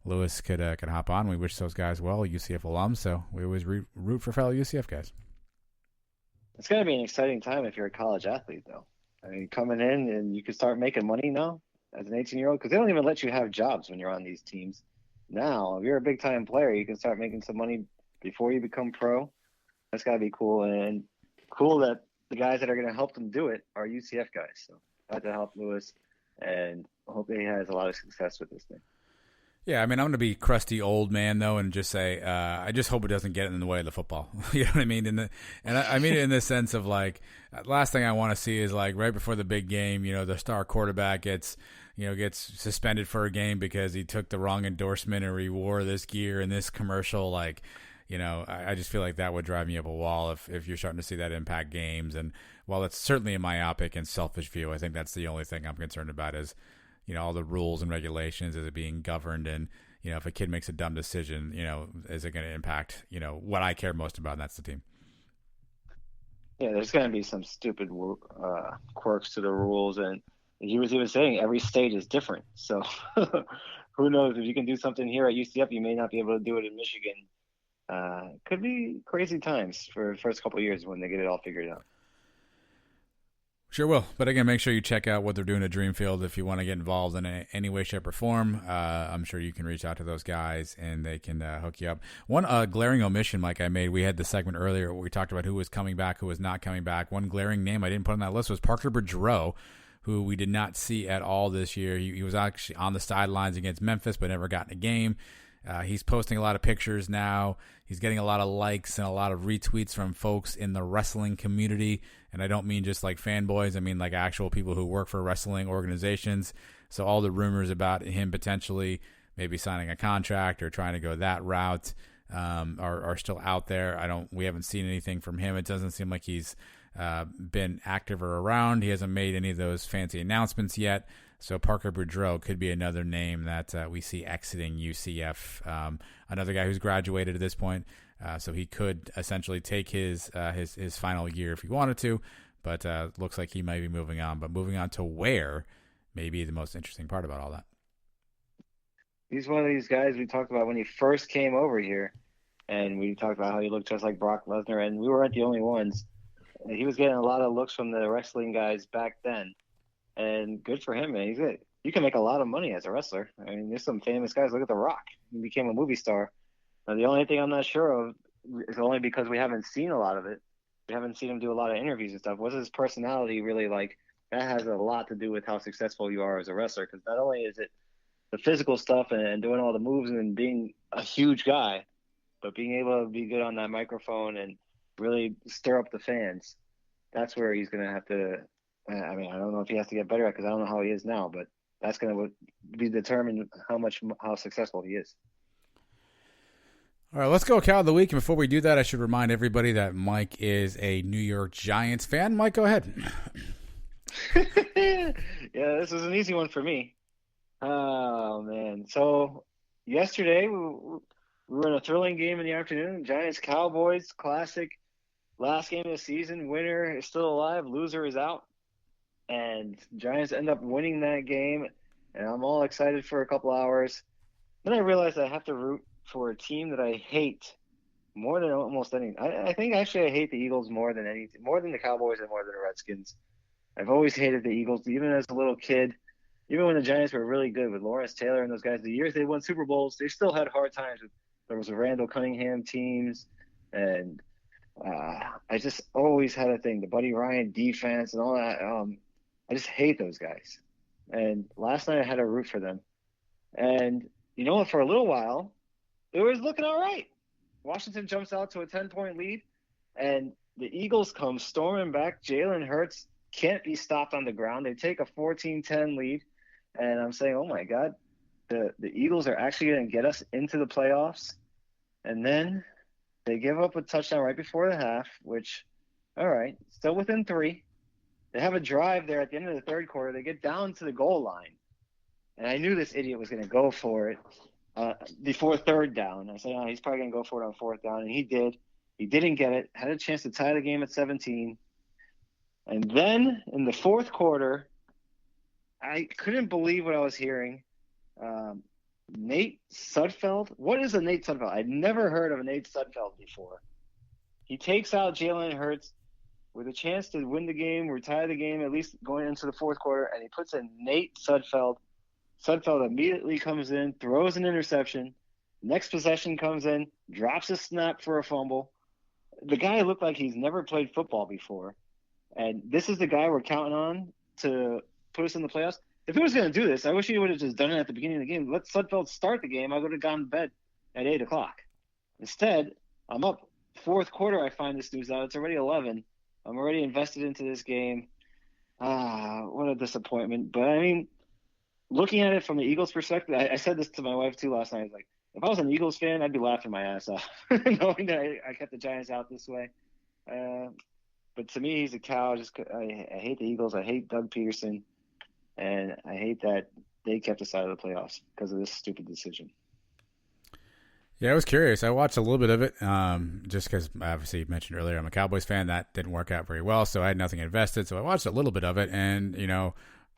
Louis could hop on. We wish those guys well, UCF alums, so we always root for fellow UCF guys. It's going to be an exciting time if you're a college athlete, though. I mean, coming in and you can start making money now as an 18-year-old, because they don't even let you have jobs when you're on these teams. Now, if you're a big-time player, you can start making some money before you become pro. That's got to be cool, and cool that the guys that are going to help them do it are UCF guys. So glad to help Lewis, and I hope he has a lot of success with this thing. Yeah, I mean, I'm going to be crusty old man, though, and just say I just hope it doesn't get in the way of the football. You know what I mean? And I mean it in the sense of, like, last thing I want to see is, like, right before the big game, the star quarterback gets suspended for a game because he took the wrong endorsement or he wore this gear in this commercial. Like, I just feel like that would drive me up a wall if you're starting to see that impact games. And while it's certainly a myopic and selfish view, I think that's the only thing I'm concerned about is, all the rules and regulations, is it being governed? And, if a kid makes a dumb decision, is it going to impact, what I care most about, and that's the team. Yeah, there's going to be some stupid quirks to the rules. And he was even saying every state is different. So who knows, if you can do something here at UCF, you may not be able to do it in Michigan. Could be crazy times for the first couple of years when they get it all figured out. Sure will. But again, make sure you check out what they're doing at Dreamfield if you want to get involved in any way, shape, or form. I'm sure you can reach out to those guys and they can hook you up. One glaring omission, Mike, I made. We had the segment earlier where we talked about who was coming back, who was not coming back. One glaring name I didn't put on that list was Parker Boudreaux, who we did not see at all this year. He was actually on the sidelines against Memphis, but never got in a game. He's posting a lot of pictures now. He's getting a lot of likes and a lot of retweets from folks in the wrestling community. And I don't mean just like fanboys. I mean like actual people who work for wrestling organizations. So all the rumors about him potentially maybe signing a contract or trying to go that route are still out there. We haven't seen anything from him. It doesn't seem like he's been active or around. He hasn't made any of those fancy announcements yet. So Parker Boudreaux could be another name that we see exiting UCF. Another guy who's graduated at this point, so he could essentially take his final year if he wanted to. But looks like he might be moving on. But moving on to where may be the most interesting part about all that. He's one of these guys we talked about when he first came over here, and we talked about how he looked just like Brock Lesnar, and we weren't the only ones. He was getting a lot of looks from the wrestling guys back then. And good for him, man. He's good. You can make a lot of money as a wrestler. I mean, there's some famous guys. Look at The Rock. He became a movie star. Now, the only thing I'm not sure of is only because we haven't seen a lot of it. We haven't seen him do a lot of interviews and stuff. What's his personality really like? That has a lot to do with how successful you are as a wrestler. Because not only is it the physical stuff and doing all the moves and being a huge guy, but being able to be good on that microphone and really stir up the fans. That's where he's going to have to. I mean, I don't know if he has to get better at because I don't know how he is now, but that's going to be determined how successful he is. All right, let's go Cow of the Week. And before we do that, I should remind everybody that Mike is a New York Giants fan. Mike, go ahead. Yeah, this is an easy one for me. Oh, man. So yesterday, we were in a thrilling game in the afternoon. Giants-Cowboys, classic. Last game of the season. Winner is still alive. Loser is out. And Giants end up winning that game, and I'm all excited for a couple hours. Then I realized I have to root for a team that I hate more than almost any. I think actually I hate the Eagles more than anything, more than the Cowboys and more than the Redskins. I've always hated the Eagles, even as a little kid. Even when the Giants were really good with Lawrence Taylor and those guys, the years they won Super Bowls, they still had hard times. There was a Randall Cunningham teams, and I just always had a thing, the Buddy Ryan defense and all that. I just hate those guys. And last night I had to root for them. And you know what? For a little while, it was looking all right. Washington jumps out to a 10-point lead, and the Eagles come storming back. Jalen Hurts can't be stopped on the ground. They take a 14-10 lead, and I'm saying, oh, my God, the Eagles are actually going to get us into the playoffs. And then they give up a touchdown right before the half, which, all right, still within 3. They have a drive there at the end of the third quarter. They get down to the goal line. And I knew this idiot was going to go for it before third down. I said, he's probably going to go for it on fourth down. And he did. He didn't get it. Had a chance to tie the game at 17. And then in the fourth quarter, I couldn't believe what I was hearing. Nate Sudfeld. What is a Nate Sudfeld? I'd never heard of a Nate Sudfeld before. He takes out Jalen Hurts with a chance to win the game or tie the game, at least going into the fourth quarter, and he puts in Nate Sudfeld. Sudfeld immediately comes in, throws an interception. Next possession comes in, drops a snap for a fumble. The guy looked like he's never played football before. And this is the guy we're counting on to put us in the playoffs. If he was going to do this, I wish he would have just done it at the beginning of the game. Let Sudfeld start the game. I would have gone to bed at 8 o'clock. Instead, I'm up fourth quarter. I find this news out. It's already 11. I'm already invested into this game. What a disappointment. But, I mean, looking at it from the Eagles' perspective, I said this to my wife too last night. I was like, if I was an Eagles fan, I'd be laughing my ass off, knowing that I kept the Giants out this way. But to me, he's a cow. I hate the Eagles. I hate Doug Peterson, and I hate that they kept us out of the playoffs because of this stupid decision. Yeah, I was curious. I watched a little bit of it, just because obviously you mentioned earlier I'm a Cowboys fan. That didn't work out very well, so I had nothing invested. So I watched a little bit of it, and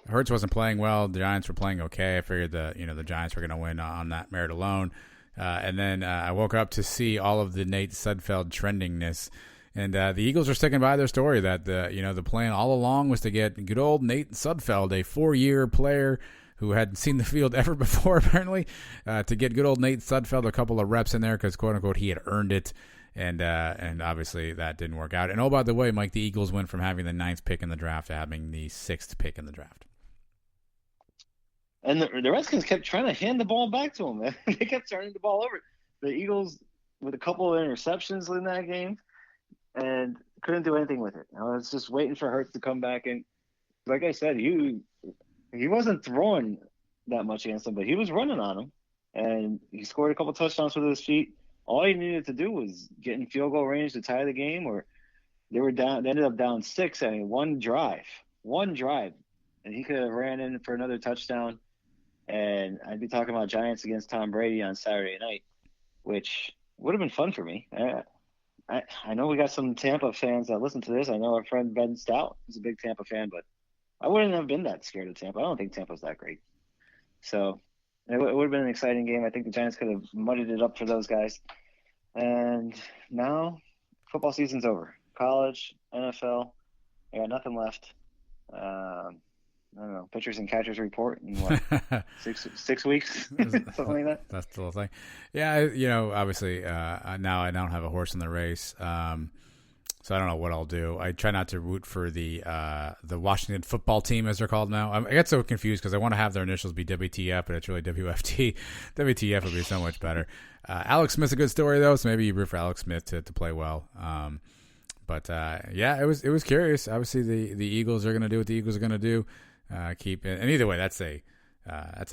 Hurts wasn't playing well. The Giants were playing okay. I figured the Giants were going to win on that merit alone. And then I woke up to see all of the Nate Sudfeld trendingness. And the Eagles are sticking by their story that the plan all along was to get good old Nate Sudfeld, a 4-year player who hadn't seen the field ever before, apparently, to get good old Nate Sudfeld a couple of reps in there because, quote unquote, he had earned it. And obviously that didn't work out. And oh, by the way, Mike, the Eagles went from having the 9th pick in the draft to having the 6th pick in the draft. And the Redskins kept trying to hand the ball back to him, man. They kept turning the ball over. The Eagles, with a couple of interceptions in that game, and couldn't do anything with it. I was just waiting for Hurts to come back. And like I said, he wasn't throwing that much against him, but he was running on him. And he scored a couple touchdowns with his feet. All he needed to do was get in field goal range to tie the game, or they were down. They ended up down 6. I mean, one drive, and he could have ran in for another touchdown. And I'd be talking about Giants against Tom Brady on Saturday night, which would have been fun for me. I know we got some Tampa fans that listen to this. I know our friend Ben Stout is a big Tampa fan, but I wouldn't have been that scared of Tampa. I don't think Tampa's that great. So it would have been an exciting game. I think the Giants could have muddied it up for those guys. And now football season's over. College, NFL, I got nothing left. I don't know, pitchers and catchers report in what, 6 weeks, something like that. That's the little thing. Yeah, obviously now I don't have a horse in the race, so I don't know what I'll do. I try not to root for the Washington football team, as they're called now. I get so confused because I want to have their initials be WTF, but it's really WFT. WTF would be so much better. Alex Smith's a good story though, so maybe you root for Alex Smith to play well. But it was curious. Obviously, the Eagles are going to do what the Eagles are going to do. And either way, that's a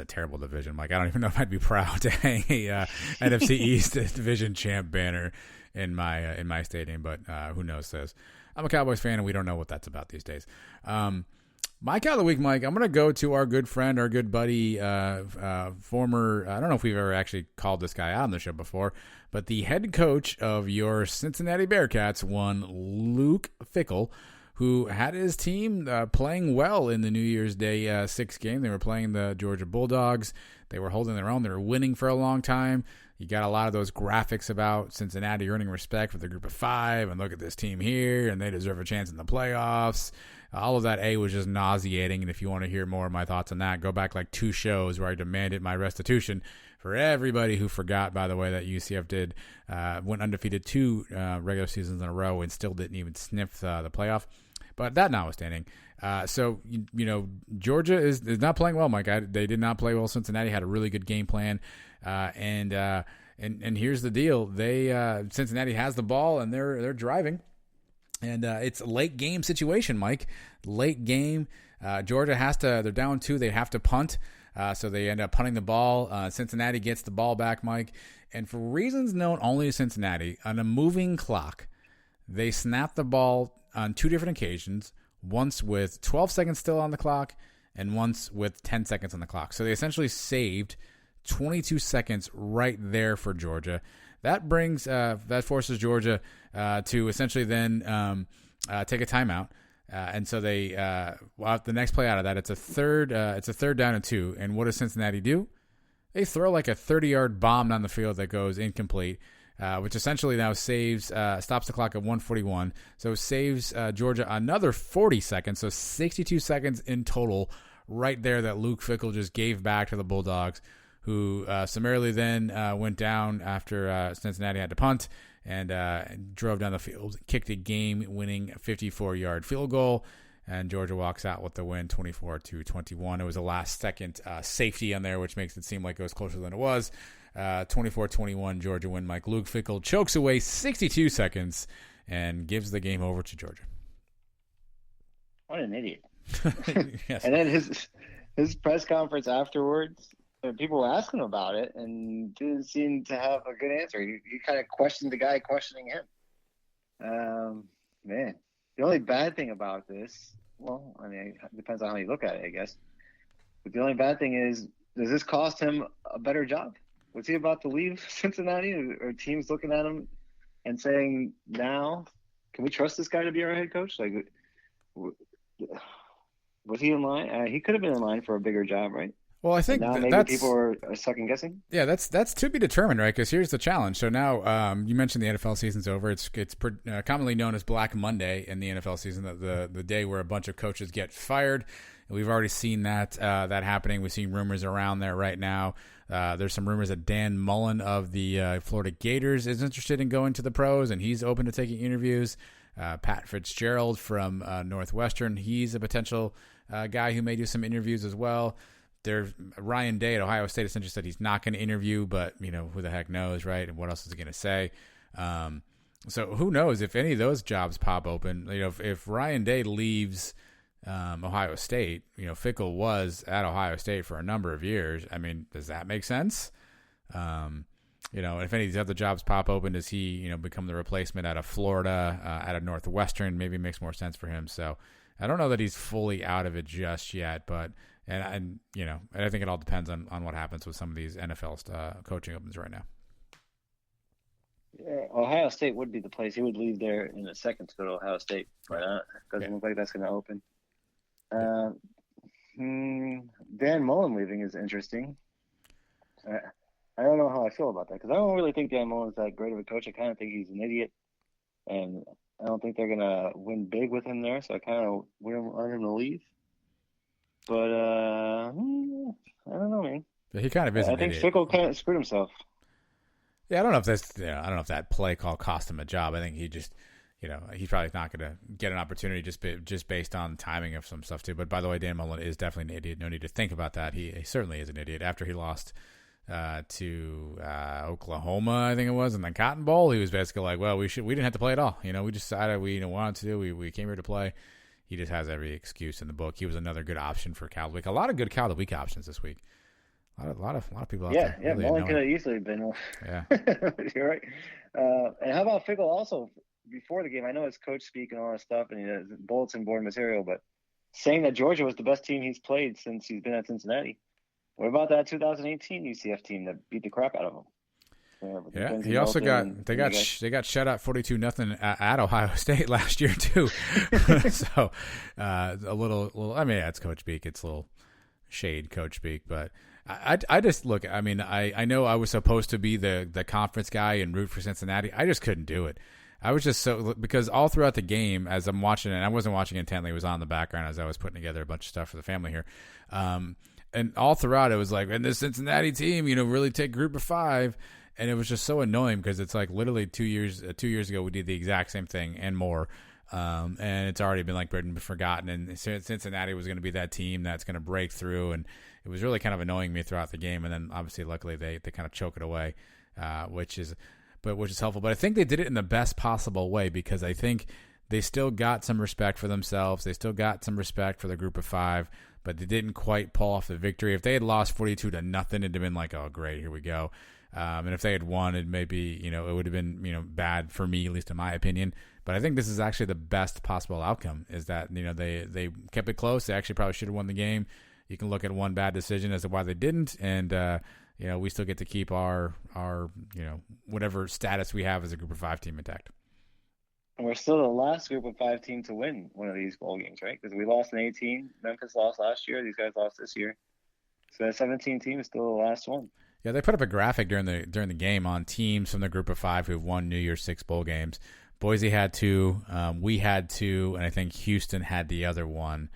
terrible division. Like, I don't even know if I'd be proud to hang a NFC East division champ banner in my stadium, but who knows this? I'm a Cowboys fan, and we don't know what that's about these days. My cow of the week, Mike, I'm going to go to our good friend, our good buddy, former, I don't know if we've ever actually called this guy out on the show before, but the head coach of your Cincinnati Bearcats, one Luke Fickell, who had his team playing well in the New Year's Day 6 game. They were playing the Georgia Bulldogs. They were holding their own. They were winning for a long time. You got a lot of those graphics about Cincinnati earning respect with the group of 5, and look at this team here, and they deserve a chance in the playoffs. All of that was just nauseating, and if you want to hear more of my thoughts on that, go back like 2 shows where I demanded my restitution for everybody who forgot, by the way, that UCF went undefeated 2 regular seasons in a row and still didn't even sniff the playoff. But that notwithstanding, Georgia is not playing well, Mike. They did not play well. Cincinnati had a really good game plan, and here's the deal: Cincinnati has the ball and they're driving, and it's a late game situation, Mike. Late game, Georgia they're down 2. They have to punt, so they end up punting the ball. Cincinnati gets the ball back, Mike, and for reasons known only to Cincinnati, on a moving clock, they snap the ball on 2 different occasions, once with 12 seconds still on the clock and once with 10 seconds on the clock. So they essentially saved 22 seconds right there for Georgia. That forces Georgia to essentially then take a timeout. And so they the next play out of that, it's a third down and 2. And what does Cincinnati do? They throw like a 30-yard bomb down the field that goes incomplete. Which essentially now stops the clock at 1:41. So saves Georgia another 40 seconds. So 62 seconds in total right there that Luke Fickell just gave back to the Bulldogs, who summarily then went down after Cincinnati had to punt and drove down the field, kicked a game-winning 54-yard field goal, and Georgia walks out with the win 24-21. It was a last-second safety on there, which makes it seem like it was closer than it was. 24-21 Georgia win. Mike Luke Fickell chokes away 62 seconds and gives the game over to Georgia. What an idiot. Yes. And then his press conference afterwards, people were asking him about it and didn't seem to have a good answer. He kind of questioned the guy questioning him. Man, the only bad thing about this, well, I mean, it depends on how you look at it, I guess. But the only bad thing is, does this cost him a better job? Was he about to leave Cincinnati, or teams looking at him and saying, now, can we trust this guy to be our head coach? Like, was he in line? He could have been in line for a bigger job, right? Well, I think now maybe that's people are second guessing. Yeah, that's to be determined, right? Because here's the challenge. So now, you mentioned the NFL season's over. It's commonly known as Black Monday in the NFL season, the day where a bunch of coaches get fired. And we've already seen that happening. We've seen rumors around there right now. There's some rumors that Dan Mullen of the Florida Gators is interested in going to the pros, and he's open to taking interviews. Pat Fitzgerald from Northwestern, he's a potential guy who may do some interviews as well. There's Ryan Day at Ohio State essentially said he's not going to interview, but who the heck knows, right? And what else is he going to say? So who knows if any of those jobs pop open? If Ryan Day leaves Ohio State, Fickle was at Ohio State for a number of years. I mean, does that make sense? If any of these other jobs pop open, does he become the replacement out of Florida, out of Northwestern? Maybe it makes more sense for him. So I don't know that he's fully out of it just yet, but. And I think it all depends on what happens with some of these NFL coaching opens right now. Yeah, Ohio State would be the place. He would leave there in a second to go to Ohio State, but doesn't look like that's going to open. Dan Mullen leaving is interesting. I don't know how I feel about that because I don't really think Dan Mullen's that great of a coach. I kind of think he's an idiot, and I don't think they're going to win big with him there, so I kind of wouldn't want him to leave. But I don't know, man. He kind of is. I think Fickle kind of screwed himself. Yeah, I don't know if that's. I don't know if that play call cost him a job. I think he just, he's probably not going to get an opportunity just based on timing of some stuff too. But by the way, Dan Mullen is definitely an idiot. No need to think about that. He certainly is an idiot. After he lost to Oklahoma, I think it was, in the Cotton Bowl, he was basically like, "Well, we didn't have to play at all. We just decided we wanted to do. We came here to play." He just has every excuse in the book. He was another good option for Cal of the Week. A lot of good Cal of the Week options this week. A lot of people out there. Yeah, Mullen could have easily been. Yeah, you're right. And how about Fickle also before the game? I know it's coach speak and all that stuff, and he has bulletin board material, but saying that Georgia was the best team he's played since he's been at Cincinnati. What about that 2018 UCF team that beat the crap out of him? Yeah, he also they got shut out 42-0 at Ohio State last year too. So a little. I mean, that's coach speak. It's a little shade coach speak, but I just look. I mean, I know I was supposed to be the conference guy and root for Cincinnati. I just couldn't do it. I was just because all throughout the game as I'm watching it, and I wasn't watching intently. It was on in the background as I was putting together a bunch of stuff for the family here. And all throughout it was like, and this Cincinnati team, really take group of 5. And it was just so annoying because it's like literally 2 years ago we did the exact same thing and more, and it's already been forgotten. And Cincinnati was going to be that team that's going to break through, and it was really kind of annoying me throughout the game. And then obviously, luckily, they kind of choke it away, which is helpful. But I think they did it in the best possible way because I think they still got some respect for themselves. They still got some respect for the group of 5, but they didn't quite pull off the victory. If they had lost 42-0, it'd have been like, oh great, here we go. And if they had won, it maybe, it would have been, bad for me, at least in my opinion. But I think this is actually the best possible outcome is that, they kept it close. They actually probably should have won the game. You can look at one bad decision as to why they didn't. And, we still get to keep our whatever status we have as a group of 5 team intact. And we're still the last group of 5 team to win one of these bowl games, right? Because we lost in 18. Memphis lost last year. These guys lost this year. So that 17 team is still the last one. Yeah, they put up a graphic during the game on teams from the group of 5 who've won New Year's 6 bowl games. Boise had 2, we had 2, and I think Houston had the other one,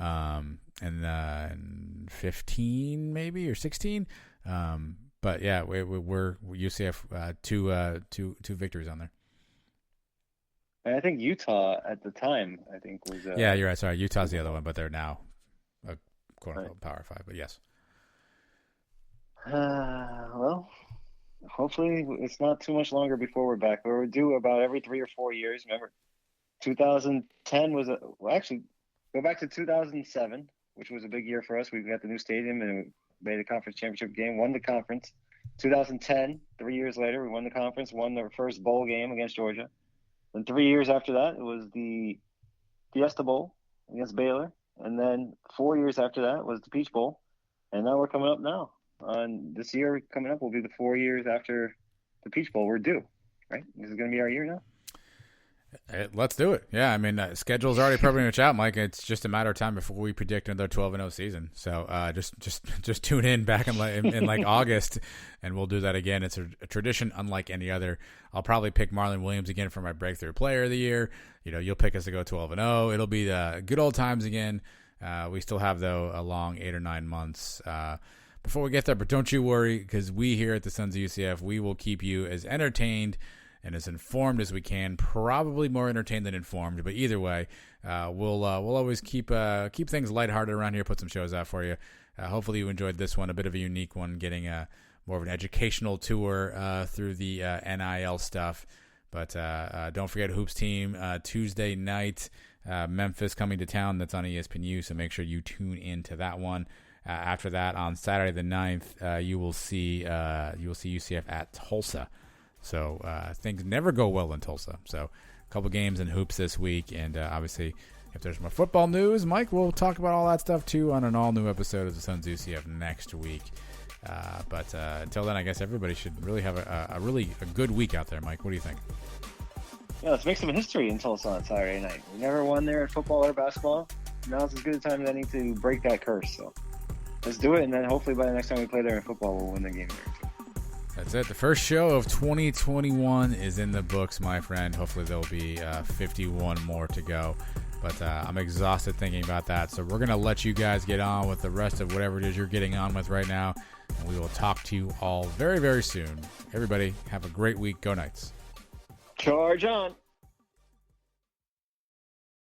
and 15 maybe or 16. But yeah, we're UCF 2 victories on there. And I think Utah at the time was. Yeah, you're right. Sorry, Utah's the other one, but they're now a quote unquote Power 5. But yes. Well, hopefully it's not too much longer before we're back. We're due about every 3 or 4 years. Remember, 2010 was actually go back to 2007. which was a big year for us. We got the new stadium and made a conference championship game, won the conference. 2010, 3 years later, we won the conference, won the first bowl game against Georgia. Then 3 years after that, it was the Fiesta Bowl against Baylor. And then 4 years after that was the Peach Bowl. And now we're coming up now. This year coming up will be the 4 years after the Peach Bowl. We're due, right? This is going to be our year now. Let's do it. Yeah, I mean, schedule's already pretty much out, Mike. It's just a matter of time before we predict another 12-0 season. So just tune in back in like August, and we'll do that again. It's a tradition unlike any other. I'll probably pick Marlon Williams again for my breakthrough player of the year. You'll pick us to go 12-0. It'll be the good old times again. We still have, though, a long 8 or 9 months before we get there. But don't you worry, because we here at the Sons of UCF, we will keep you as entertained and as informed as we can, probably more entertained than informed. But either way, we'll always keep things lighthearted around here, put some shows out for you. Hopefully you enjoyed this one, a bit of a unique one, getting more of an educational tour through the NIL stuff. But don't forget Hoops Team Tuesday night, Memphis coming to town. That's on ESPNU, so make sure you tune into that one. After that, on Saturday the 9th, you will see UCF at Tulsa. So things never go well in Tulsa. So a couple games and hoops this week. And obviously, if there's more football news, Mike, we'll talk about all that stuff too on an all-new episode of the Sons UCF next week. But until then, I guess everybody should really have a good week out there, Mike. What do you think? Yeah, let's make some history in Tulsa on Saturday night. We never won there in football or basketball. Now's as good a time as any to break that curse. So let's do it. And then hopefully by the next time we play there in football, we'll win the game there too. That's it. The first show of 2021 is in the books, my friend. Hopefully there'll be 51 more to go. But I'm exhausted thinking about that. So we're going to let you guys get on with the rest of whatever it is you're getting on with right now. And we will talk to you all very, very soon. Everybody, have a great week. Go Knights. Charge on.